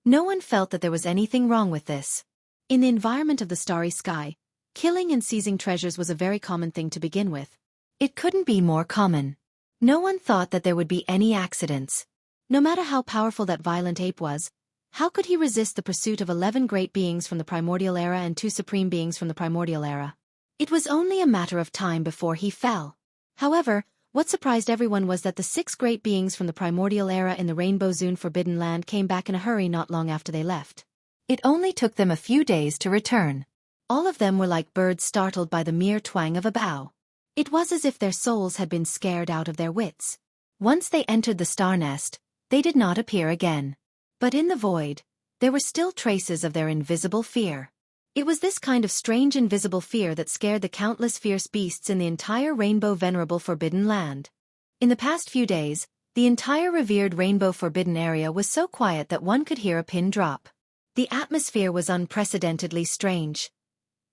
No one felt that there was anything wrong with this. In the environment of the starry sky, killing and seizing treasures was a very common thing to begin with. It couldn't be more common. No one thought that there would be any accidents. No matter how powerful that Violent Ape was, how could he resist the pursuit of 11 great beings from the primordial era and 2 supreme beings from the primordial era? It was only a matter of time before he fell. However, what surprised everyone was that the 6 great beings from the primordial era in the Rainbow Zone Forbidden Land came back in a hurry not long after they left. It only took them a few days to return. All of them were like birds startled by the mere twang of a bow. It was as if their souls had been scared out of their wits. Once they entered the star nest, they did not appear again. But in the void, there were still traces of their invisible fear. It was this kind of strange invisible fear that scared the countless fierce beasts in the entire Rainbow Venerable Forbidden Land. In the past few days, the entire revered Rainbow Forbidden area was so quiet that one could hear a pin drop. The atmosphere was unprecedentedly strange.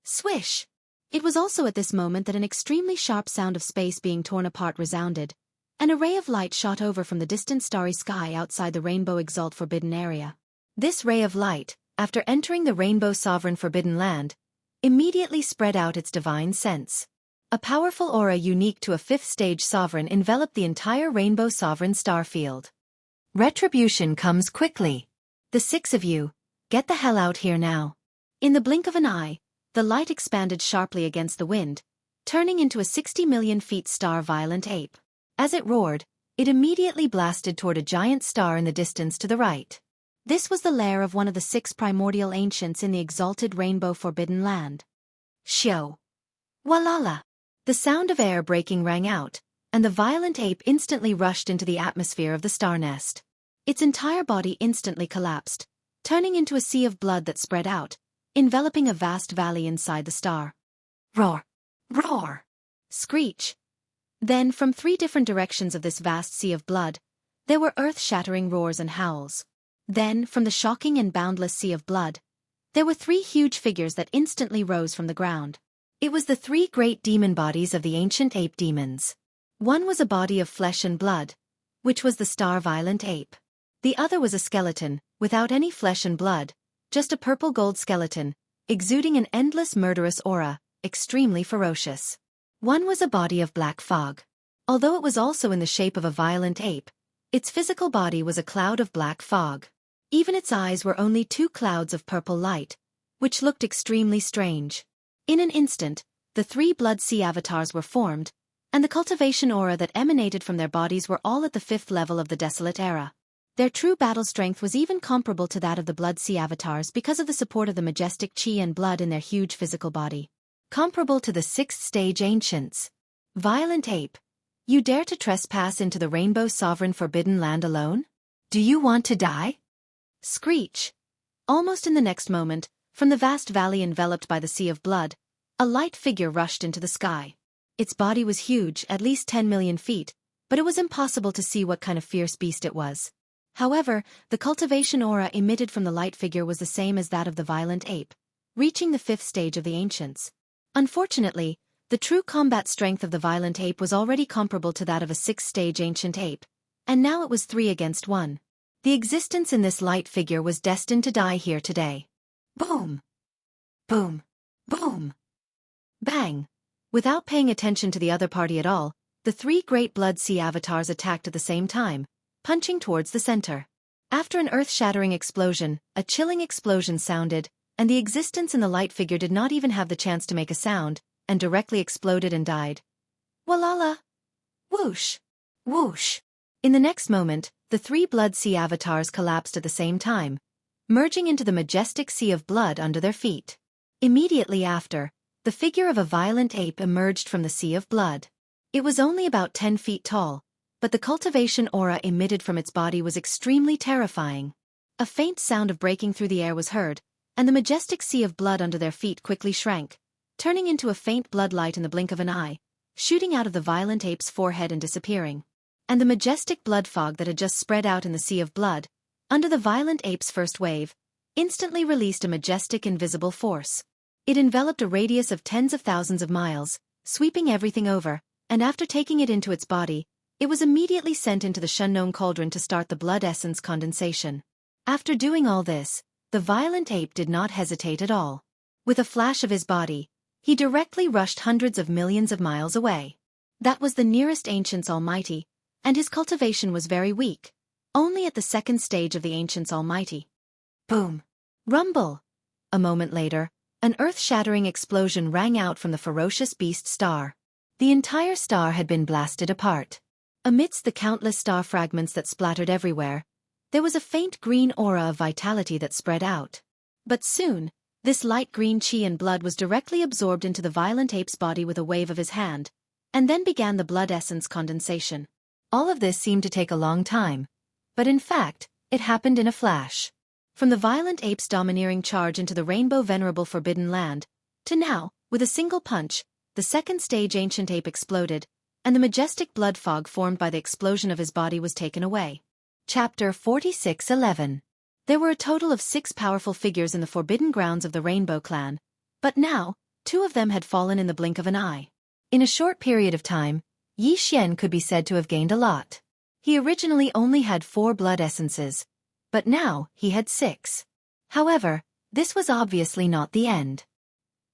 Swish! It was also at this moment that an extremely sharp sound of space being torn apart resounded. An array of light shot over from the distant starry sky outside the Rainbow Exalt Forbidden area. This ray of light, after entering the Rainbow Sovereign Forbidden Land, immediately spread out its divine sense. A powerful aura unique to a fifth-stage sovereign enveloped the entire Rainbow Sovereign star field. Retribution comes quickly. The six of you, get the hell out here now. In the blink of an eye, the light expanded sharply against the wind, turning into a 60 million feet star Violent Ape. As it roared, it immediately blasted toward a giant star in the distance to the right. This was the lair of one of the 6 primordial ancients in the exalted Rainbow Forbidden Land. Shio! Walala! The sound of air breaking rang out, and the Violent Ape instantly rushed into the atmosphere of the star nest. Its entire body instantly collapsed, turning into a sea of blood that spread out, enveloping a vast valley inside the star. Roar! Roar! Screech! Then, from 3 different directions of this vast sea of blood, there were earth-shattering roars and howls. Then, from the shocking and boundless sea of blood, there were 3 huge figures that instantly rose from the ground. It was the 3 great demon bodies of the ancient ape demons. One was a body of flesh and blood, which was the star Violent Ape. The other was a skeleton, without any flesh and blood, just a purple-gold skeleton, exuding an endless murderous aura, extremely ferocious. One was a body of black fog. Although it was also in the shape of a Violent Ape, its physical body was a cloud of black fog. Even its eyes were only 2 clouds of purple light, which looked extremely strange. In an instant, the 3 Blood Sea avatars were formed, and the cultivation aura that emanated from their bodies were all at the 5th level of the Desolate Era. Their true battle strength was even comparable to that of the Blood Sea avatars because of the support of the majestic chi and blood in their huge physical body. Comparable to the 6th stage ancients. Violent Ape, you dare to trespass into the Rainbow Sovereign Forbidden Land alone? Do you want to die? Screech! Almost in the next moment, from the vast valley enveloped by the sea of blood, a light figure rushed into the sky. Its body was huge, at least 10 million feet, but it was impossible to see what kind of fierce beast it was. However, the cultivation aura emitted from the light figure was the same as that of the Violent Ape, reaching the 5th stage of the ancients. Unfortunately, the true combat strength of the Violent Ape was already comparable to that of a 6th-stage ancient ape, and now it was 3 against 1. The existence in this light figure was destined to die here today. Boom! Boom! Boom! Bang! Without paying attention to the other party at all, the 3 great Blood Sea avatars attacked at the same time, punching towards the center. After an earth-shattering explosion, a chilling explosion sounded, and the existence in the light figure did not even have the chance to make a sound, and directly exploded and died. Walala! Whoosh! Whoosh! In the next moment, the 3 Blood Sea avatars collapsed at the same time, merging into the majestic sea of blood under their feet. Immediately after, the figure of a Violent Ape emerged from the sea of blood. It was only about 10 feet tall, but the cultivation aura emitted from its body was extremely terrifying. A faint sound of breaking through the air was heard, and the majestic sea of blood under their feet quickly shrank, turning into a faint blood light in the blink of an eye, shooting out of the Violent Ape's forehead and disappearing. And the majestic blood fog that had just spread out in the sea of blood, under the Violent Ape's first wave, instantly released a majestic invisible force. It enveloped a radius of tens of thousands of miles, sweeping everything over, and after taking it into its body, it was immediately sent into the Shunnome Cauldron to start the blood essence condensation. After doing all this, the Violent Ape did not hesitate at all. With a flash of his body, he directly rushed hundreds of millions of miles away. That was the nearest Ancient's Almighty, and his cultivation was very weak, only at the 2nd stage of the Ancient's Almighty. Boom! Rumble! A moment later, an earth-shattering explosion rang out from the ferocious beast star. The entire star had been blasted apart. Amidst the countless star fragments that splattered everywhere, there was a faint green aura of vitality that spread out. But soon, this light green chi and blood was directly absorbed into the Violent Ape's body with a wave of his hand, and then began the blood essence condensation. All of this seemed to take a long time, but in fact, it happened in a flash. From the Violent Ape's domineering charge into the Rainbow Venerable Forbidden Land, to now, with a single punch, the 2nd stage Ancient Ape exploded, and the majestic blood fog formed by the explosion of his body was taken away. Chapter 46:11. There were a total of 6 powerful figures in the forbidden grounds of the Rainbow Clan, but now, two of them had fallen in the blink of an eye. In a short period of time, Yi Xian could be said to have gained a lot. He originally only had 4 blood essences, but now he had 6. However, this was obviously not the end.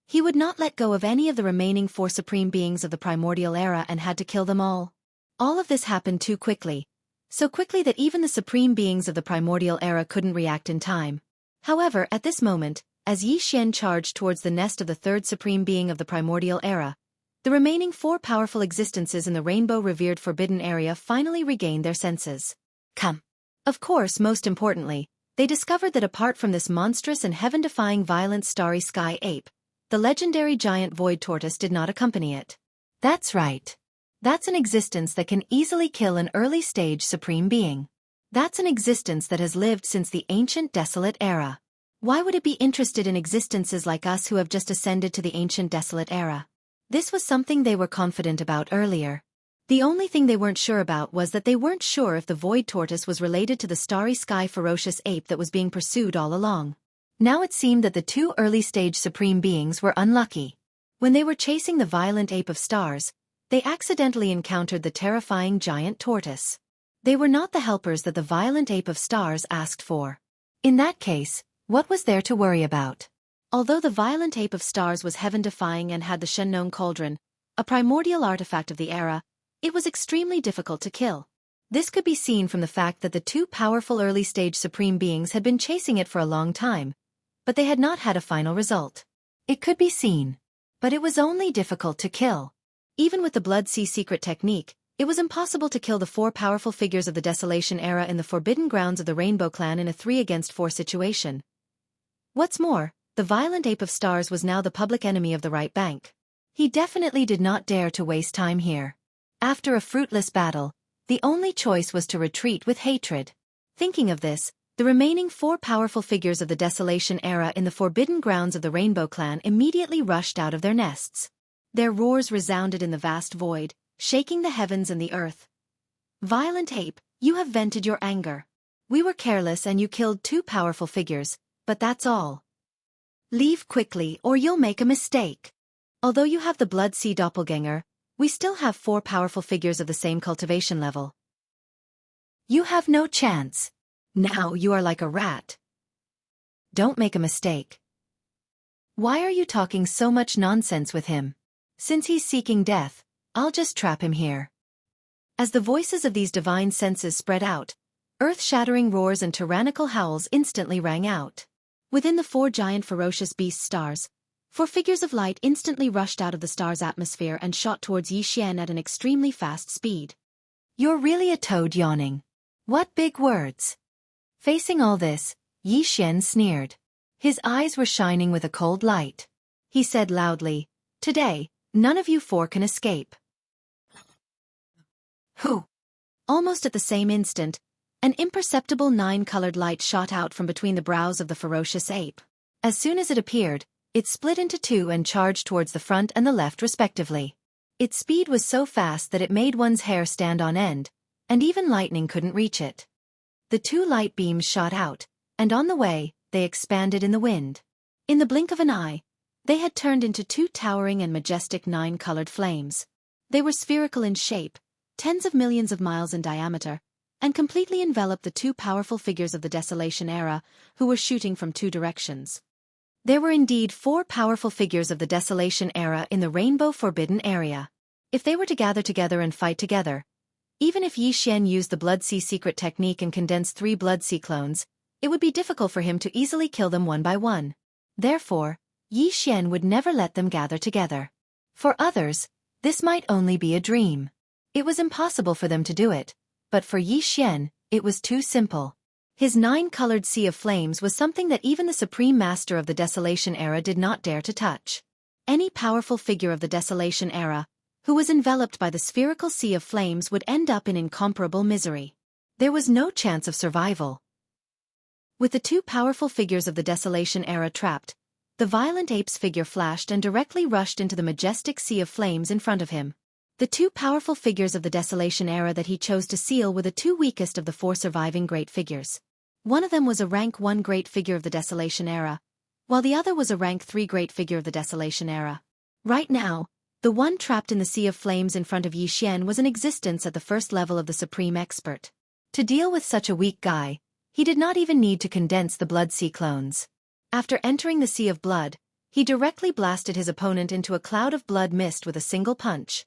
He would not let go of any of the remaining 4 supreme beings of the primordial era and had to kill them all. All of this happened too quickly, so quickly that even the supreme beings of the primordial era couldn't react in time. However, at this moment, as Yi Xian charged towards the nest of the 3rd supreme being of the primordial era, the remaining 4 powerful existences in the rainbow-revered forbidden area finally regained their senses. Come. Of course, most importantly, they discovered that apart from this monstrous and heaven-defying violent starry sky ape, the legendary giant void tortoise did not accompany it. That's right. That's an existence that can easily kill an early-stage supreme being. That's an existence that has lived since the ancient desolate era. Why would it be interested in existences like us who have just ascended to the ancient desolate era? This was something they were confident about earlier. The only thing they weren't sure about was that they weren't sure if the void tortoise was related to the starry sky ferocious ape that was being pursued all along. Now it seemed that the 2 early-stage supreme beings were unlucky. When they were chasing the violent ape of stars, they accidentally encountered the terrifying giant tortoise. They were not the helpers that the violent ape of stars asked for. In that case, what was there to worry about? Although the violent ape of stars was heaven-defying and had the Shengnong cauldron, a primordial artifact of the era, it was extremely difficult to kill. This could be seen from the fact that the 2 powerful early-stage supreme beings had been chasing it for a long time, but they had not had a final result. It could be seen. But it was only difficult to kill. Even with the Blood Sea secret technique, it was impossible to kill the 4 powerful figures of the Desolation era in the forbidden grounds of the Rainbow Clan in a 3-against-4 situation. What's more, the violent ape of stars was now the public enemy of the right bank. He definitely did not dare to waste time here. After a fruitless battle, the only choice was to retreat with hatred. Thinking of this, the remaining 4 powerful figures of the Desolation era in the forbidden grounds of the Rainbow Clan immediately rushed out of their nests. Their roars resounded in the vast void, shaking the heavens and the earth. Violent ape, you have vented your anger. We were careless and you killed 2 powerful figures, but that's all. Leave quickly or you'll make a mistake. Although you have the Blood Sea doppelganger, we still have 4 powerful figures of the same cultivation level. You have no chance. Now you are like a rat. Don't make a mistake. Why are you talking so much nonsense with him? Since he's seeking death, I'll just trap him here. As the voices of these divine senses spread out, earth-shattering roars and tyrannical howls instantly rang out. Within the 4 giant ferocious beast stars, 4 figures of light instantly rushed out of the star's atmosphere and shot towards Yi Xian at an extremely fast speed. You're really a toad yawning. What big words. Facing all this, Yi Xian sneered. His eyes were shining with a cold light. He said loudly, "Today, none of you 4 can escape." Who? Almost at the same instant, an imperceptible 9-colored light shot out from between the brows of the ferocious ape. As soon as it appeared, it split into 2 and charged towards the front and the left respectively. Its speed was so fast that it made one's hair stand on end, and even lightning couldn't reach it. The 2 light beams shot out, and on the way, they expanded in the wind. In the blink of an eye, they had turned into 2 towering and majestic 9-colored flames. They were spherical in shape, tens of millions of miles in diameter, and completely enveloped the 2 powerful figures of the Desolation era, who were shooting from 2 directions. There were indeed 4 powerful figures of the Desolation era in the Rainbow Forbidden area. If they were to gather together and fight together, even if Yi Xian used the Blood Sea secret technique and condensed 3 Blood Sea clones, it would be difficult for him to easily kill them one by one. Therefore, Yi Xian would never let them gather together. For others, this might only be a dream. It was impossible for them to do it, but for Yi Xian, it was too simple. His 9-colored sea of flames was something that even the supreme master of the Desolation era did not dare to touch. Any powerful figure of the Desolation era, who was enveloped by the spherical sea of flames, would end up in incomparable misery. There was no chance of survival. With the 2 powerful figures of the Desolation era trapped, the violent ape's figure flashed and directly rushed into the majestic sea of flames in front of him. The 2 powerful figures of the Desolation era that he chose to seal were the 2 weakest of the 4 surviving great figures. One of them was a rank 1 great figure of the Desolation era, while the other was a rank 3 great figure of the Desolation era. Right now, the one trapped in the sea of flames in front of Yi Xian was in existence at the first level of the Supreme Expert. To deal with such a weak guy, he did not even need to condense the blood sea clones. After entering the sea of blood, he directly blasted his opponent into a cloud of blood mist with a single punch.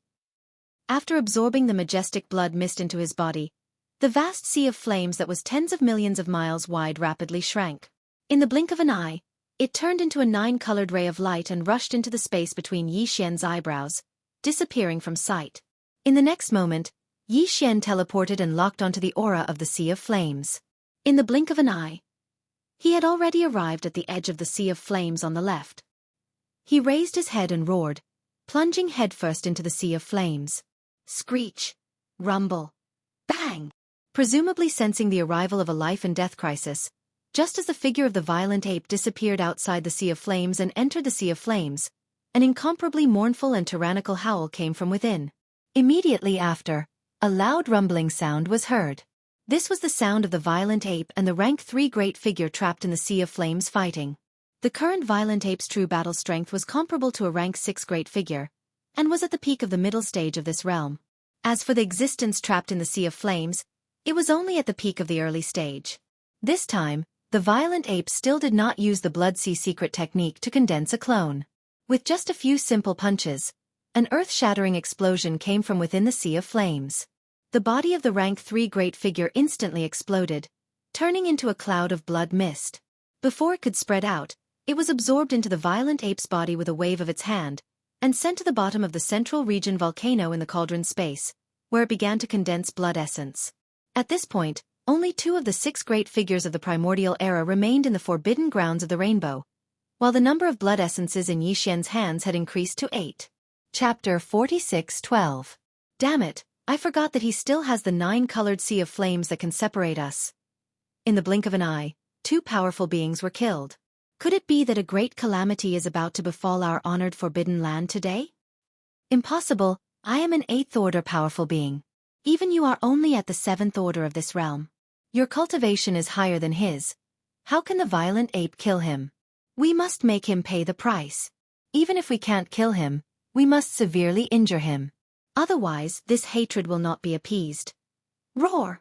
After absorbing the majestic blood mist into his body, the vast sea of flames that was tens of millions of miles wide rapidly shrank. In the blink of an eye, it turned into a 9-colored ray of light and rushed into the space between Yi Xian's eyebrows, disappearing from sight. In the next moment, Yi Xian teleported and locked onto the aura of the sea of flames. In the blink of an eye, he had already arrived at the edge of the sea of flames on the left. He raised his head and roared, plunging headfirst into the sea of flames. Screech, rumble, bang! Presumably sensing the arrival of a life-and-death crisis, just as the figure of the violent ape disappeared outside the sea of flames and entered the sea of flames, an incomparably mournful and tyrannical howl came from within. Immediately after, a loud rumbling sound was heard. This was the sound of the violent ape and the rank 3 great figure trapped in the sea of flames fighting. The current violent ape's true battle strength was comparable to a rank 6 great figure, and was at the peak of the middle stage of this realm. As for the existence trapped in the sea of flames, it was only at the peak of the early stage. This time, the violent ape still did not use the blood sea secret technique to condense a clone. With just a few simple punches, an earth-shattering explosion came from within the sea of flames. The body of the rank 3 great figure instantly exploded, turning into a cloud of blood mist. Before it could spread out, it was absorbed into the violent ape's body with a wave of its hand, and sent to the bottom of the central region volcano in the cauldron space, where it began to condense blood essence. At this point, only 2 of the 6 great figures of the primordial era remained in the forbidden grounds of the rainbow, while the number of blood essences in Yi Xian's hands had increased to 8. Chapter 46:12. Damn it, I forgot that he still has the 9-colored sea of flames that can separate us. In the blink of an eye, 2 powerful beings were killed. Could it be that a great calamity is about to befall our honored forbidden land today? Impossible, I am an 8th-order powerful being. Even you are only at the 7th order of this realm. Your cultivation is higher than his. How can the violent ape kill him? We must make him pay the price. Even if we can't kill him, we must severely injure him. Otherwise, this hatred will not be appeased. Roar!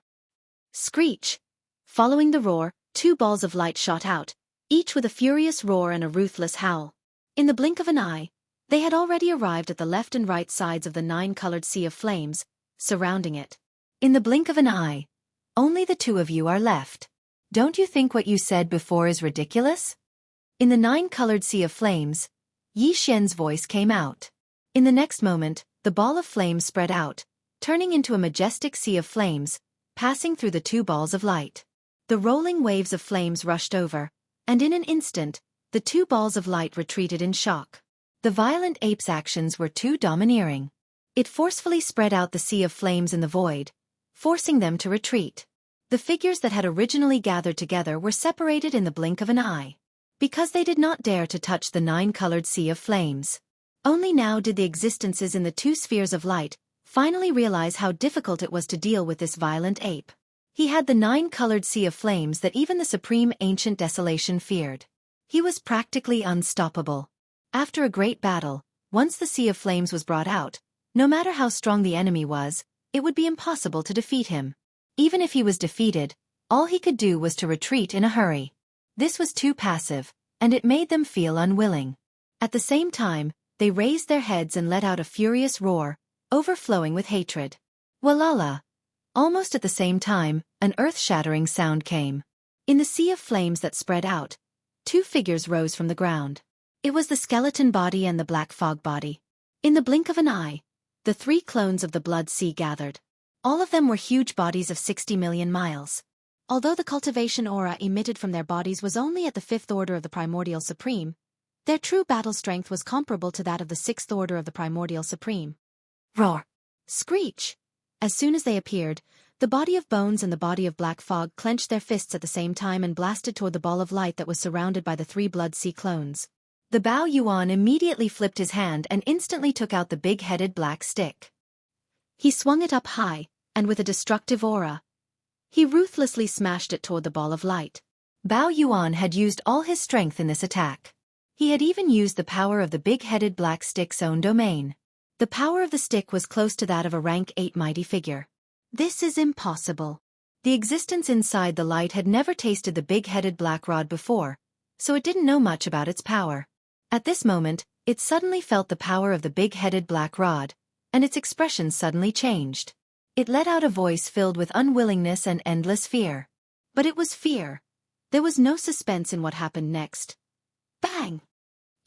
Screech! Following the roar, 2 balls of light shot out, each with a furious roar and a ruthless howl. In the blink of an eye, they had already arrived at the left and right sides of the 9-colored sea of flames, surrounding it. In the blink of an eye, only the 2 of you are left. Don't you think what you said before is ridiculous? In the 9-colored sea of flames, Yi Xian's voice came out. In the next moment, the ball of flames spread out, turning into a majestic sea of flames, passing through the 2 balls of light. The rolling waves of flames rushed over, and in an instant, the 2 balls of light retreated in shock. The violent ape's actions were too domineering. It forcefully spread out the sea of flames in the void, forcing them to retreat. The figures that had originally gathered together were separated in the blink of an eye, because they did not dare to touch the 9-colored sea of flames. Only now did the existences in the 2 spheres of light finally realize how difficult it was to deal with this violent ape. He had the 9-colored sea of flames that even the supreme ancient desolation feared. He was practically unstoppable. After a great battle, once the sea of flames was brought out, no matter how strong the enemy was, it would be impossible to defeat him. Even if he was defeated, all he could do was to retreat in a hurry. This was too passive, and it made them feel unwilling. At the same time, they raised their heads and let out a furious roar, overflowing with hatred. Walala! Almost at the same time, an earth-shattering sound came. In the sea of flames that spread out, 2 figures rose from the ground. It was the skeleton body and the black fog body. In the blink of an eye, the 3 clones of the blood sea gathered. All of them were huge bodies of 60 million miles. Although the cultivation aura emitted from their bodies was only at the 5th order of the primordial supreme, their true battle strength was comparable to that of the 6th order of the primordial supreme. Roar! Screech! As soon as they appeared, the body of bones and the body of black fog clenched their fists at the same time and blasted toward the ball of light that was surrounded by the 3 blood sea clones. The Bao Yuan immediately flipped his hand and instantly took out the big-headed black stick. He swung it up high, and with a destructive aura, he ruthlessly smashed it toward the ball of light. Bao Yuan had used all his strength in this attack. He had even used the power of the big-headed black stick's own domain. The power of the stick was close to that of a rank 8 mighty figure. This is impossible. The existence inside the light had never tasted the big-headed black rod before, so it didn't know much about its power. At this moment, it suddenly felt the power of the big-headed black rod, and its expression suddenly changed. It let out a voice filled with unwillingness and endless fear. But it was fear. There was no suspense in what happened next. Bang!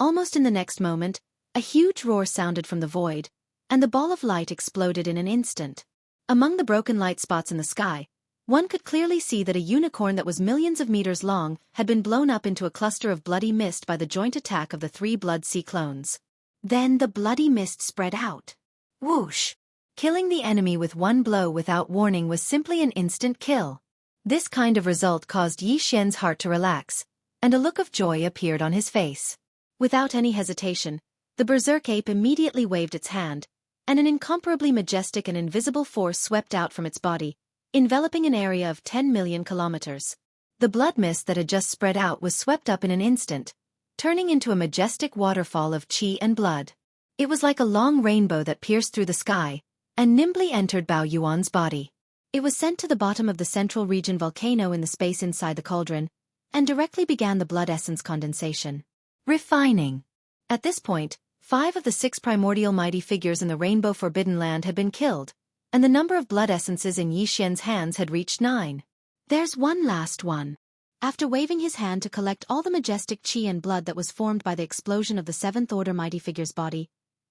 Almost in the next moment, a huge roar sounded from the void, and the ball of light exploded in an instant. Among the broken light spots in the sky, one could clearly see that a unicorn that was millions of meters long had been blown up into a cluster of bloody mist by the joint attack of the 3 blood sea clones. Then the bloody mist spread out. Whoosh! Killing the enemy with one blow without warning was simply an instant kill. This kind of result caused Yi Xian's heart to relax, and a look of joy appeared on his face. Without any hesitation, the berserk ape immediately waved its hand, and an incomparably majestic and invisible force swept out from its body, enveloping an area of 10 million kilometers. The blood mist that had just spread out was swept up in an instant, turning into a majestic waterfall of qi and blood. It was like a long rainbow that pierced through the sky, and nimbly entered Bao Yuan's body. It was sent to the bottom of the central region volcano in the space inside the cauldron, and directly began the blood essence condensation. Refining. At this point, 5 of the 6 primordial mighty figures in the Rainbow Forbidden Land had been killed, and the number of blood essences in Yi Xian's hands had reached 9. There's one last one. After waving his hand to collect all the majestic qi and blood that was formed by the explosion of the 7th Order mighty figure's body,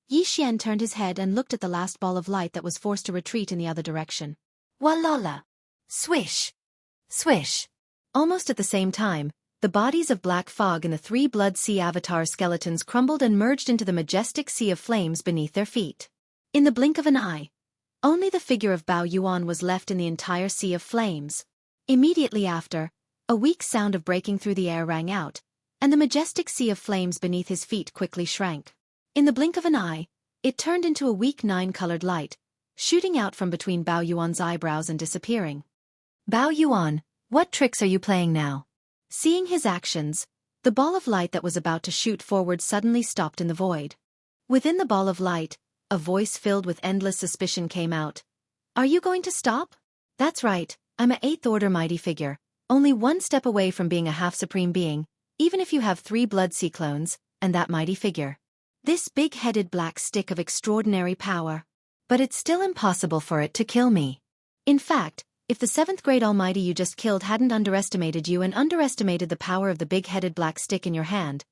Yi Xian turned his head and looked at the last ball of light that was forced to retreat in the other direction. Walala! Swish! Swish! Almost at the same time, the bodies of black fog in the 3 blood sea avatar skeletons crumbled and merged into the majestic sea of flames beneath their feet. In the blink of an eye, only the figure of Bao Yuan was left in the entire sea of flames. Immediately after, a weak sound of breaking through the air rang out, and the majestic sea of flames beneath his feet quickly shrank. In the blink of an eye, it turned into a weak 9-colored light, shooting out from between Bao Yuan's eyebrows and disappearing. Bao Yuan, what tricks are you playing now? Seeing his actions, the ball of light that was about to shoot forward suddenly stopped in the void. Within the ball of light, a voice filled with endless suspicion came out. Are you going to stop? That's right, I'm an 8th Order mighty figure, only one step away from being a half-supreme being, even if you have 3 blood sea clones, and that mighty figure. This big-headed black stick of extraordinary power. But it's still impossible for it to kill me. In fact, if the 7th grade Almighty you just killed hadn't underestimated you and underestimated the power of the big-headed black stick in your hand,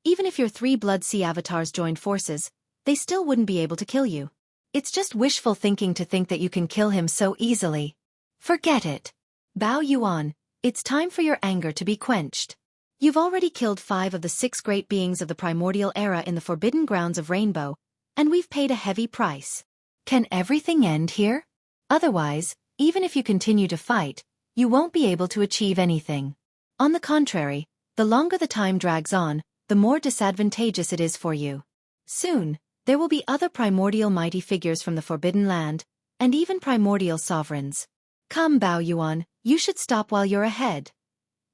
even if your 3 blood sea avatars joined forces, they still wouldn't be able to kill you. It's just wishful thinking to think that you can kill him so easily. Forget it. Bao Yuan, it's time for your anger to be quenched. You've already killed 5 of the 6 great beings of the primordial era in the forbidden grounds of Rainbow, and we've paid a heavy price. Can everything end here? Otherwise, even if you continue to fight, you won't be able to achieve anything. On the contrary, the longer the time drags on, the more disadvantageous it is for you. Soon, there will be other primordial mighty figures from the Forbidden Land, and even primordial sovereigns. Come Bao Yuan, you should stop while you're ahead.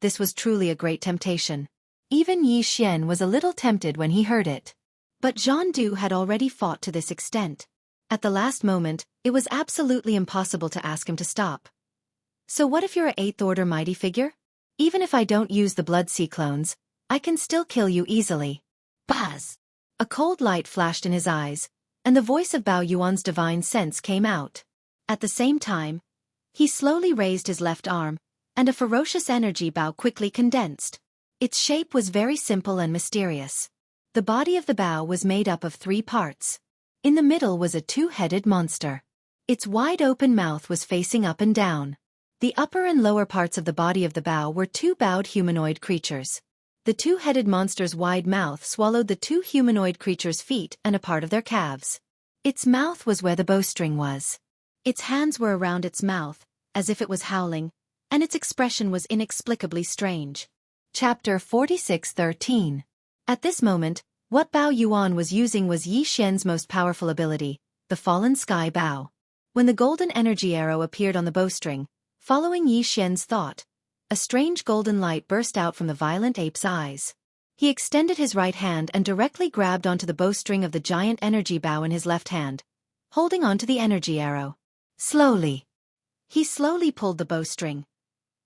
This was truly a great temptation. Even Yi Xian was a little tempted when he heard it. But Zhang Du had already fought to this extent. At the last moment, it was absolutely impossible to ask him to stop. So what if you're an 8th Order mighty figure? Even if I don't use the blood sea clones, I can still kill you easily. Buzz! A cold light flashed in his eyes, and the voice of Bao Yuan's divine sense came out. At the same time, he slowly raised his left arm, and a ferocious energy bao quickly condensed. Its shape was very simple and mysterious. The body of the bao was made up of 3 parts. In the middle was a 2-headed monster. Its wide-open mouth was facing up and down. The upper and lower parts of the body of the bao were 2 bowed humanoid creatures. The 2-headed monster's wide mouth swallowed the 2 humanoid creatures' feet and a part of their calves. Its mouth was where the bowstring was. Its hands were around its mouth, as if it was howling, and its expression was inexplicably strange. Chapter 46:13. At this moment, what Bao Yuan was using was Yi Xian's most powerful ability, the Fallen Sky Bao. When the golden energy arrow appeared on the bowstring, following Yi Xian's thought, a strange golden light burst out from the violent ape's eyes. He extended his right hand and directly grabbed onto the bowstring of the giant energy bow in his left hand, holding onto the energy arrow. Slowly. He slowly pulled the bowstring.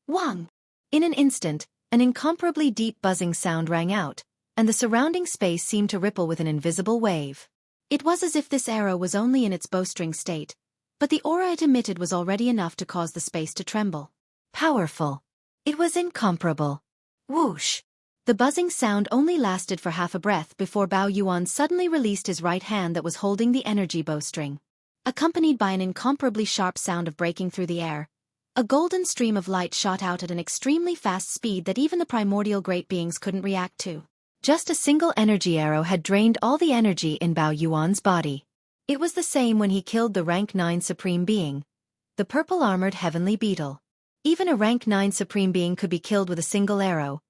Wang! In an instant, an incomparably deep buzzing sound rang out, and the surrounding space seemed to ripple with an invisible wave. It was as if this arrow was only in its bowstring state, but the aura it emitted was already enough to cause the space to tremble. Powerful. It was incomparable. Whoosh! The buzzing sound only lasted for half a breath before Bao Yuan suddenly released his right hand that was holding the energy bowstring. Accompanied by an incomparably sharp sound of breaking through the air, a golden stream of light shot out at an extremely fast speed that even the primordial great beings couldn't react to. Just a single energy arrow had drained all the energy in Bao Yuan's body. It was the same when he killed the rank 9 supreme being, the purple-armored heavenly beetle. Even a rank 9 supreme being could be killed with a single arrow.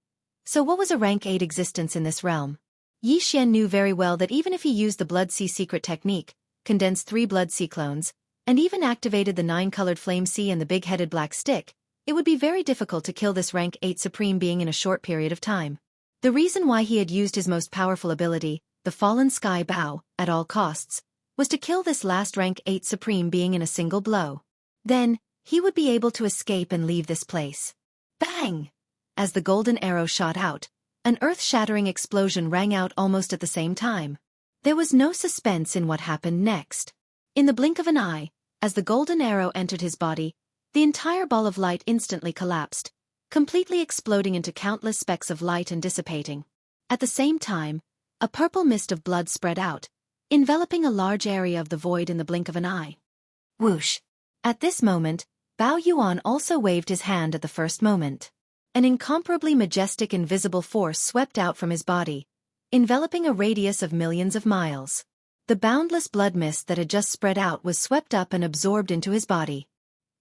So what was a rank 8 existence in this realm? Yi Xian knew very well that even if he used the Blood Sea secret technique, condensed 3 Blood Sea clones, and even activated the 9-colored Flame Sea and the big-headed black stick, it would be very difficult to kill this rank 8 supreme being in a short period of time. The reason why he had used his most powerful ability, the Fallen Sky Bow, at all costs, was to kill this last rank 8 supreme being in a single blow. Then, he would be able to escape and leave this place. Bang! As the golden arrow shot out, an earth-shattering explosion rang out almost at the same time. There was no suspense in what happened next. In the blink of an eye, as the golden arrow entered his body, the entire ball of light instantly collapsed, completely exploding into countless specks of light and dissipating. At the same time, a purple mist of blood spread out, enveloping a large area of the void in the blink of an eye. Whoosh! At this moment, Bao Yuan also waved his hand at the first moment. An incomparably majestic invisible force swept out from his body, enveloping a radius of millions of miles. The boundless blood mist that had just spread out was swept up and absorbed into his body.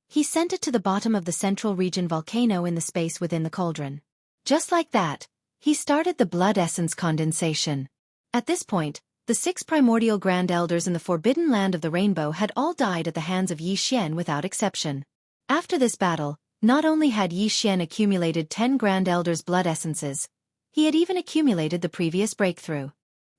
He sent it to the bottom of the central region volcano in the space within the cauldron. Just like that, he started the blood essence condensation. At this point, the 6 primordial grand elders in the forbidden land of the rainbow had all died at the hands of Yi Xian without exception. After this battle, not only had Yi Xian accumulated 10 grand elders' blood essences, he had even accumulated the previous breakthrough.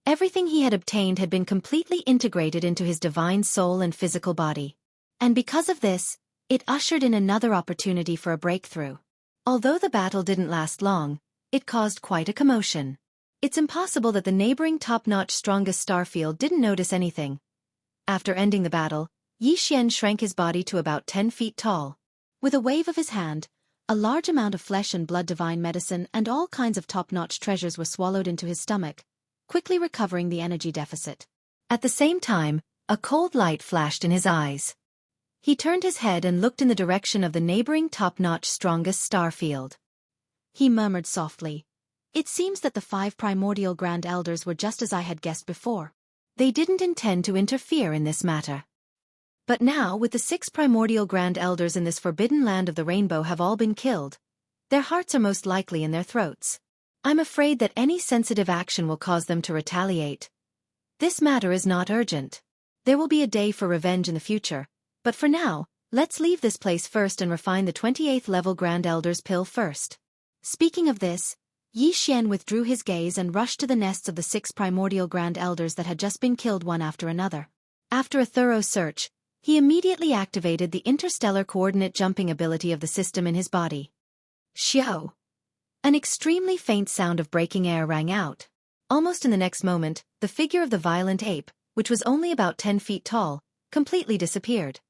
Everything he had obtained had been completely integrated into his divine soul and physical body. And because of this, it ushered in another opportunity for a breakthrough. Although the battle didn't last long, it caused quite a commotion. It's impossible that the neighboring top-notch strongest star field didn't notice anything. After ending the battle, Yi Xian shrank his body to about 10 feet tall. With a wave of his hand, a large amount of flesh and blood divine medicine and all kinds of top-notch treasures were swallowed into his stomach, quickly recovering the energy deficit. At the same time, a cold light flashed in his eyes. He turned his head and looked in the direction of the neighboring top-notch strongest star field. He murmured softly, "It seems that the 5 primordial grand elders were just as I had guessed before. They didn't intend to interfere in this matter. But now, with the 6 primordial grand elders in this forbidden land of the rainbow have all been killed, their hearts are most likely in their throats. I'm afraid that any sensitive action will cause them to retaliate. This matter is not urgent. There will be a day for revenge in the future, but for now, let's leave this place first and refine the 28th level grand elders pill first." Speaking of this, Yi Xian withdrew his gaze and rushed to the nests of the 6 primordial grand elders that had just been killed one after another. After a thorough search, he immediately activated the interstellar coordinate jumping ability of the system in his body. Xiao! An extremely faint sound of breaking air rang out. Almost in the next moment, the figure of the violent ape, which was only about 10 feet tall, completely disappeared.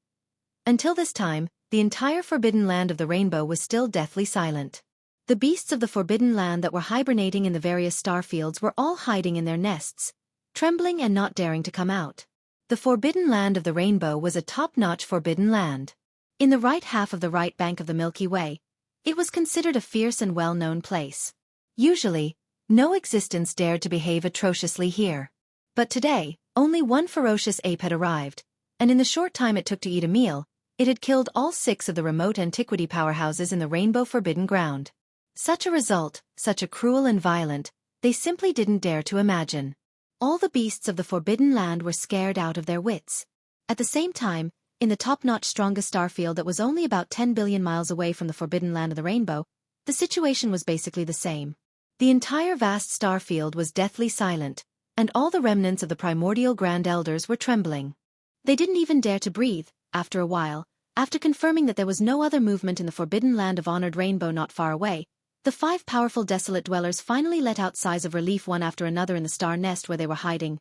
Until this time, the entire forbidden land of the rainbow was still deathly silent. The beasts of the forbidden land that were hibernating in the various star fields were all hiding in their nests, trembling and not daring to come out. The forbidden land of the rainbow was a top-notch forbidden land. In the right half of the right bank of the Milky Way, it was considered a fierce and well-known place. Usually, no existence dared to behave atrociously here. But today, only one ferocious ape had arrived, and in the short time it took to eat a meal, it had killed all 6 of the remote antiquity powerhouses in the rainbow forbidden ground. Such a result, such a cruel and violent, they simply didn't dare to imagine. All the beasts of the forbidden land were scared out of their wits. At the same time, in the top-notch strongest star field that was only about 10 billion miles away from the forbidden land of the rainbow, the situation was basically the same. The entire vast star field was deathly silent, and all the remnants of the primordial Grand Elders were trembling. They didn't even dare to breathe. After a while, after confirming that there was no other movement in the forbidden land of Honored Rainbow not far away, the 5 powerful desolate dwellers finally let out sighs of relief one after another in the star nest where they were hiding.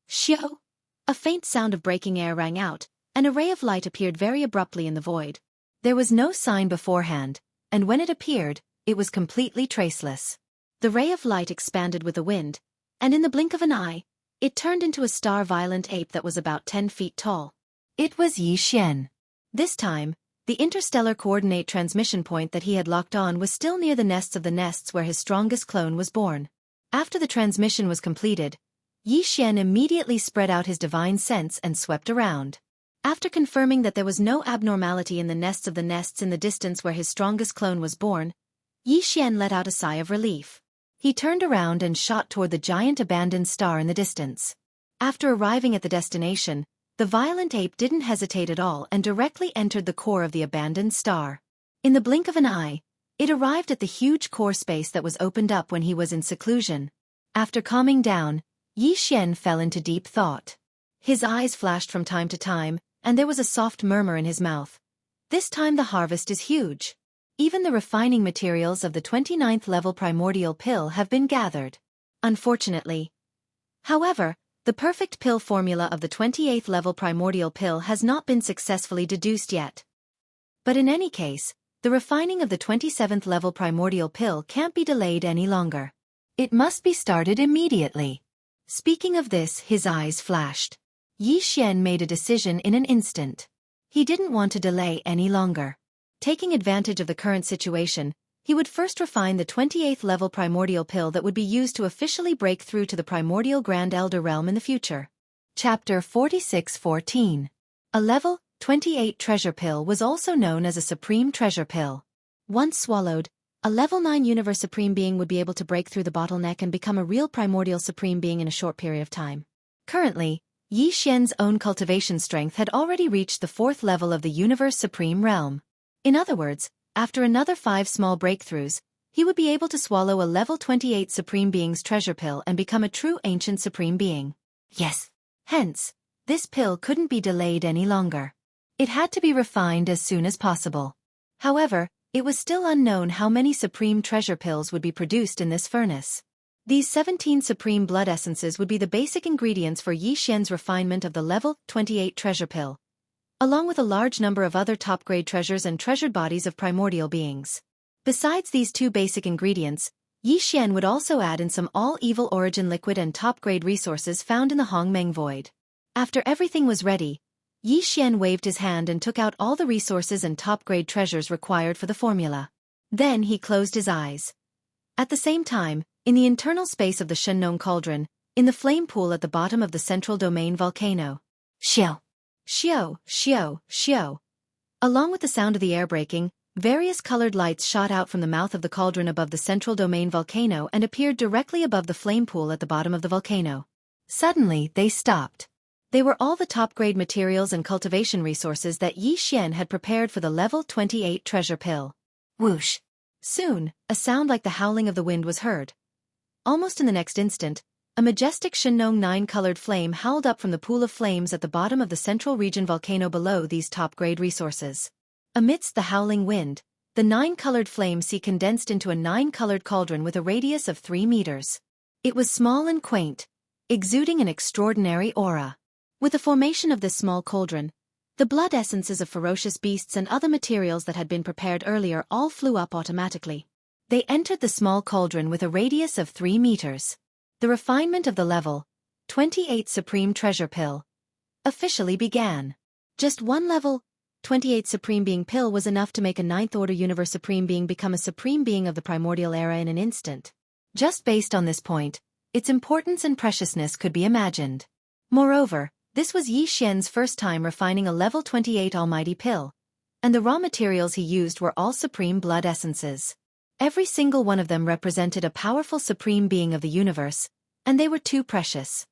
Shio! A faint sound of breaking air rang out, and a ray of light appeared very abruptly in the void. There was no sign beforehand, and when it appeared, it was completely traceless. The ray of light expanded with the wind, and in the blink of an eye, it turned into a star-violent ape that was about 10 feet tall. It was Yi Xian. This time, the interstellar coordinate transmission point that he had locked on was still near the nests of the nests where his strongest clone was born. After the transmission was completed, Yi Xian immediately spread out his divine sense and swept around. After confirming that there was no abnormality in the nests of the nests in the distance where his strongest clone was born, Yi Xian let out a sigh of relief. He turned around and shot toward the giant abandoned star in the distance. After arriving at the destination, the violent ape didn't hesitate at all and directly entered the core of the abandoned star. In the blink of an eye, it arrived at the huge core space that was opened up when he was in seclusion. After calming down, Yi Xian fell into deep thought. His eyes flashed from time to time, and there was a soft murmur in his mouth. This time the harvest is huge. Even the refining materials of the 29th level primordial pill have been gathered. Unfortunately. However, the perfect pill formula of the 28th level primordial pill has not been successfully deduced yet. But in any case, the refining of the 27th level primordial pill can't be delayed any longer. It must be started immediately. Speaking of this, his eyes flashed. Yi Xian made a decision in an instant. He didn't want to delay any longer. Taking advantage of the current situation, he would first refine the 28th level primordial pill that would be used to officially break through to the primordial Grand Elder realm in the future. Chapter 46:14. A level 28 treasure pill was also known as a supreme treasure pill. Once swallowed, a level 9 universe supreme being would be able to break through the bottleneck and become a real primordial supreme being in a short period of time. Currently, Yi Xian's own cultivation strength had already reached the 4th level of the universe supreme realm. In other words, after another 5 small breakthroughs, he would be able to swallow a level 28 supreme being's treasure pill and become a true ancient supreme being. Yes. Hence, this pill couldn't be delayed any longer. It had to be refined as soon as possible. However, it was still unknown how many supreme treasure pills would be produced in this furnace. These 17 supreme blood essences would be the basic ingredients for Yi Xian's refinement of the level 28 treasure pill, along with a large number of other top-grade treasures and treasured bodies of primordial beings. Besides these 2 basic ingredients, Yi Xian would also add in some all-evil origin liquid and top-grade resources found in the Hongmeng Void. After everything was ready, Yi Xian waved his hand and took out all the resources and top-grade treasures required for the formula. Then he closed his eyes. At the same time, in the internal space of the Shenong Cauldron, in the flame pool at the bottom of the central domain volcano. Xiao. Xiao, xiao, xiao. Along with the sound of the air breaking, various colored lights shot out from the mouth of the cauldron above the central domain volcano and appeared directly above the flame pool at the bottom of the volcano. Suddenly, they stopped. They were all the top-grade materials and cultivation resources that Yi Xian had prepared for the level 28 treasure pill. Whoosh. Soon, a sound like the howling of the wind was heard. Almost in the next instant, a majestic Shenong 9-colored flame howled up from the pool of flames at the bottom of the central region volcano below these top-grade resources. Amidst the howling wind, the 9-colored flame sea condensed into a 9-colored cauldron with a radius of 3 meters. It was small and quaint, exuding an extraordinary aura. With the formation of this small cauldron, the blood essences of ferocious beasts and other materials that had been prepared earlier all flew up automatically. They entered the small cauldron with a radius of 3 meters. The refinement of the level 28 Supreme Treasure Pill officially began. Just one level 28 Supreme Being Pill was enough to make a 9th Order Universe Supreme Being become a Supreme Being of the Primordial Era in an instant. Just based on this point, its importance and preciousness could be imagined. Moreover, this was Yi Xian's first time refining a level 28 Almighty Pill, and the raw materials he used were all Supreme Blood Essences. Every single one of them represented a powerful Supreme Being of the universe, and they were too precious.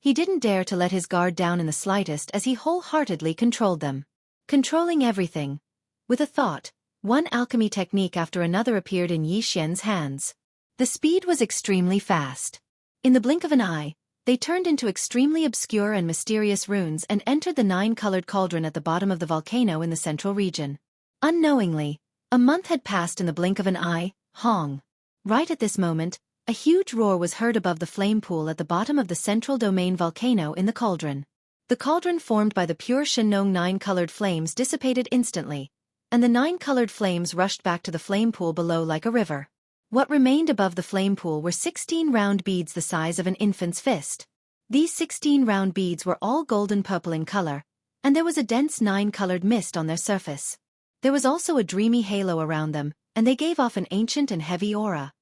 He didn't dare to let his guard down in the slightest as he wholeheartedly controlled them. Controlling everything. With a thought, one alchemy technique after another appeared in Yi Xian's hands. The speed was extremely fast. In the blink of an eye, they turned into extremely obscure and mysterious runes and entered the 9-colored cauldron at the bottom of the volcano in the central region. Unknowingly, a month had passed in the blink of an eye. Hong. Right at this moment, a huge roar was heard above the flame pool at the bottom of the central domain volcano in the cauldron. The cauldron formed by the pure Shenong 9-colored flames dissipated instantly, and the 9-colored flames rushed back to the flame pool below like a river. What remained above the flame pool were 16 round beads the size of an infant's fist. These 16 round beads were all golden-purple in color, and there was a dense 9-colored mist on their surface. There was also a dreamy halo around them, and they gave off an ancient and heavy aura.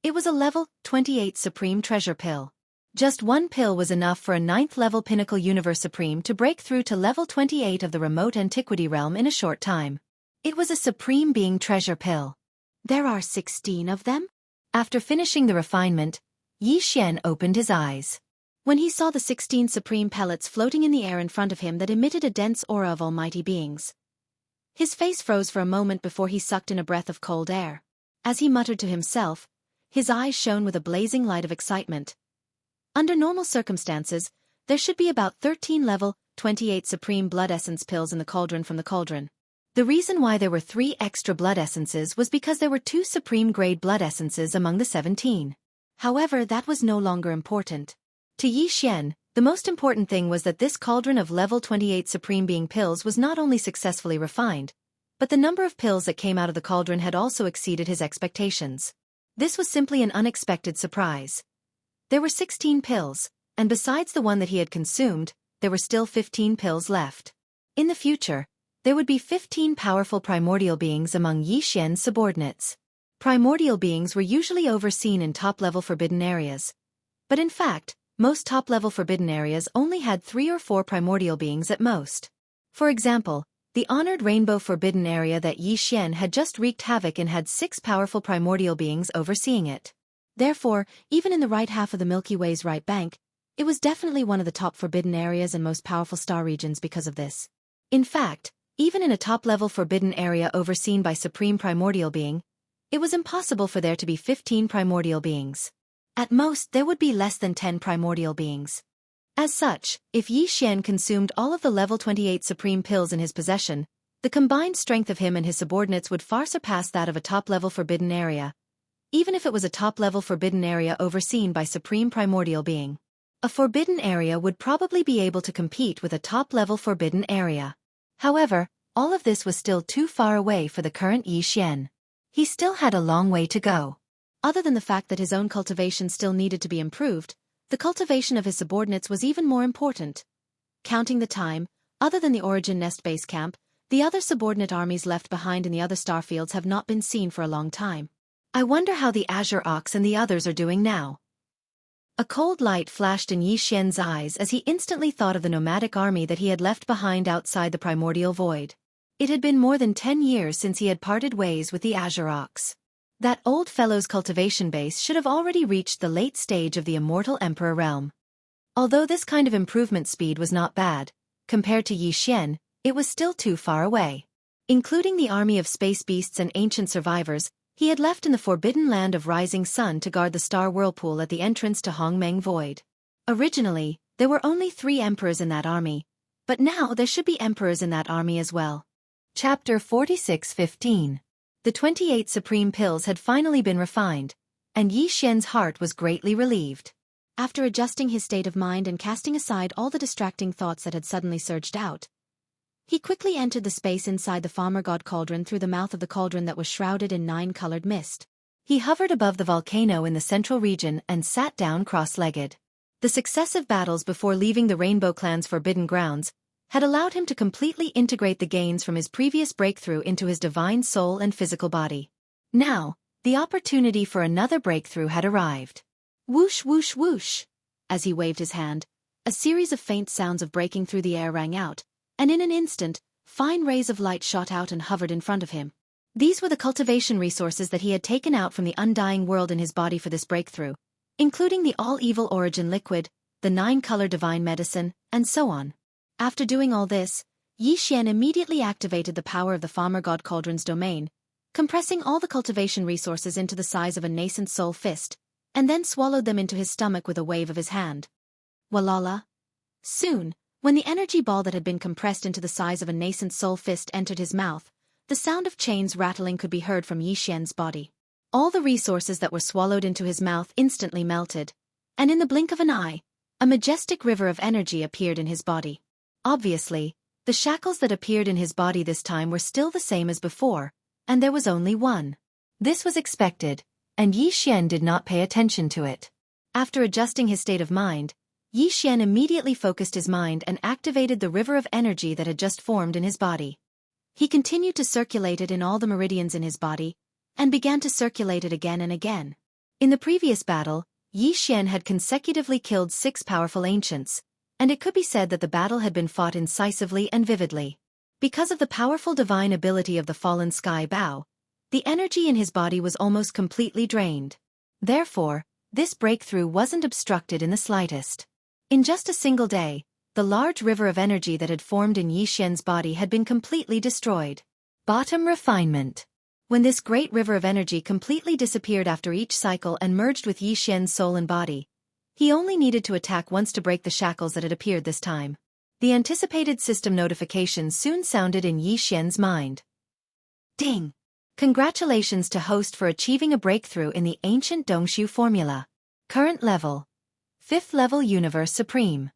It was a level 28 Supreme Treasure Pill. Just one pill was enough for a 9th-level Pinnacle Universe Supreme to break through to level 28 of the remote antiquity realm in a short time. It was a Supreme Being Treasure Pill. There are 16 of them? After finishing the refinement, Yi Xian opened his eyes. When he saw the 16 supreme pellets floating in the air in front of him that emitted a dense aura of almighty beings, his face froze for a moment before he sucked in a breath of cold air. As he muttered to himself, his eyes shone with a blazing light of excitement. Under normal circumstances, there should be about 13 level 28 supreme blood essence pills in the cauldron from the cauldron. The reason why there were 3 extra blood essences was because there were 2 supreme-grade blood essences among the 17. However, that was no longer important. To Yi Xian, the most important thing was that this cauldron of level 28 supreme being pills was not only successfully refined, but the number of pills that came out of the cauldron had also exceeded his expectations. This was simply an unexpected surprise. There were 16 pills, and besides the one that he had consumed, there were still 15 pills left. In the future, there would be 15 powerful primordial beings among Yi Xian's subordinates. Primordial beings were usually overseen in top-level forbidden areas. But in fact, most top-level forbidden areas only had 3 or 4 primordial beings at most. For example, the honored Rainbow Forbidden Area that Yi Xian had just wreaked havoc in had 6 powerful primordial beings overseeing it. Therefore, even in the right half of the Milky Way's right bank, it was definitely one of the top forbidden areas and most powerful star regions because of this. In fact, even in a top-level forbidden area overseen by Supreme Primordial Being, it was impossible for there to be 15 primordial beings. At most, there would be less than 10 primordial beings. As such, if Yi Xian consumed all of the level 28 supreme pills in his possession, the combined strength of him and his subordinates would far surpass that of a top-level forbidden area, even if it was a top-level forbidden area overseen by Supreme Primordial Being. A forbidden area would probably be able to compete with a top-level forbidden area. However, all of this was still too far away for the current Yi Xian. He still had a long way to go. Other than the fact that his own cultivation still needed to be improved, the cultivation of his subordinates was even more important. Counting the time, other than the Origin Nest base camp, the other subordinate armies left behind in the other starfields have not been seen for a long time. I wonder how the Azure Ox and the others are doing now. A cold light flashed in Yi Xian's eyes as he instantly thought of the nomadic army that he had left behind outside the primordial void. It had been more than 10 years since he had parted ways with the Azure Ox. That old fellow's cultivation base should have already reached the late stage of the Immortal Emperor realm. Although this kind of improvement speed was not bad, compared to Yi Xian, it was still too far away. Including the army of space beasts and ancient survivors, he had left in the forbidden land of Rising Sun to guard the star whirlpool at the entrance to Hongmeng Void. Originally, there were only 3 emperors in that army, but now there should be emperors in that army as well. Chapter 46:15. The 28 supreme pills had finally been refined, and Yi Xian's heart was greatly relieved. After adjusting his state of mind and casting aside all the distracting thoughts that had suddenly surged out, he quickly entered the space inside the Farmer God Cauldron through the mouth of the cauldron that was shrouded in 9-colored mist. He hovered above the volcano in the central region and sat down cross-legged. The successive battles before leaving the Rainbow Clan's forbidden grounds had allowed him to completely integrate the gains from his previous breakthrough into his divine soul and physical body. Now, the opportunity for another breakthrough had arrived. Whoosh whoosh whoosh! As he waved his hand, a series of faint sounds of breaking through the air rang out, and in an instant, fine rays of light shot out and hovered in front of him. These were the cultivation resources that he had taken out from the undying world in his body for this breakthrough, including the all-evil origin liquid, the 9-color divine medicine, and so on. After doing all this, Yi Xian immediately activated the power of the Farmer God Cauldron's domain, compressing all the cultivation resources into the size of a nascent soul fist, and then swallowed them into his stomach with a wave of his hand. Walala. Soon, when the energy ball that had been compressed into the size of a nascent soul fist entered his mouth, the sound of chains rattling could be heard from Yi Xian's body. All the resources that were swallowed into his mouth instantly melted, and in the blink of an eye, a majestic river of energy appeared in his body. Obviously, the shackles that appeared in his body this time were still the same as before, and there was only one. This was expected, and Yi Xian did not pay attention to it. After adjusting his state of mind, Yi Xian immediately focused his mind and activated the river of energy that had just formed in his body. He continued to circulate it in all the meridians in his body, and began to circulate it again and again. In the previous battle, Yi Xian had consecutively killed 6 powerful ancients, and it could be said that the battle had been fought incisively and vividly. Because of the powerful divine ability of the fallen sky bow, the energy in his body was almost completely drained. Therefore, this breakthrough wasn't obstructed in the slightest. In just a single day, the large river of energy that had formed in Yi Xian's body had been completely destroyed. Bottom refinement. When this great river of energy completely disappeared after each cycle and merged with Yi Xian's soul and body, he only needed to attack once to break the shackles that had appeared this time. The anticipated system notification soon sounded in Yi Xian's mind. Ding! Congratulations to host for achieving a breakthrough in the ancient Dongshu formula. Current level: 5th level Universe Supreme.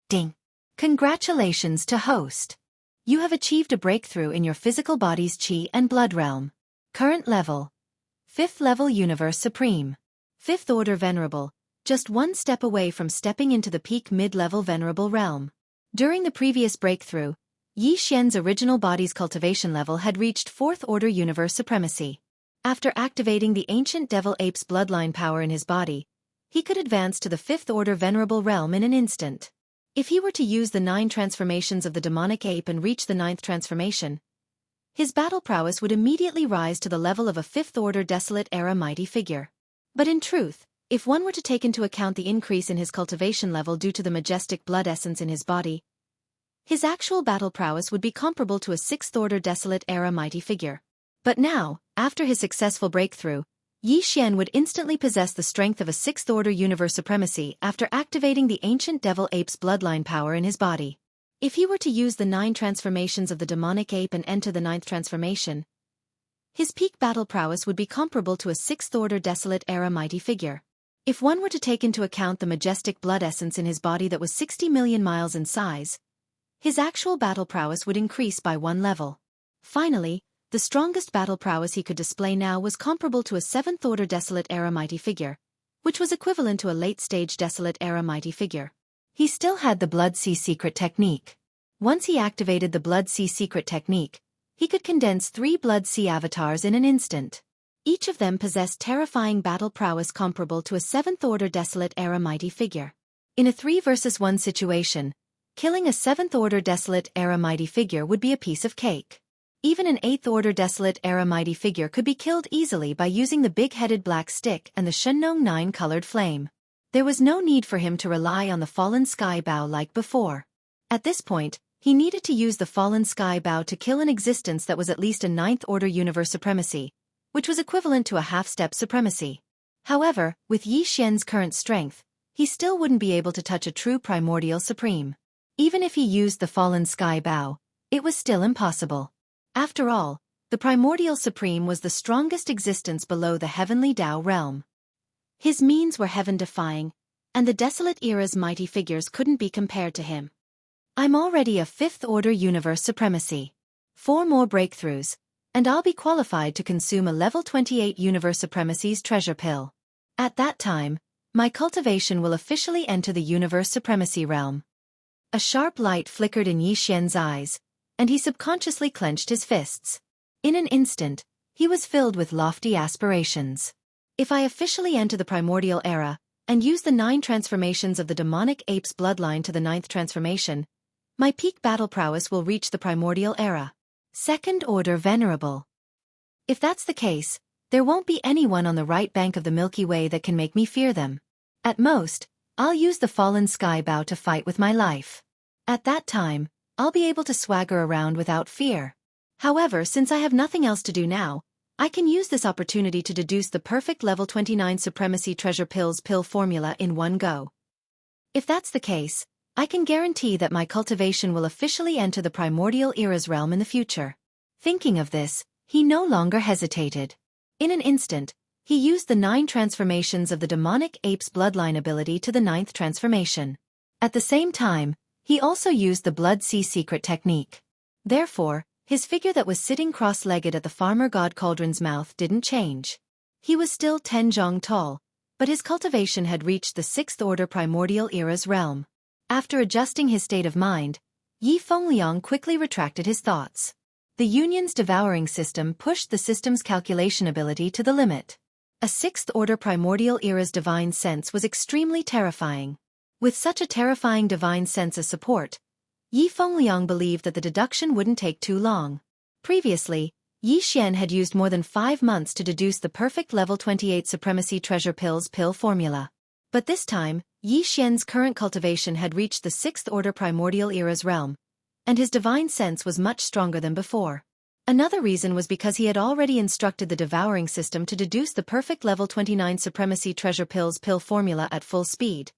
Ding! Congratulations to host. You have achieved a breakthrough in your physical body's Qi and Blood realm. Current level: 5th level Universe Supreme. 5th order Venerable, just one step away from stepping into the peak mid-level Venerable realm. During the previous breakthrough, Yi Xian's original body's cultivation level had reached 4th order Universe Supremacy. After activating the ancient Devil Ape's bloodline power in his body, he could advance to the 5th order Venerable realm in an instant. If he were to use the 9 transformations of the demonic ape and reach the 9th transformation, his battle prowess would immediately rise to the level of a 5th order Desolate Era mighty figure. But in truth, if one were to take into account the increase in his cultivation level due to the majestic blood essence in his body, his actual battle prowess would be comparable to a 6th order Desolate Era mighty figure. But now, after his successful breakthrough, Yi Xian would instantly possess the strength of a 6th order Universe Supremacy after activating the ancient Devil Ape's bloodline power in his body. If he were to use the 9 transformations of the demonic ape and enter the 9th transformation, his peak battle prowess would be comparable to a 6th order Desolate Era mighty figure. If one were to take into account the majestic blood essence in his body that was 60 million miles in size, his actual battle prowess would increase by 1 level. Finally, the strongest battle prowess he could display now was comparable to a 7th order Desolate Era mighty figure, which was equivalent to a late-stage Desolate Era mighty figure. He still had the Blood Sea Secret technique. Once he activated the Blood Sea Secret technique, he could condense 3 Blood Sea avatars in an instant. Each of them possessed terrifying battle prowess comparable to a 7th order Desolate Era mighty figure. In a 3 versus 1 situation, killing a 7th order Desolate Era mighty figure would be a piece of cake. Even an 8th order Desolate Era mighty figure could be killed easily by using the big-headed black stick and the Shenong 9-colored flame. There was no need for him to rely on the fallen sky bow like before. At this point, he needed to use the fallen sky bow to kill an existence that was at least a 9th order Universe Supremacy, which was equivalent to a half-step supremacy. However, with Yi Xian's current strength, he still wouldn't be able to touch a true primordial supreme. Even if he used the fallen sky bow, it was still impossible. After all, the primordial supreme was the strongest existence below the heavenly Tao realm. His means were heaven-defying, and the Desolate Era's mighty figures couldn't be compared to him. I'm already a 5th order Universe Supremacy. 4 more breakthroughs, and I'll be qualified to consume a level 28 Universe Supremacy's treasure pill. At that time, my cultivation will officially enter the Universe Supremacy realm. A sharp light flickered in Yi Xian's eyes, and he subconsciously clenched his fists. In an instant, he was filled with lofty aspirations. If I officially enter the primordial era, and use the 9 transformations of the demonic ape's bloodline to the 9th transformation, my peak battle prowess will reach the primordial era. 2nd order Venerable. If that's the case, there won't be anyone on the right bank of the Milky Way that can make me fear them. At most, I'll use the fallen sky bow to fight with my life. At that time, I'll be able to swagger around without fear. However, since I have nothing else to do now, I can use this opportunity to deduce the perfect level 29 Supremacy Treasure Pills pill formula in one go. If that's the case, I can guarantee that my cultivation will officially enter the Primordial Era's realm in the future. Thinking of this, he no longer hesitated. In an instant, he used the 9 transformations of the demonic ape's bloodline ability to the 9th transformation. At the same time, he also used the Blood Sea secret technique. Therefore, his figure that was sitting cross-legged at the farmer god Cauldron's mouth didn't change. He was still 10 zhong tall, but his cultivation had reached the 6th order Primordial Era's realm. After adjusting his state of mind, Yi Fengliang quickly retracted his thoughts. The Union's devouring system pushed the system's calculation ability to the limit. A 6th order Primordial Era's divine sense was extremely terrifying. With such a terrifying divine sense as support, Yi Fengliang believed that the deduction wouldn't take too long. Previously, Yi Xian had used more than 5 months to deduce the perfect level 28 Supremacy Treasure Pills pill formula. But this time, Yi Xian's current cultivation had reached the 6th order Primordial Era's realm, and his divine sense was much stronger than before. Another reason was because he had already instructed the devouring system to deduce the perfect level 29 Supremacy Treasure Pills pill formula at full speed,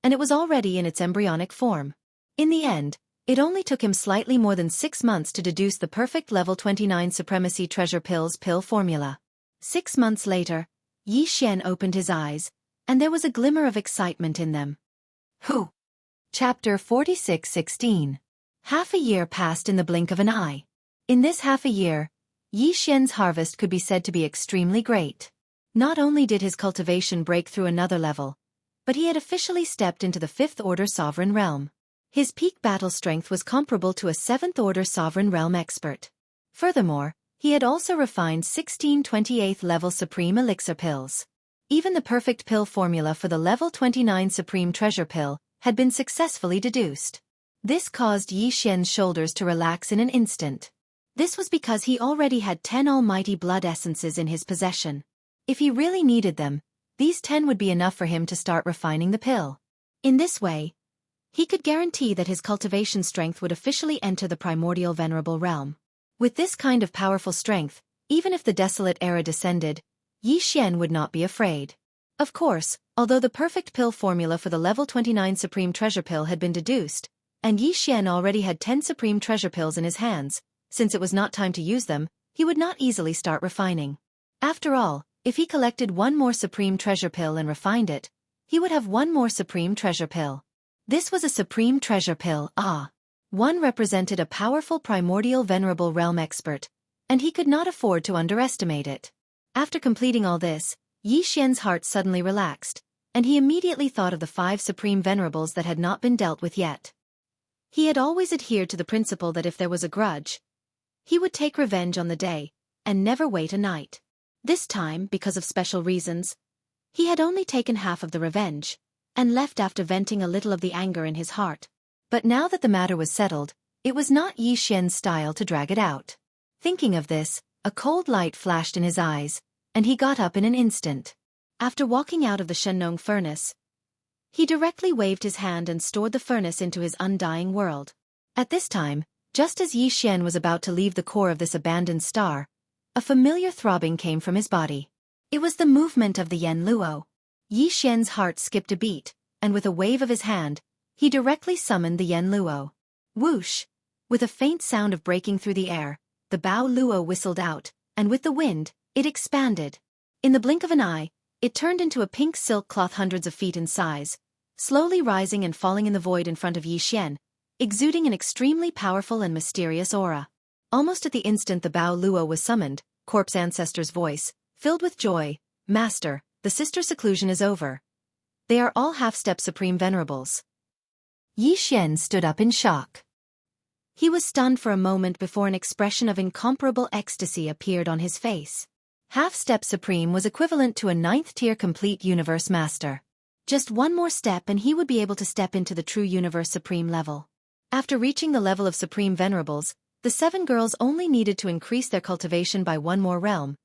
and it was already in its embryonic form. In the end, it only took him slightly more than 6 months to deduce the perfect level 29 Supremacy Treasure Pills pill formula. 6 months later, Yi Xian opened his eyes, and there was a glimmer of excitement in them. Whew! Chapter 46:16. Half a year passed in the blink of an eye. In this half a year, Yi Xian's harvest could be said to be extremely great. Not only did his cultivation break through another level, but he had officially stepped into the 5th order sovereign realm. His peak battle strength was comparable to a 7th order sovereign realm expert. Furthermore, he had also refined 16 28th level supreme elixir pills. Even the perfect pill formula for the level 29 supreme treasure pill had been successfully deduced. This caused Yi Xian's shoulders to relax in an instant. This was because he already had 10 almighty blood essences in his possession. If he really needed them, these 10 would be enough for him to start refining the pill. In this way, he could guarantee that his cultivation strength would officially enter the primordial venerable realm. With this kind of powerful strength, even if the desolate era descended, Yi Xian would not be afraid. Of course, although the perfect pill formula for the level 29 supreme treasure pill had been deduced, and Yi Xian already had 10 supreme treasure pills in his hands, since it was not time to use them, he would not easily start refining. After all, if he collected one more supreme treasure pill and refined it, he would have one more supreme treasure pill. This was a supreme treasure pill, one represented a powerful primordial venerable realm expert, and he could not afford to underestimate it. After completing all this, Yi Xian's heart suddenly relaxed, and he immediately thought of the 5 supreme venerables that had not been dealt with yet. He had always adhered to the principle that if there was a grudge, he would take revenge on the day, and never wait a night. This time, because of special reasons, he had only taken half of the revenge, and left after venting a little of the anger in his heart. But now that the matter was settled, it was not Yi Xian's style to drag it out. Thinking of this, a cold light flashed in his eyes, and he got up in an instant. After walking out of the Shenong furnace, he directly waved his hand and stored the furnace into his undying world. At this time, just as Yi Xian was about to leave the core of this abandoned star, a familiar throbbing came from his body. It was the movement of the Yen Luo. Yi Xian's heart skipped a beat, and with a wave of his hand, he directly summoned the Yen Luo. Whoosh! With a faint sound of breaking through the air, the Bao Luo whistled out, and with the wind, it expanded. In the blink of an eye, it turned into a pink silk cloth hundreds of feet in size, slowly rising and falling in the void in front of Yi Xian, exuding an extremely powerful and mysterious aura. Almost at the instant the Bao Luo was summoned, Corpse Ancestor's voice, filled with joy, "Master, the sister seclusion is over. They are all half-step supreme venerables." Yi Xian stood up in shock. He was stunned for a moment before an expression of incomparable ecstasy appeared on his face. Half-step supreme was equivalent to a 9th-tier complete universe master. Just one more step and he would be able to step into the true universe supreme level. After reaching the level of supreme venerables, the 7 girls only needed to increase their cultivation by one more realm,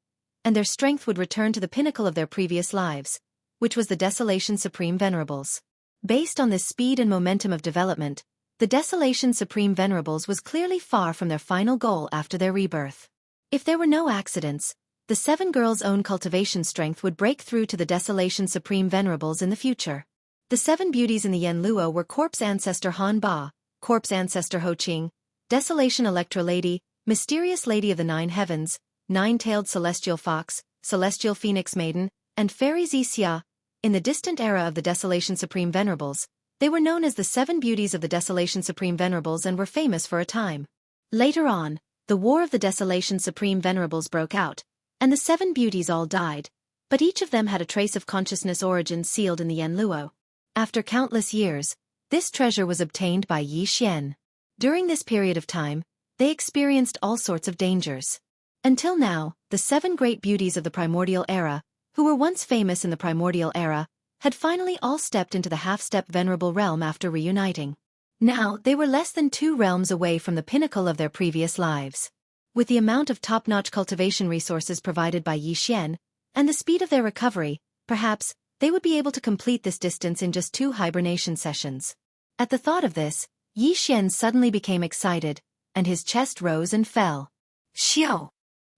and their strength would return to the pinnacle of their previous lives, which was the Desolation Supreme Venerables. Based on this speed and momentum of development, the Desolation Supreme Venerables was clearly far from their final goal after their rebirth. If there were no accidents, the 7 girls' own cultivation strength would break through to the Desolation Supreme Venerables in the future. The 7 beauties in the Yenluo were Corpse Ancestor Han Ba, Corpse Ancestor Ho Qing, Desolation Electra Lady, Mysterious Lady of the 9 Heavens, Nine-Tailed Celestial Fox, Celestial Phoenix Maiden, and Fairy Xia. In the distant era of the Desolation Supreme Venerables, they were known as the 7 beauties of the Desolation Supreme Venerables and were famous for a time. Later on, the War of the Desolation Supreme Venerables broke out, and the 7 beauties all died, but each of them had a trace of consciousness origin sealed in the Yenluo. After countless years, this treasure was obtained by Yi Xian. During this period of time, they experienced all sorts of dangers. Until now, the 7 great beauties of the Primordial Era, who were once famous in the Primordial Era, had finally all stepped into the half-step Venerable Realm after reuniting. Now, they were less than 2 realms away from the pinnacle of their previous lives. With the amount of top-notch cultivation resources provided by Yi Xian, and the speed of their recovery, perhaps, they would be able to complete this distance in just 2 hibernation sessions. At the thought of this, Yi Xian suddenly became excited, and his chest rose and fell. Xiao!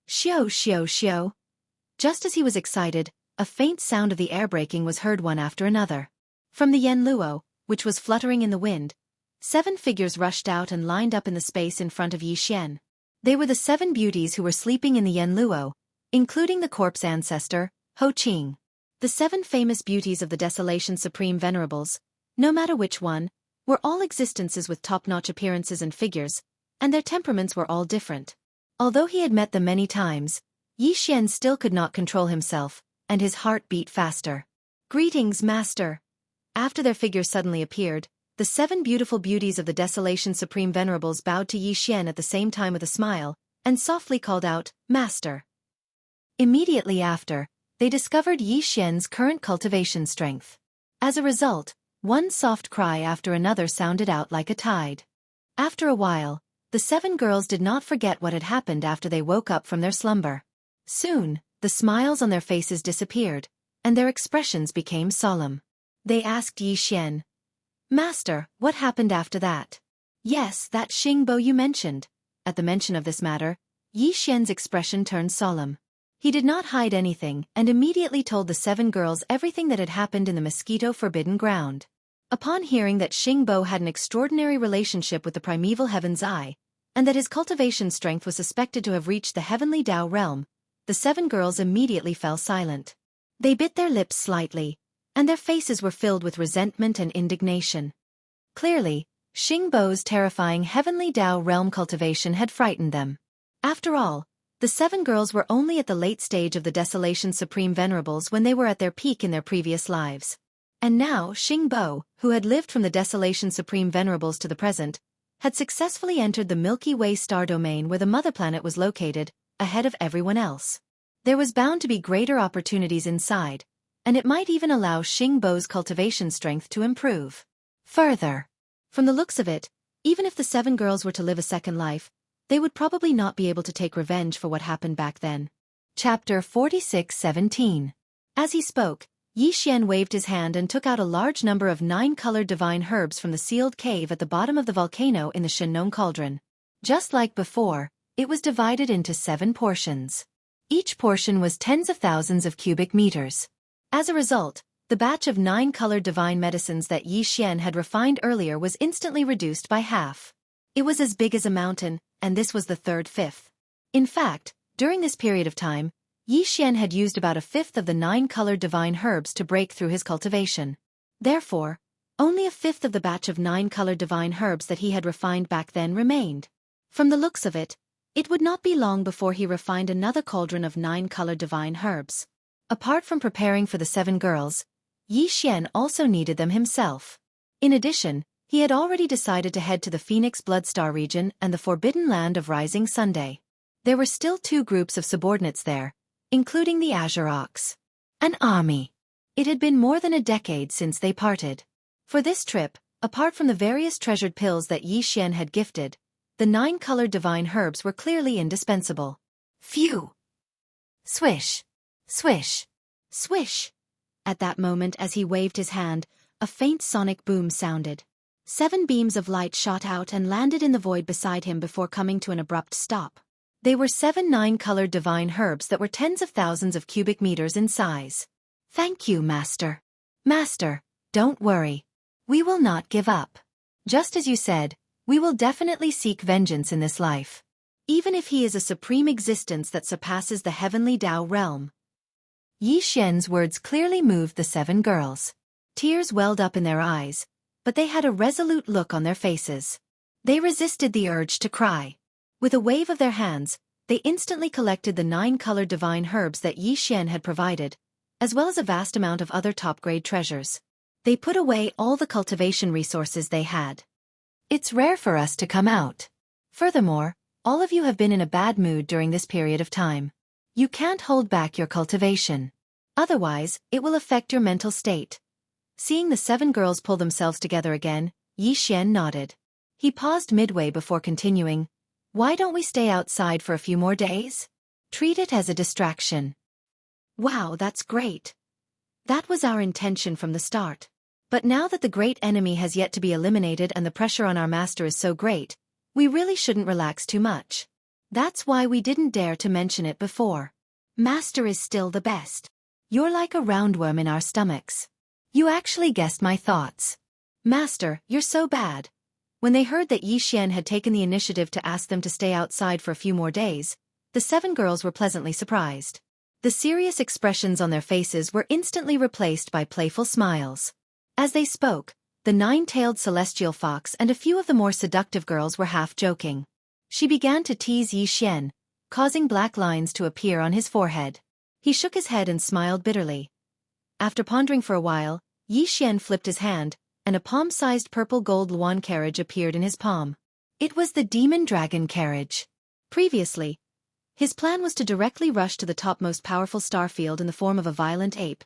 Xiao xiao xiao! Just as he was excited, a faint sound of the air breaking was heard one after another. From the Yenluo, which was fluttering in the wind, 7 figures rushed out and lined up in the space in front of Yi Xian. They were the 7 beauties who were sleeping in the Yenluo, including the Corpse Ancestor, Ho Qing. The 7 famous beauties of the Desolation Supreme Venerables, no matter which one, were all existences with top-notch appearances and figures, and their temperaments were all different. Although he had met them many times, Yi Xian still could not control himself, and his heart beat faster. Greetings, Master! After their figures suddenly appeared, the 7 beautiful beauties of the Desolation Supreme Venerables bowed to Yi Xian at the same time with a smile, and softly called out, Master. Immediately after, they discovered Yi Xian's current cultivation strength. As a result, one soft cry after another sounded out like a tide. After a while, the 7 girls did not forget what had happened after they woke up from their slumber. Soon, the smiles on their faces disappeared, and their expressions became solemn. They asked Yi Xian, Master, what happened after that? Yes, that Xingbo you mentioned. At the mention of this matter, Yi Xian's expression turned solemn. He did not hide anything and immediately told the 7 girls everything that had happened in the Mosquito Forbidden Ground. Upon hearing that Xingbo had an extraordinary relationship with the primeval Heaven's Eye, and that his cultivation strength was suspected to have reached the Heavenly Tao realm, the 7 girls immediately fell silent. They bit their lips slightly, and their faces were filled with resentment and indignation. Clearly, Xingbo's terrifying Heavenly Tao realm cultivation had frightened them. After all, the 7 girls were only at the late stage of the Desolation Supreme Venerables when they were at their peak in their previous lives. And now Xingbo, who had lived from the Desolation Supreme Venerables to the present, had successfully entered the Milky Way star domain where the mother planet was located, ahead of everyone else. There was bound to be greater opportunities inside, and it might even allow Xingbo's cultivation strength to improve. Further, from the looks of it, even if the 7 girls were to live a second life, they would probably not be able to take revenge for what happened back then. Chapter 46:17. As he spoke, Yi Xian waved his hand and took out a large number of 9-colored divine herbs from the sealed cave at the bottom of the volcano in the Shenong Cauldron. Just like before, it was divided into 7 portions. Each portion was tens of thousands of cubic meters. As a result, the batch of 9-colored divine medicines that Yi Xian had refined earlier was instantly reduced by half. It was as big as a mountain, and this was the 3/5. In fact, during this period of time, Yi Xian had used about a fifth of the 9-colored divine herbs to break through his cultivation. Therefore, only a fifth of the batch of 9-colored divine herbs that he had refined back then remained. From the looks of it, it would not be long before he refined another cauldron of 9-colored divine herbs. Apart from preparing for the 7 girls, Yi Xian also needed them himself. In addition, he had already decided to head to the Phoenix Bloodstar region and the Forbidden Land of Rising Sunday. There were still 2 groups of subordinates there, including the Azure Ox. An army. It had been more than a decade since they parted. For this trip, apart from the various treasured pills that Yi Xian had gifted, the 9-colored divine herbs were clearly indispensable. Phew! Swish! Swish! Swish! At that moment, as he waved his hand, a faint sonic boom sounded. 7 beams of light shot out and landed in the void beside him before coming to an abrupt stop. They were 7 9-colored divine herbs that were tens of thousands of cubic meters in size. Thank you, Master. Master, don't worry. We will not give up. Just as you said, we will definitely seek vengeance in this life. Even if he is a supreme existence that surpasses the heavenly Tao realm. Yi Xian's words clearly moved the 7 girls. Tears welled up in their eyes, but they had a resolute look on their faces. They resisted the urge to cry. With a wave of their hands, they instantly collected the 9-colored divine herbs that Yi Xian had provided, as well as a vast amount of other top-grade treasures. They put away all the cultivation resources they had. It's rare for us to come out. Furthermore, all of you have been in a bad mood during this period of time. You can't hold back your cultivation. Otherwise, it will affect your mental state. Seeing the 7 girls pull themselves together again, Yi Xian nodded. He paused midway before continuing. Why don't we stay outside for a few more days? Treat it as a distraction. Wow, that's great. That was our intention from the start. But now that the great enemy has yet to be eliminated and the pressure on our master is so great, we really shouldn't relax too much. That's why we didn't dare to mention it before. Master is still the best. You're like a roundworm in our stomachs. You actually guessed my thoughts. Master, you're so bad. When they heard that Yi Xian had taken the initiative to ask them to stay outside for a few more days, the 7 girls were pleasantly surprised. The serious expressions on their faces were instantly replaced by playful smiles. As they spoke, the 9-tailed celestial fox and a few of the more seductive girls were half joking. She began to tease Yi Xian, causing black lines to appear on his forehead. He shook his head and smiled bitterly. After pondering for a while, Yi Xian flipped his hand, and a palm-sized purple gold luan carriage appeared in his palm. It was the demon dragon carriage. Previously, his plan was to directly rush to the topmost powerful star field in the form of a violent ape,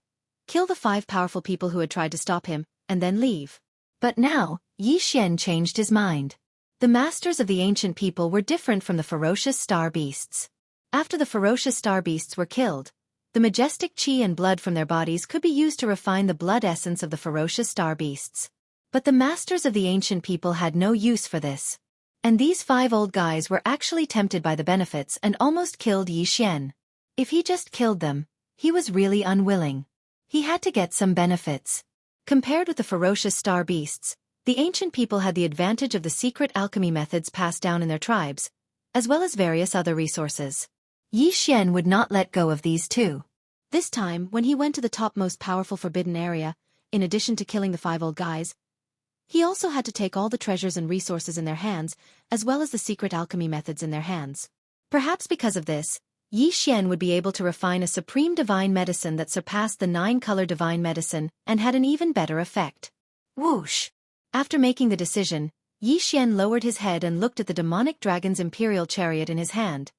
kill the 5 powerful people who had tried to stop him, and then leave. But now, Yi Xian changed his mind. The masters of the ancient people were different from the ferocious star beasts. After the ferocious star beasts were killed, the majestic qi and blood from their bodies could be used to refine the blood essence of the ferocious star beasts. But the masters of the ancient people had no use for this. And these 5 old guys were actually tempted by the benefits and almost killed Yi Xian. If he just killed them, he was really unwilling. He had to get some benefits. Compared with the ferocious star beasts, the ancient people had the advantage of the secret alchemy methods passed down in their tribes, as well as various other resources. Yi Xian would not let go of these too. This time, when he went to the topmost powerful forbidden area, in addition to killing the 5 old guys, he also had to take all the treasures and resources in their hands, as well as the secret alchemy methods in their hands. Perhaps because of this, Yi Xian would be able to refine a supreme divine medicine that surpassed the 9-color divine medicine and had an even better effect. Whoosh! After making the decision, Yi Xian lowered his head and looked at the demonic dragon's imperial chariot in his hand,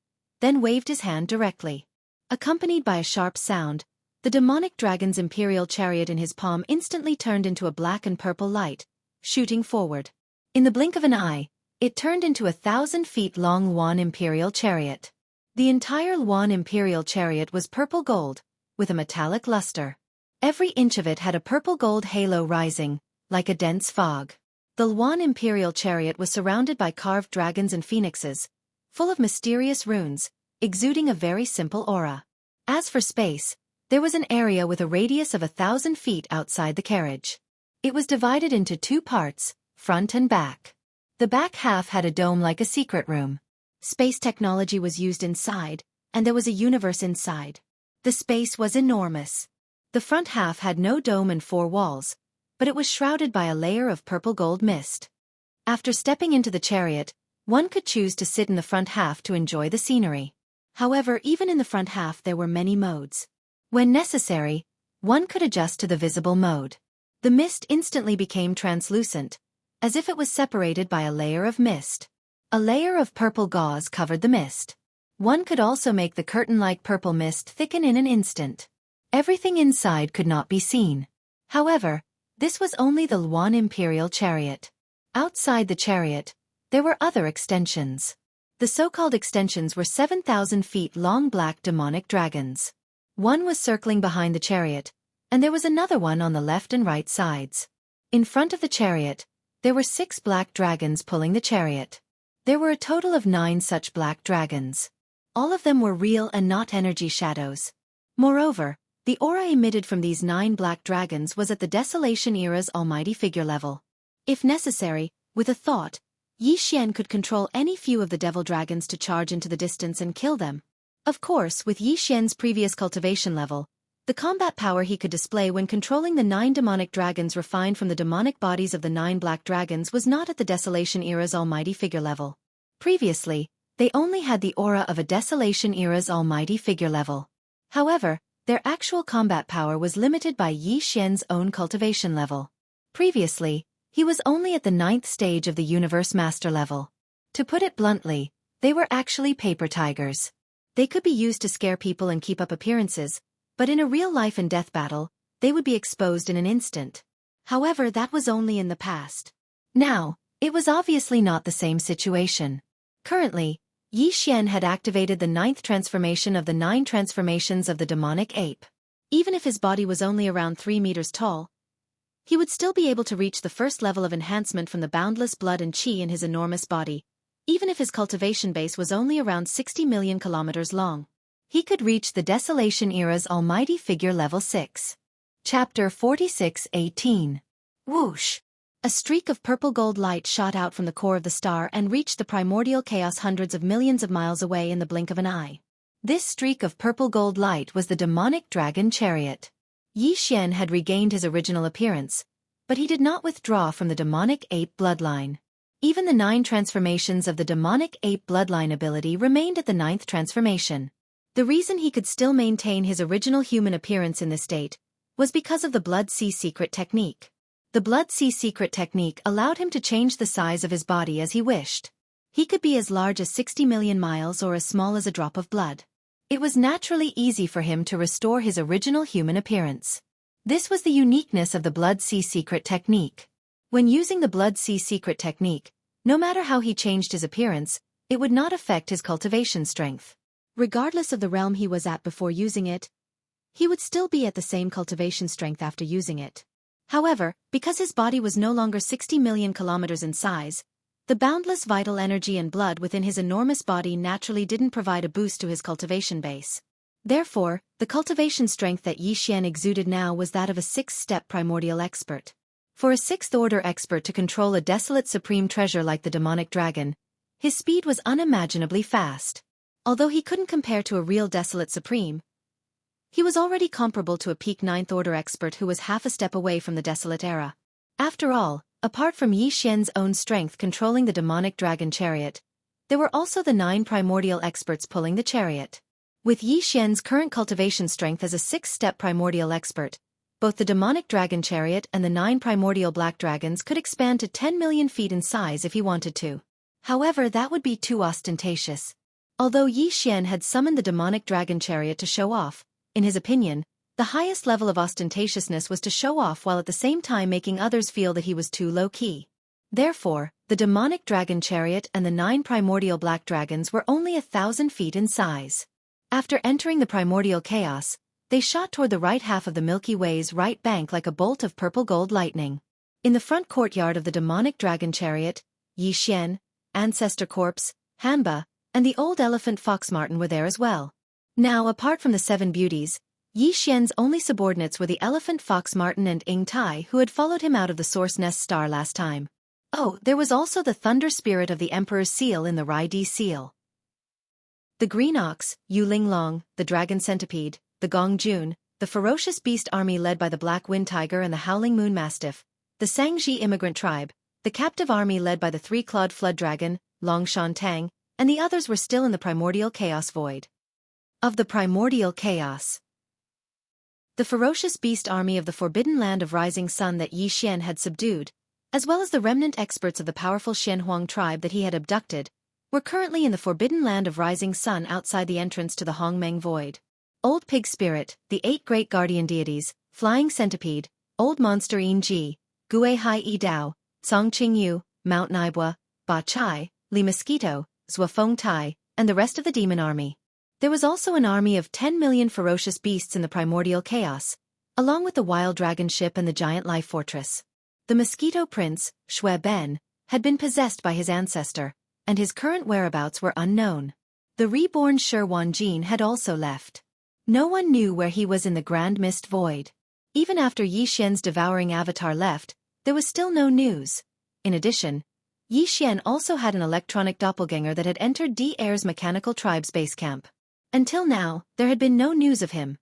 then waved his hand directly. Accompanied by a sharp sound, the demonic dragon's imperial chariot in his palm instantly turned into a black and purple light, shooting forward. In the blink of an eye, it turned into a 1,000-feet-long Luan imperial chariot. The entire Luan imperial chariot was purple gold, with a metallic luster. Every inch of it had a purple gold halo rising, like a dense fog. The Luan imperial chariot was surrounded by carved dragons and phoenixes, full of mysterious runes, exuding a very simple aura. As for space, there was an area with a radius of 1,000 feet outside the carriage. It was divided into 2 parts, front and back. The back half had a dome like a secret room. Space technology was used inside, and there was a universe inside. The space was enormous. The front half had no dome and 4 walls, but it was shrouded by a layer of purple gold mist. After stepping into the chariot, one could choose to sit in the front half to enjoy the scenery. However, even in the front half there were many modes. When necessary, one could adjust to the visible mode. The mist instantly became translucent, as if it was separated by a layer of mist. A layer of purple gauze covered the mist. One could also make the curtain-like purple mist thicken in an instant. Everything inside could not be seen. However, this was only the Luan Imperial Chariot. Outside the chariot, there were other extensions. The so-called extensions were 7,000 feet long black demonic dragons. One was circling behind the chariot, and there was another one on the left and right sides. In front of the chariot, there were 6 black dragons pulling the chariot. There were a total of 9 such black dragons. All of them were real and not energy shadows. Moreover, the aura emitted from these 9 black dragons was at the Desolation Era's almighty figure level. If necessary, with a thought, Yi Xian could control any few of the devil dragons to charge into the distance and kill them. Of course, with Yi Xian's previous cultivation level, the combat power he could display when controlling the 9 demonic dragons refined from the demonic bodies of the 9 black dragons was not at the Desolation Era's almighty figure level. Previously, they only had the aura of a Desolation Era's almighty figure level. However, their actual combat power was limited by Yi Xian's own cultivation level. Previously, he was only at the 9th stage of the Universe Master level. To put it bluntly, they were actually paper tigers. They could be used to scare people and keep up appearances, but in a real life and death battle, they would be exposed in an instant. However, that was only in the past. Now, it was obviously not the same situation. Currently, Yi Xian had activated the 9th transformation of the 9 transformations of the demonic ape. Even if his body was only around 3 meters tall, he would still be able to reach the first level of enhancement from the boundless blood and qi in his enormous body, even if his cultivation base was only around 60 million kilometers long. He could reach the Desolation Era's almighty figure level 6. Chapter 46:18. Whoosh! A streak of purple-gold light shot out from the core of the star and reached the primordial chaos hundreds of millions of miles away in the blink of an eye. This streak of purple-gold light was the demonic dragon chariot. Yi Xian had regained his original appearance, but he did not withdraw from the demonic ape bloodline. Even the 9 transformations of the demonic ape bloodline ability remained at the 9th transformation. The reason he could still maintain his original human appearance in this state was because of the Blood Sea Secret technique. The Blood Sea Secret technique allowed him to change the size of his body as he wished. He could be as large as 60 million miles or as small as a drop of blood. It was naturally easy for him to restore his original human appearance. This was the uniqueness of the Blood Sea Secret technique. When using the Blood Sea Secret technique, no matter how he changed his appearance, it would not affect his cultivation strength. Regardless of the realm he was at before using it, he would still be at the same cultivation strength after using it. However, because his body was no longer 60 million kilometers in size, the boundless vital energy and blood within his enormous body naturally didn't provide a boost to his cultivation base. Therefore, the cultivation strength that Yi Xian exuded now was that of a 6th-step primordial expert. For a 6th-order expert to control a desolate supreme treasure like the demonic dragon, his speed was unimaginably fast. Although he couldn't compare to a real desolate supreme, he was already comparable to a peak 9th-order expert who was half a step away from the desolate era. After all, apart from Yi Xian's own strength controlling the demonic dragon chariot, there were also the 9 primordial experts pulling the chariot. With Yi Xian's current cultivation strength as a 6th-step primordial expert, both the demonic dragon chariot and the 9 primordial black dragons could expand to 10 million feet in size if he wanted to. However, that would be too ostentatious. Although Yi Xian had summoned the demonic dragon chariot to show off, in his opinion, the highest level of ostentatiousness was to show off while at the same time making others feel that he was too low-key. Therefore, the demonic dragon chariot and the 9 primordial black dragons were only 1,000 feet in size. After entering the primordial chaos, they shot toward the right half of the Milky Way's right bank like a bolt of purple-gold lightning. In the front courtyard of the demonic dragon chariot, Yi Xian, Ancestor Corpse, Hanba, and the old elephant Fox Martin were there as well. Now, apart from the 7 beauties, Yi Xian's only subordinates were the elephant Fox Martin and Ying Tai who had followed him out of the Source Nest Star last time. Oh, there was also the thunder spirit of the Emperor's seal in the Rai Di seal. The green ox, Yu Linglong, the dragon centipede, the Gong Jun, the ferocious beast army led by the black wind tiger and the howling moon mastiff, the Sangji immigrant tribe, the captive army led by the 3-clawed flood dragon, Long Shan Tang, and the others were still in the primordial chaos void. Of the primordial chaos, the ferocious beast army of the forbidden land of rising sun that Yi Xian had subdued, as well as the remnant experts of the powerful Xianhuang tribe that he had abducted, were currently in the forbidden land of rising sun outside the entrance to the Hongmeng void. Old Pig Spirit, the 8 great guardian deities, Flying Centipede, Old Monster Yin Ji, Gui Hai Yi Dao, Song Qing Yu, Mount Naibua, Ba Chai, Li Mosquito, Zua Feng Tai, and the rest of the demon army. There was also an army of 10 million ferocious beasts in the primordial chaos, along with the wild dragon ship and the giant life fortress. The Mosquito Prince, Xue Ben, had been possessed by his ancestor, and his current whereabouts were unknown. The reborn Sherwan had also left. No one knew where he was in the Grand Mist Void. Even after Yi Xian's devouring avatar left, there was still no news. In addition, Yi Xian also had an electronic doppelganger that had entered Air's mechanical tribe's base camp. Until now, there had been no news of him.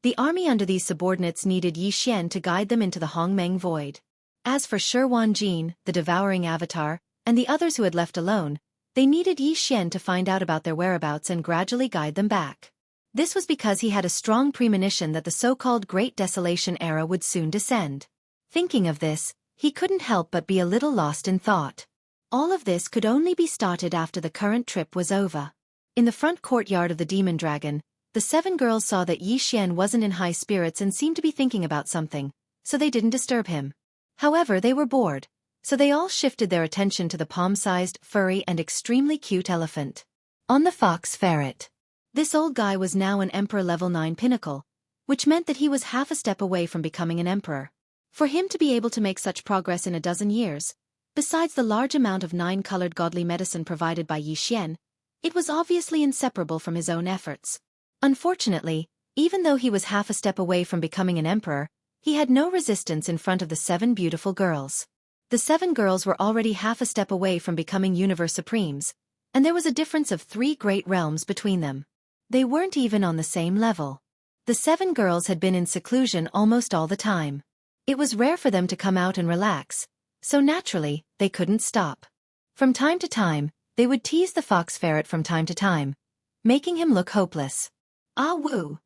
The army under these subordinates needed Yi Xian to guide them into the Hongmeng Void. As for Sherwan, the devouring avatar, and the others who had left alone, they needed Yi Xian to find out about their whereabouts and gradually guide them back. This was because he had a strong premonition that the so-called Great Desolation era would soon descend. Thinking of this, he couldn't help but be a little lost in thought. All of this could only be started after the current trip was over. In the front courtyard of the Demon Dragon, the 7 girls saw that Yi Xian wasn't in high spirits and seemed to be thinking about something, so they didn't disturb him. However, they were bored, so they all shifted their attention to the palm-sized, furry and extremely cute elephant. On the fox ferret. This old guy was now an Emperor level 9 pinnacle, which meant that he was half a step away from becoming an emperor. For him to be able to make such progress in a dozen years, besides the large amount of 9-colored godly medicine provided by Yi Xian, it was obviously inseparable from his own efforts. Unfortunately, even though he was half a step away from becoming an emperor, he had no resistance in front of the 7 beautiful girls. The 7 girls were already half a step away from becoming Universe Supremes, and there was a difference of 3 great realms between them. They weren't even on the same level. The 7 girls had been in seclusion almost all the time. It was rare for them to come out and relax, so naturally, they couldn't stop. From time to time, they would tease the fox ferret from time to time, making him look hopeless. Ah woo!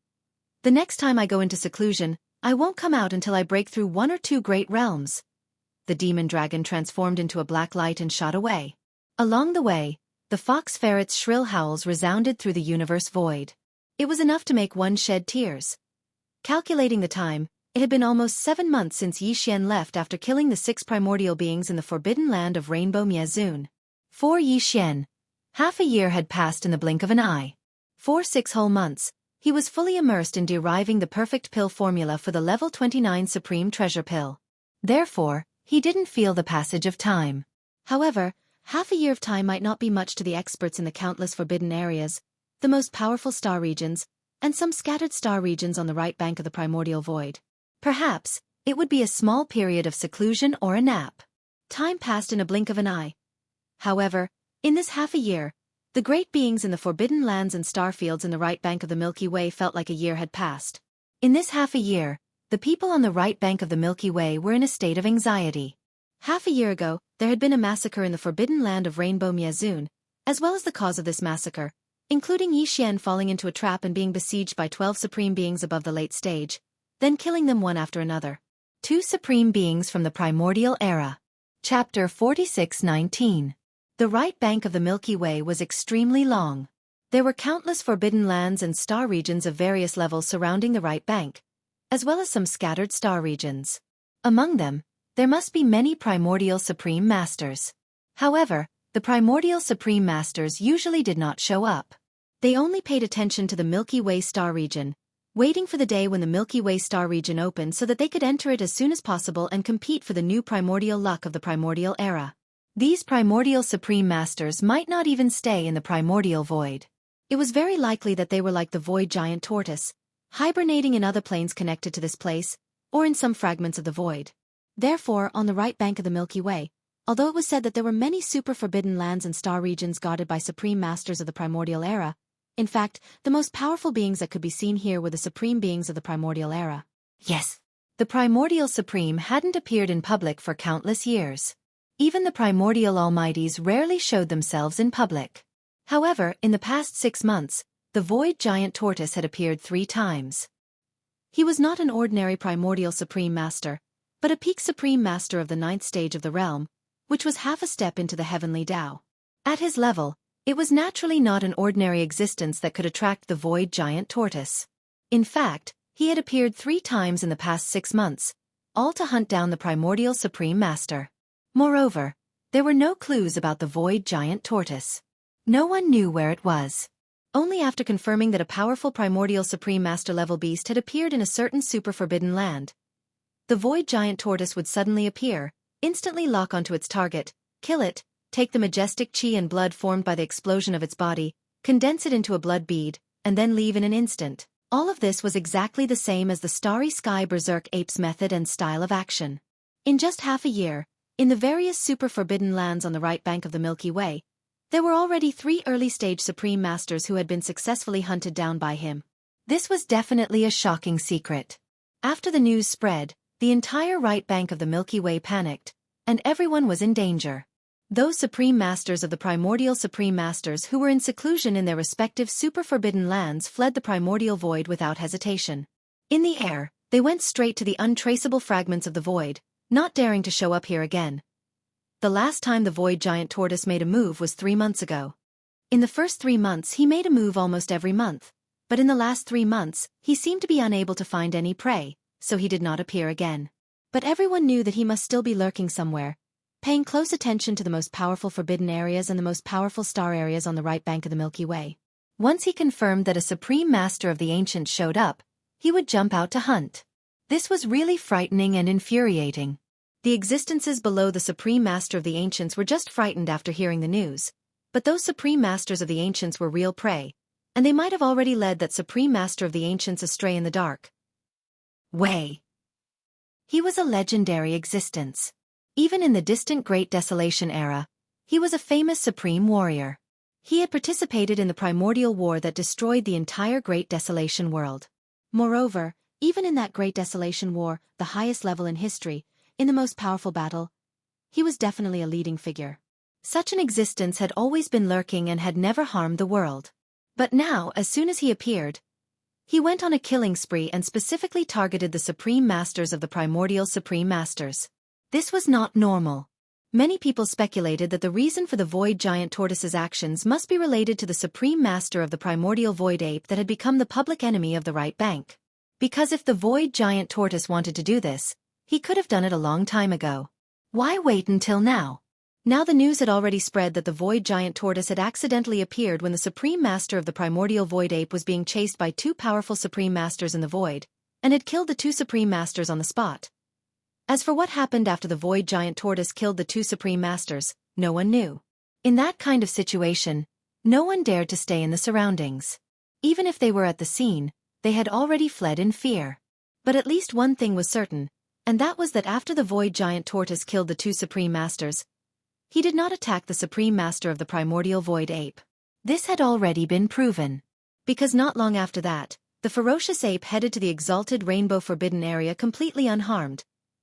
The next time I go into seclusion, I won't come out until I break through 1 or 2 great realms. The demon dragon transformed into a black light and shot away. Along the way, the fox ferret's shrill howls resounded through the universe void. It was enough to make one shed tears. Calculating the time, it had been almost 7 months since Yi Xian left after killing the 6 primordial beings in the forbidden land of Rainbow Miazun. For Yi Xian, half a year had passed in the blink of an eye. For 6 whole months, he was fully immersed in deriving the perfect pill formula for the level 29 Supreme Treasure Pill. Therefore, he didn't feel the passage of time. However, half a year of time might not be much to the experts in the countless forbidden areas, the most powerful star regions, and some scattered star regions on the right bank of the primordial void. Perhaps, it would be a small period of seclusion or a nap. Time passed in a blink of an eye. However, in this half a year, the great beings in the forbidden lands and starfields in the right bank of the Milky Way felt like a year had passed. In this half a year, the people on the right bank of the Milky Way were in a state of anxiety. Half a year ago, there had been a massacre in the forbidden land of Rainbow Miazun, as well as the cause of this massacre, including Yi Xian falling into a trap and being besieged by 12 supreme beings above the late stage, then killing them one after another. 2 supreme beings from the primordial era. Chapter 46:19. The right bank of the Milky Way was extremely long. There were countless forbidden lands and star regions of various levels surrounding the right bank, as well as some scattered star regions. Among them, there must be many primordial supreme masters. However, the primordial supreme masters usually did not show up. They only paid attention to the Milky Way star region, waiting for the day when the Milky Way star region opened so that they could enter it as soon as possible and compete for the new primordial luck of the primordial era. These primordial supreme masters might not even stay in the primordial void. It was very likely that they were like the void giant tortoise, hibernating in other planes connected to this place, or in some fragments of the void. Therefore, on the right bank of the Milky Way, although it was said that there were many super forbidden lands and star regions guarded by supreme masters of the primordial era, in fact, the most powerful beings that could be seen here were the supreme beings of the primordial era. Yes, the primordial supreme hadn't appeared in public for countless years. Even the primordial almighties rarely showed themselves in public. However, in the past 6 months, the void giant tortoise had appeared 3 times. He was not an ordinary primordial supreme master, but a peak supreme master of the 9th stage of the realm, which was half a step into the heavenly Tao. At his level, it was naturally not an ordinary existence that could attract the void giant tortoise. In fact, he had appeared 3 times in the past 6 months, all to hunt down the primordial supreme master. Moreover, there were no clues about the void giant tortoise. No one knew where it was. Only after confirming that a powerful primordial supreme master level beast had appeared in a certain super forbidden land, the void giant tortoise would suddenly appear, instantly lock onto its target, kill it, take the majestic chi and blood formed by the explosion of its body, condense it into a blood bead, and then leave in an instant. All of this was exactly the same as the Starry Sky Berserk Ape's method and style of action. In just half a year, in the various super forbidden lands on the right bank of the Milky Way, there were already 3 early-stage Supreme Masters who had been successfully hunted down by him. This was definitely a shocking secret. After the news spread, the entire right bank of the Milky Way panicked, and everyone was in danger. Those Supreme Masters of the primordial Supreme Masters who were in seclusion in their respective super forbidden lands fled the primordial void without hesitation. In the air, they went straight to the untraceable fragments of the void, not daring to show up here again. The last time the void giant tortoise made a move was 3 months ago. In the first 3 months he made a move almost every month, but in the last 3 months he seemed to be unable to find any prey, so he did not appear again. But everyone knew that he must still be lurking somewhere, paying close attention to the most powerful forbidden areas and the most powerful star areas on the right bank of the Milky Way. Once he confirmed that a Supreme Master of the Ancients showed up, he would jump out to hunt. This was really frightening and infuriating. The existences below the Supreme Master of the Ancients were just frightened after hearing the news, but those Supreme Masters of the Ancients were real prey, and they might have already led that Supreme Master of the Ancients astray in the dark. Way. He was a legendary existence. Even in the distant Great Desolation era, he was a famous supreme warrior. He had participated in the primordial war that destroyed the entire Great Desolation world. Moreover, even in that Great Desolation war, the highest level in history, in the most powerful battle, he was definitely a leading figure. Such an existence had always been lurking and had never harmed the world. But now, as soon as he appeared, he went on a killing spree and specifically targeted the Supreme Masters of the primordial Supreme Masters. This was not normal. Many people speculated that the reason for the Void Giant Tortoise's actions must be related to the Supreme Master of the primordial Void Ape that had become the public enemy of the right bank. Because if the Void Giant Tortoise wanted to do this, he could have done it a long time ago. Why wait until now? Now the news had already spread that the Void Giant Tortoise had accidentally appeared when the Supreme Master of the primordial Void Ape was being chased by 2 powerful Supreme Masters in the Void, and had killed the 2 Supreme Masters on the spot. As for what happened after the Void Giant Tortoise killed the 2 Supreme Masters, no one knew. In that kind of situation, no one dared to stay in the surroundings. Even if they were at the scene, they had already fled in fear. But at least one thing was certain, and that was that after the Void Giant Tortoise killed the 2 Supreme Masters, he did not attack the Supreme Master of the primordial Void Ape. This had already been proven. Because not long after that, the ferocious ape headed to the exalted Rainbow Forbidden area completely unharmed,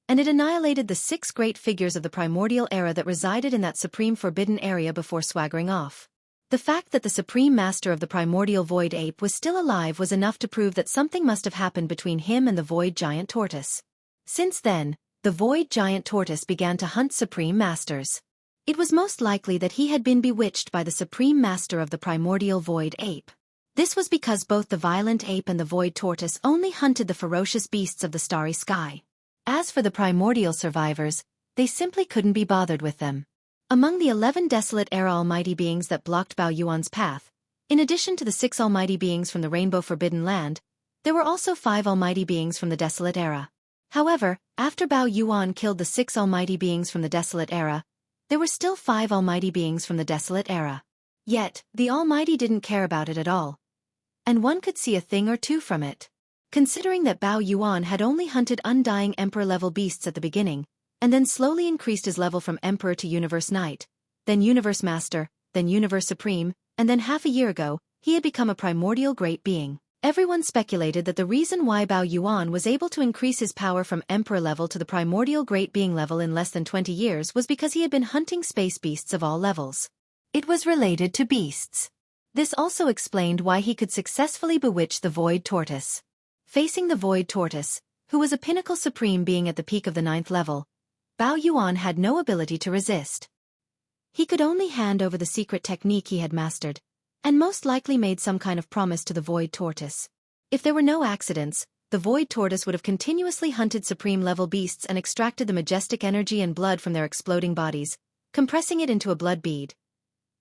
and it annihilated the 6 great figures of the primordial era that resided in that supreme forbidden area before swaggering off. The fact that the Supreme Master of the primordial Void Ape was still alive was enough to prove that something must have happened between him and the Void Giant Tortoise. Since then, the Void Giant Tortoise began to hunt Supreme Masters. It was most likely that he had been bewitched by the Supreme Master of the primordial Void Ape. This was because both the violent ape and the Void Tortoise only hunted the ferocious beasts of the starry sky. As for the primordial survivors, they simply couldn't be bothered with them. Among the 11 desolate era almighty beings that blocked Bao Yuan's path, in addition to the 6 almighty beings from the Rainbow Forbidden Land, there were also 5 almighty beings from the desolate era. However, after Bao Yuan killed the 6 almighty beings from the desolate era, there were still 5 almighty beings from the desolate era. Yet, the Almighty didn't care about it at all. And one could see a thing or two from it. Considering that Bao Yuan had only hunted undying Emperor-level beasts at the beginning, and then slowly increased his level from Emperor to Universe Knight, then Universe Master, then Universe Supreme, and then half a year ago, he had become a primordial great being. Everyone speculated that the reason why Bao Yuan was able to increase his power from Emperor level to the primordial great being level in less than 20 years was because he had been hunting space beasts of all levels. It was related to beasts. This also explained why he could successfully bewitch the Void Tortoise. Facing the Void Tortoise, who was a pinnacle supreme being at the peak of the 9th level, Bao Yuan had no ability to resist. He could only hand over the secret technique he had mastered, and most likely made some kind of promise to the Void Tortoise. If there were no accidents, the Void Tortoise would have continuously hunted supreme-level beasts and extracted the majestic energy and blood from their exploding bodies, compressing it into a blood bead.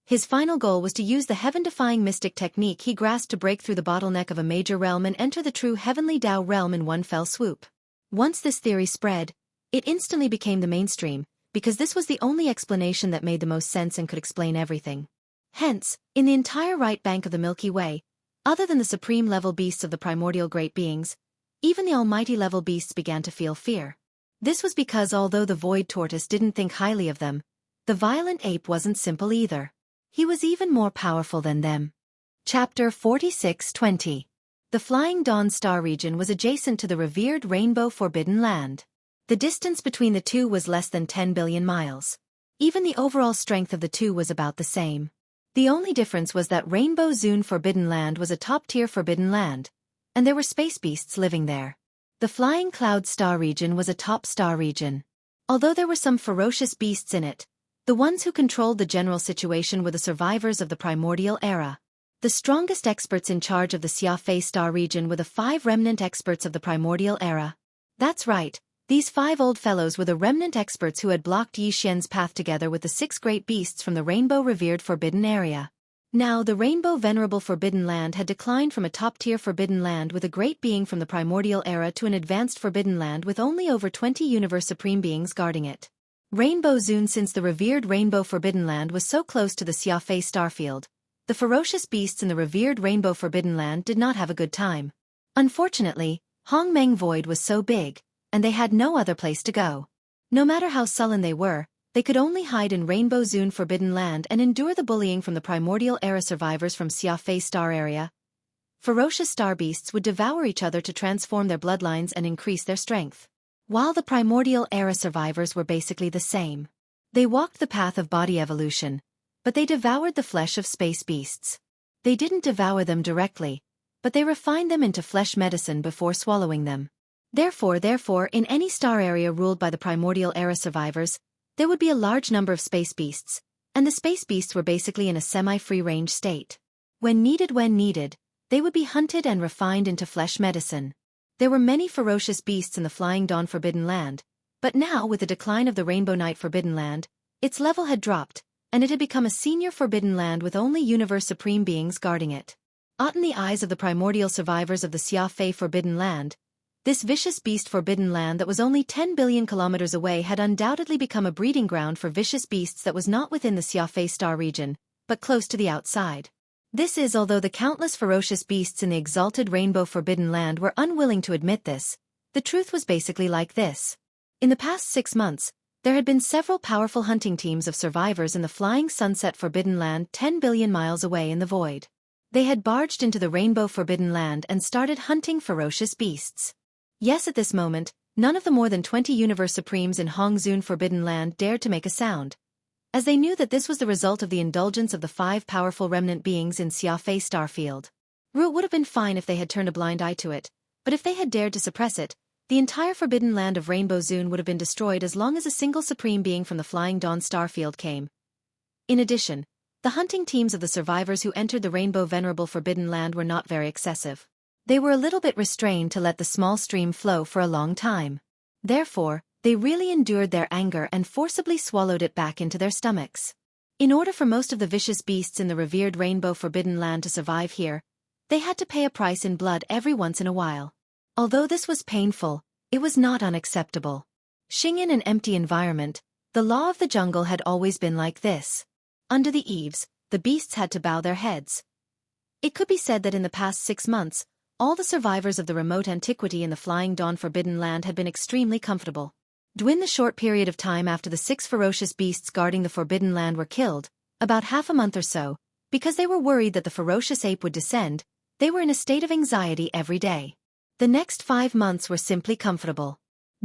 His final goal was to use the heaven-defying mystic technique he grasped to break through the bottleneck of a major realm and enter the true heavenly Tao realm in one fell swoop. Once this theory spread, it instantly became the mainstream, because this was the only explanation that made the most sense and could explain everything. Hence, in the entire right bank of the Milky Way, other than the supreme-level beasts of the primordial great beings, even the almighty-level beasts began to feel fear. This was because although the void tortoise didn't think highly of them, the violent ape wasn't simple either. He was even more powerful than them. Chapter 46:20. The Flying Dawn star region was adjacent to the revered Rainbow Forbidden Land. The distance between the two was less than 10 billion miles. Even the overall strength of the two was about the same. The only difference was that Rainbow Zone Forbidden Land was a top-tier forbidden land, and there were space beasts living there. The Flying Cloud star region was a top star region. Although there were some ferocious beasts in it, the ones who controlled the general situation were the survivors of the primordial era. The strongest experts in charge of the Xiafei star region were the 5 remnant experts of the primordial era. That's right, these 5 old fellows were the remnant experts who had blocked Yi Xian's path together with the 6 great beasts from the rainbow-revered forbidden area. Now the rainbow venerable forbidden land had declined from a top-tier forbidden land with a great being from the primordial era to an advanced forbidden land with only over 20 universe supreme beings guarding it. Rainbow Zone. Since the revered Rainbow Forbidden Land was so close to the Xiafei starfield, the ferocious beasts in the revered Rainbow Forbidden Land did not have a good time. Unfortunately, Hongmeng Void was so big, and they had no other place to go. No matter how sullen they were, they could only hide in Rainbow Zone Forbidden Land and endure the bullying from the primordial era survivors from Xiafei star area. Ferocious star beasts would devour each other to transform their bloodlines and increase their strength. While the primordial era survivors were basically the same. They walked the path of body evolution, but they devoured the flesh of space beasts. They didn't devour them directly, but they refined them into flesh medicine before swallowing them. Therefore, in any star area ruled by the primordial era survivors, there would be a large number of space beasts, and the space beasts were basically in a semi-free-range state. When needed, they would be hunted and refined into flesh medicine. There were many ferocious beasts in the Flying Dawn Forbidden Land, but now with the decline of the Rainbow Night Forbidden Land, its level had dropped, and it had become a senior forbidden land with only universe supreme beings guarding it. In the eyes of the primordial survivors of the Xiafei Forbidden Land, this vicious beast forbidden land that was only 10 billion kilometers away had undoubtedly become a breeding ground for vicious beasts that was not within the Xiafei star region, but close to the outside. This is although the countless ferocious beasts in the exalted Rainbow Forbidden Land were unwilling to admit this, the truth was basically like this. In the past 6 months, there had been several powerful hunting teams of survivors in the Flying Sunset Forbidden Land 10 billion miles away in the void. They had barged into the Rainbow Forbidden Land and started hunting ferocious beasts. Yes, at this moment, none of the more than 20 universe supremes in Hongzun Forbidden Land dared to make a sound, as they knew that this was the result of the indulgence of the 5 powerful remnant beings in Xiafei Starfield. It would have been fine if they had turned a blind eye to it, but if they had dared to suppress it, the entire forbidden land of Rainbow Zone would have been destroyed as long as a single supreme being from the Flying Dawn Starfield came. In addition, the hunting teams of the survivors who entered the Rainbow Venerable Forbidden Land were not very excessive. They were a little bit restrained to let the small stream flow for a long time. Therefore, they really endured their anger and forcibly swallowed it back into their stomachs. In order for most of the vicious beasts in the revered Rainbow Forbidden Land to survive here, they had to pay a price in blood every once in a while. Although this was painful, it was not unacceptable. In an empty environment, the law of the jungle had always been like this. Under the eaves, the beasts had to bow their heads. It could be said that in the past 6 months, all the survivors of the remote antiquity in the Flying Dawn Forbidden Land had been extremely comfortable. During the short period of time after the 6 ferocious beasts guarding the Forbidden Land were killed, about half a month or so, because they were worried that the ferocious ape would descend, they were in a state of anxiety every day. The next 5 months were simply comfortable.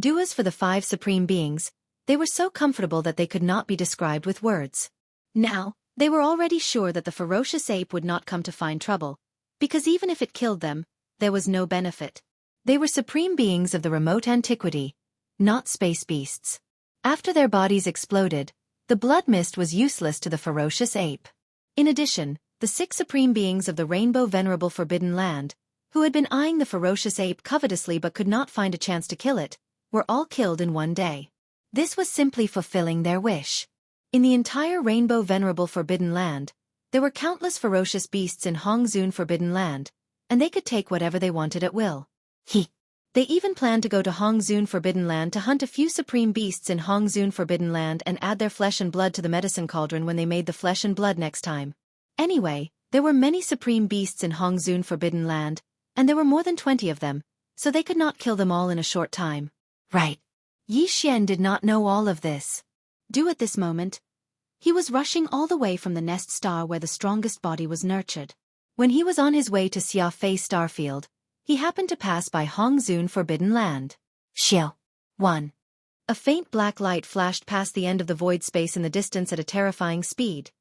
As for the 5 supreme beings, they were so comfortable that they could not be described with words. Now, they were already sure that the ferocious ape would not come to find trouble, because even if it killed them, there was no benefit. They were supreme beings of the remote antiquity, not space beasts. After their bodies exploded, the blood mist was useless to the ferocious ape. In addition, the 6 supreme beings of the Rainbow Venerable Forbidden Land, who had been eyeing the ferocious ape covetously but could not find a chance to kill it, were all killed in one day. This was simply fulfilling their wish. In the entire Rainbow Venerable Forbidden Land, there were countless ferocious beasts in Hongzun Forbidden Land, and they could take whatever they wanted at will. They even planned to go to Hongzun Forbidden Land to hunt a few supreme beasts in Hongzun Forbidden Land and add their flesh and blood to the medicine cauldron when they made the flesh and blood next time. Anyway, there were many supreme beasts in Hongzun Forbidden Land, and there were more than 20 of them, so they could not kill them all in a short time. Right. Yi Xian did not know all of this. At this moment, he was rushing all the way from the nest star where the strongest body was nurtured. When he was on his way to Xiafei Starfield, he happened to pass by Hongzun Forbidden Land. Xiao. 1. A faint black light flashed past the end of the void space in the distance at a terrifying speed.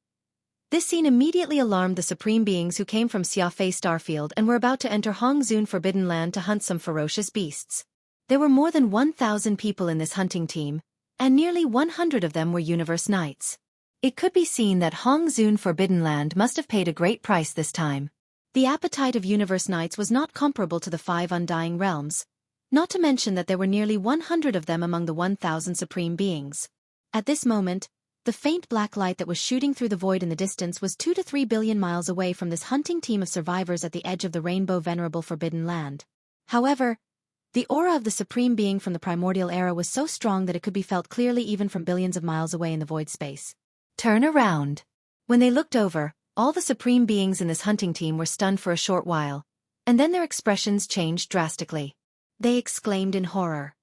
This scene immediately alarmed the supreme beings who came from Xiafei Starfield and were about to enter Hongzun Forbidden Land to hunt some ferocious beasts. There were more than 1,000 people in this hunting team, and nearly 100 of them were Universe Knights. It could be seen that Hongzun Forbidden Land must have paid a great price this time. The appetite of Universe Knights was not comparable to the 5 Undying Realms, not to mention that there were nearly 100 of them among the 1,000 supreme beings. At this moment, the faint black light that was shooting through the void in the distance was 2 to 3 billion miles away from this hunting team of survivors at the edge of the Rainbow Venerable Forbidden Land. However, the aura of the supreme being from the primordial era was so strong that it could be felt clearly even from billions of miles away in the void space. Turn around. When they looked over, all the supreme beings in this hunting team were stunned for a short while, and then their expressions changed drastically. They exclaimed in horror.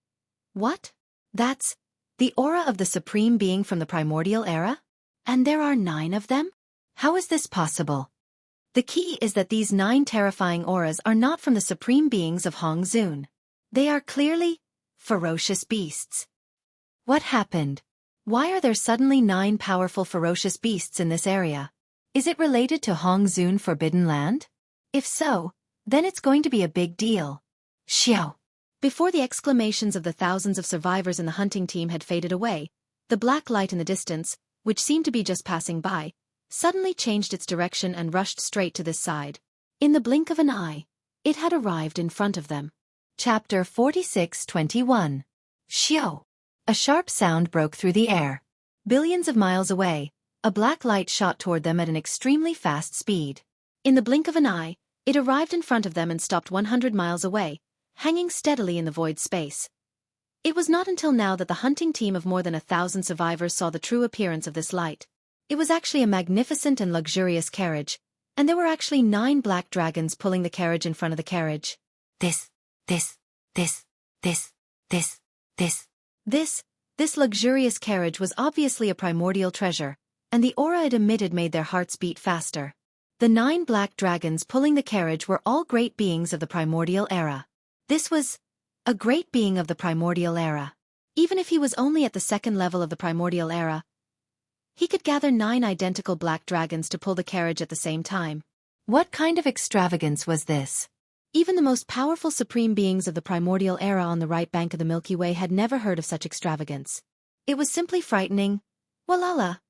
What? That's the aura of the supreme being from the primordial era? And there are 9 of them? How is this possible? The key is that these 9 terrifying auras are not from the supreme beings of Hongzun. They are clearly ferocious beasts. What happened? Why are there suddenly 9 powerful ferocious beasts in this area? Is it related to Hongzun Forbidden Land? If so, then it's going to be a big deal. Xiao. Before the exclamations of the thousands of survivors in the hunting team had faded away, the black light in the distance, which seemed to be just passing by, suddenly changed its direction and rushed straight to this side. In the blink of an eye, it had arrived in front of them. Chapter 46:21. Xiao. A sharp sound broke through the air. Billions of miles away, a black light shot toward them at an extremely fast speed. In the blink of an eye, it arrived in front of them and stopped 100 miles away, hanging steadily in the void space. It was not until now that the hunting team of more than 1,000 survivors saw the true appearance of this light. It was actually a magnificent and luxurious carriage, and there were actually 9 black dragons pulling the carriage in front of the carriage. This luxurious carriage was obviously a primordial treasure, and the aura it emitted made their hearts beat faster. The 9 black dragons pulling the carriage were all great beings of the primordial era. This was a great being of the primordial era. Even if he was only at the 2nd level of the primordial era, he could gather 9 identical black dragons to pull the carriage at the same time. What kind of extravagance was this? Even the most powerful supreme beings of the primordial era on the right bank of the Milky Way had never heard of such extravagance. It was simply frightening. Walala.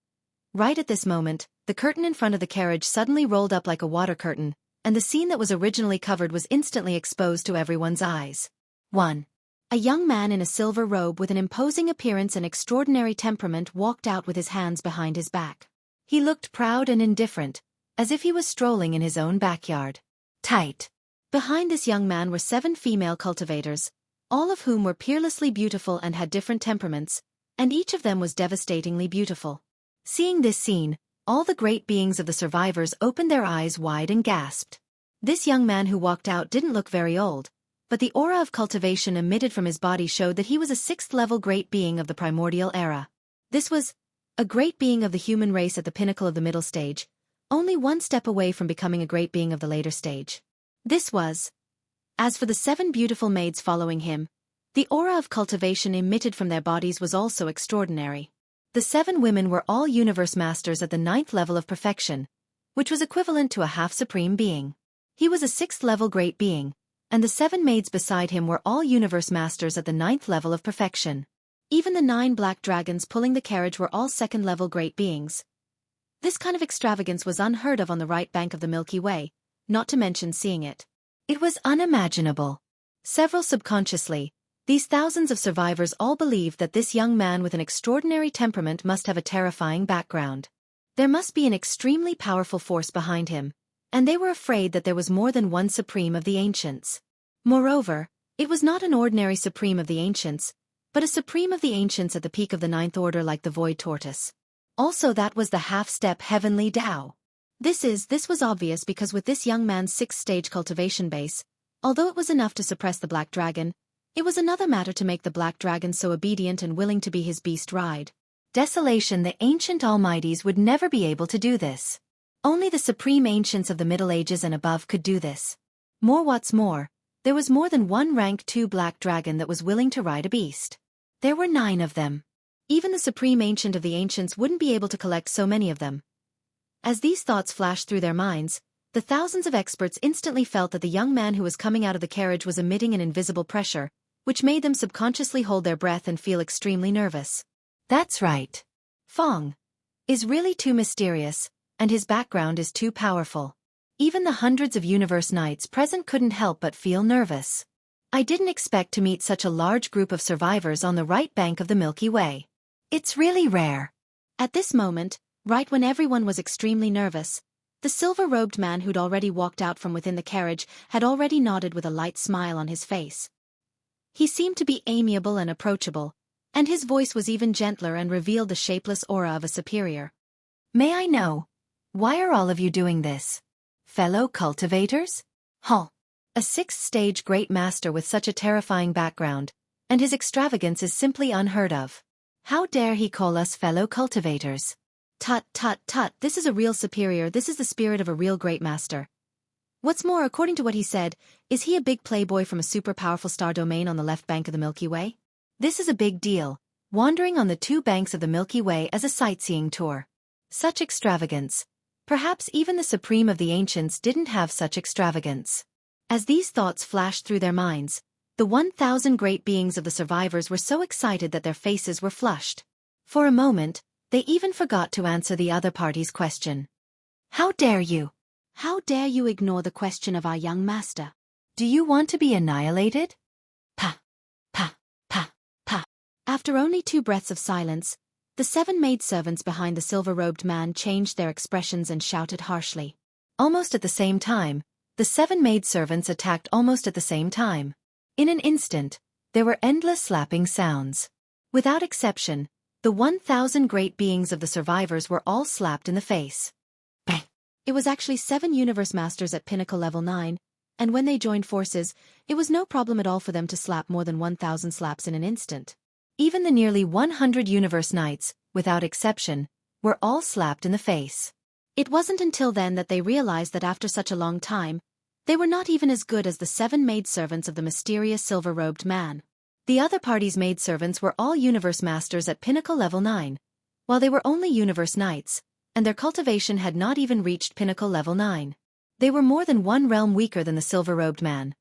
Right at this moment, the curtain in front of the carriage suddenly rolled up like a water curtain, and the scene that was originally covered was instantly exposed to everyone's eyes. 1. A young man in a silver robe with an imposing appearance and extraordinary temperament walked out with his hands behind his back. He looked proud and indifferent, as if he was strolling in his own backyard. Tight. Behind this young man were 7 female cultivators, all of whom were peerlessly beautiful and had different temperaments, and each of them was devastatingly beautiful. Seeing this scene, all the great beings of the survivors opened their eyes wide and gasped. This young man who walked out didn't look very old, but the aura of cultivation emitted from his body showed that he was a 6th-level great being of the primordial era. This was a great being of the human race at the pinnacle of the middle stage, only 1 step away from becoming a great being of the later stage. This was. As for the 7 beautiful maids following him, the aura of cultivation emitted from their bodies was also extraordinary. The 7 women were all universe masters at the 9th level of perfection, which was equivalent to a half-supreme being. He was a 6th-level great being, and the 7 maids beside him were all universe masters at the 9th level of perfection. Even the 9 black dragons pulling the carriage were all 2nd-level great beings. This kind of extravagance was unheard of on the right bank of the Milky Way, not to mention seeing it. It was unimaginable. Several subconsciously, these thousands of survivors all believed that this young man with an extraordinary temperament must have a terrifying background. There must be an extremely powerful force behind him, and they were afraid that there was more than one supreme of the ancients. Moreover, it was not an ordinary supreme of the ancients, but a supreme of the ancients at the peak of the 9th order like the void tortoise. Also that was the half-step heavenly Tao. This was obvious because with this young man's 6-stage cultivation base, although it was enough to suppress the black dragon, it was another matter to make the black dragon so obedient and willing to be his beast ride. Desolation, the ancient almighties would never be able to do this. Only the supreme ancients of the Middle Ages and above could do this. What's more, there was more than one rank 2 black dragon that was willing to ride a beast. There were 9 of them. Even the supreme ancient of the ancients wouldn't be able to collect so many of them. As these thoughts flashed through their minds, the thousands of experts instantly felt that the young man who was coming out of the carriage was emitting an invisible pressure, which made them subconsciously hold their breath and feel extremely nervous. That's right. Fong is really too mysterious, and his background is too powerful. Even the hundreds of universe knights present couldn't help but feel nervous. I didn't expect to meet such a large group of survivors on the right bank of the Milky Way. It's really rare. At this moment, right when everyone was extremely nervous, the silver-robed man who'd already walked out from within the carriage had already nodded with a light smile on his face. He seemed to be amiable and approachable, and his voice was even gentler and revealed the shapeless aura of a superior. May I know, why are all of you doing this? Fellow cultivators? A 6th-stage great master with such a terrifying background, and his extravagance is simply unheard of. How dare he call us fellow cultivators? Tut, tut, tut, this is a real superior, this is the spirit of a real great master. What's more, according to what he said, is he a big playboy from a super powerful star domain on the left bank of the Milky Way? This is a big deal, wandering on the 2 banks of the Milky Way as a sightseeing tour. Such extravagance. Perhaps even the supreme of the ancients didn't have such extravagance. As these thoughts flashed through their minds, the 1,000 great beings of the survivors were so excited that their faces were flushed. For a moment, they even forgot to answer the other party's question. How dare you? How dare you ignore the question of our young master? Do you want to be annihilated? Pa, pa, pa, pa. After only 2 breaths of silence, the 7 maidservants behind the silver-robed man changed their expressions and shouted harshly. Almost at the same time, the 7 maidservants attacked almost at the same time. In an instant, there were endless slapping sounds. Without exception, the 1,000 great beings of the survivors were all slapped in the face. Bang. It was actually 7 universe masters at pinnacle level 9, and when they joined forces, it was no problem at all for them to slap more than 1,000 slaps in an instant. Even the nearly 100 universe knights, without exception, were all slapped in the face. It wasn't until then that they realized that after such a long time, they were not even as good as the 7 maidservants of the mysterious silver-robed man. The other party's maidservants were all universe masters at pinnacle level 9, while they were only universe knights, and their cultivation had not even reached pinnacle level 9. They were more than 1 realm weaker than the silver-robed man.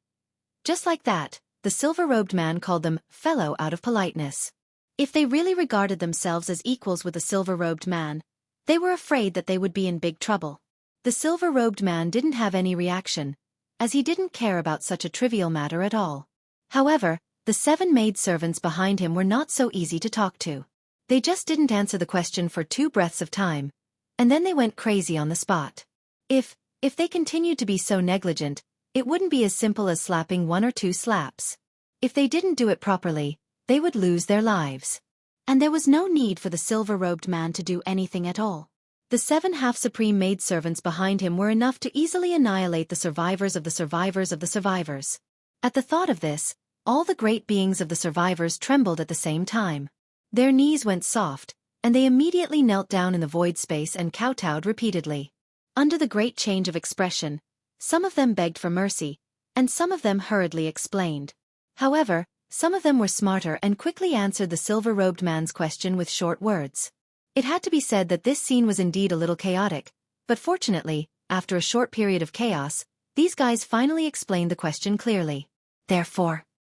Just like that, the silver-robed man called them fellow out of politeness. If they really regarded themselves as equals with the silver-robed man, they were afraid that they would be in big trouble. The silver-robed man didn't have any reaction, as he didn't care about such a trivial matter at all. However, the 7 maidservants behind him were not so easy to talk to. They just didn't answer the question for 2 breaths of time, and then they went crazy on the spot. If they continued to be so negligent, it wouldn't be as simple as slapping 1 or 2 slaps. If they didn't do it properly, they would lose their lives. And there was no need for the silver-robed man to do anything at all. The 7 half-supreme maidservants behind him were enough to easily annihilate the survivors of the survivors of the survivors. At the thought of this, all the great beings of the survivors trembled at the same time. Their knees went soft, and they immediately knelt down in the void space and kowtowed repeatedly. Under the great change of expression, some of them begged for mercy, and some of them hurriedly explained. However, some of them were smarter and quickly answered the silver-robed man's question with short words. It had to be said that this scene was indeed a little chaotic, but fortunately, after a short period of chaos, these guys finally explained the question clearly. Therefore,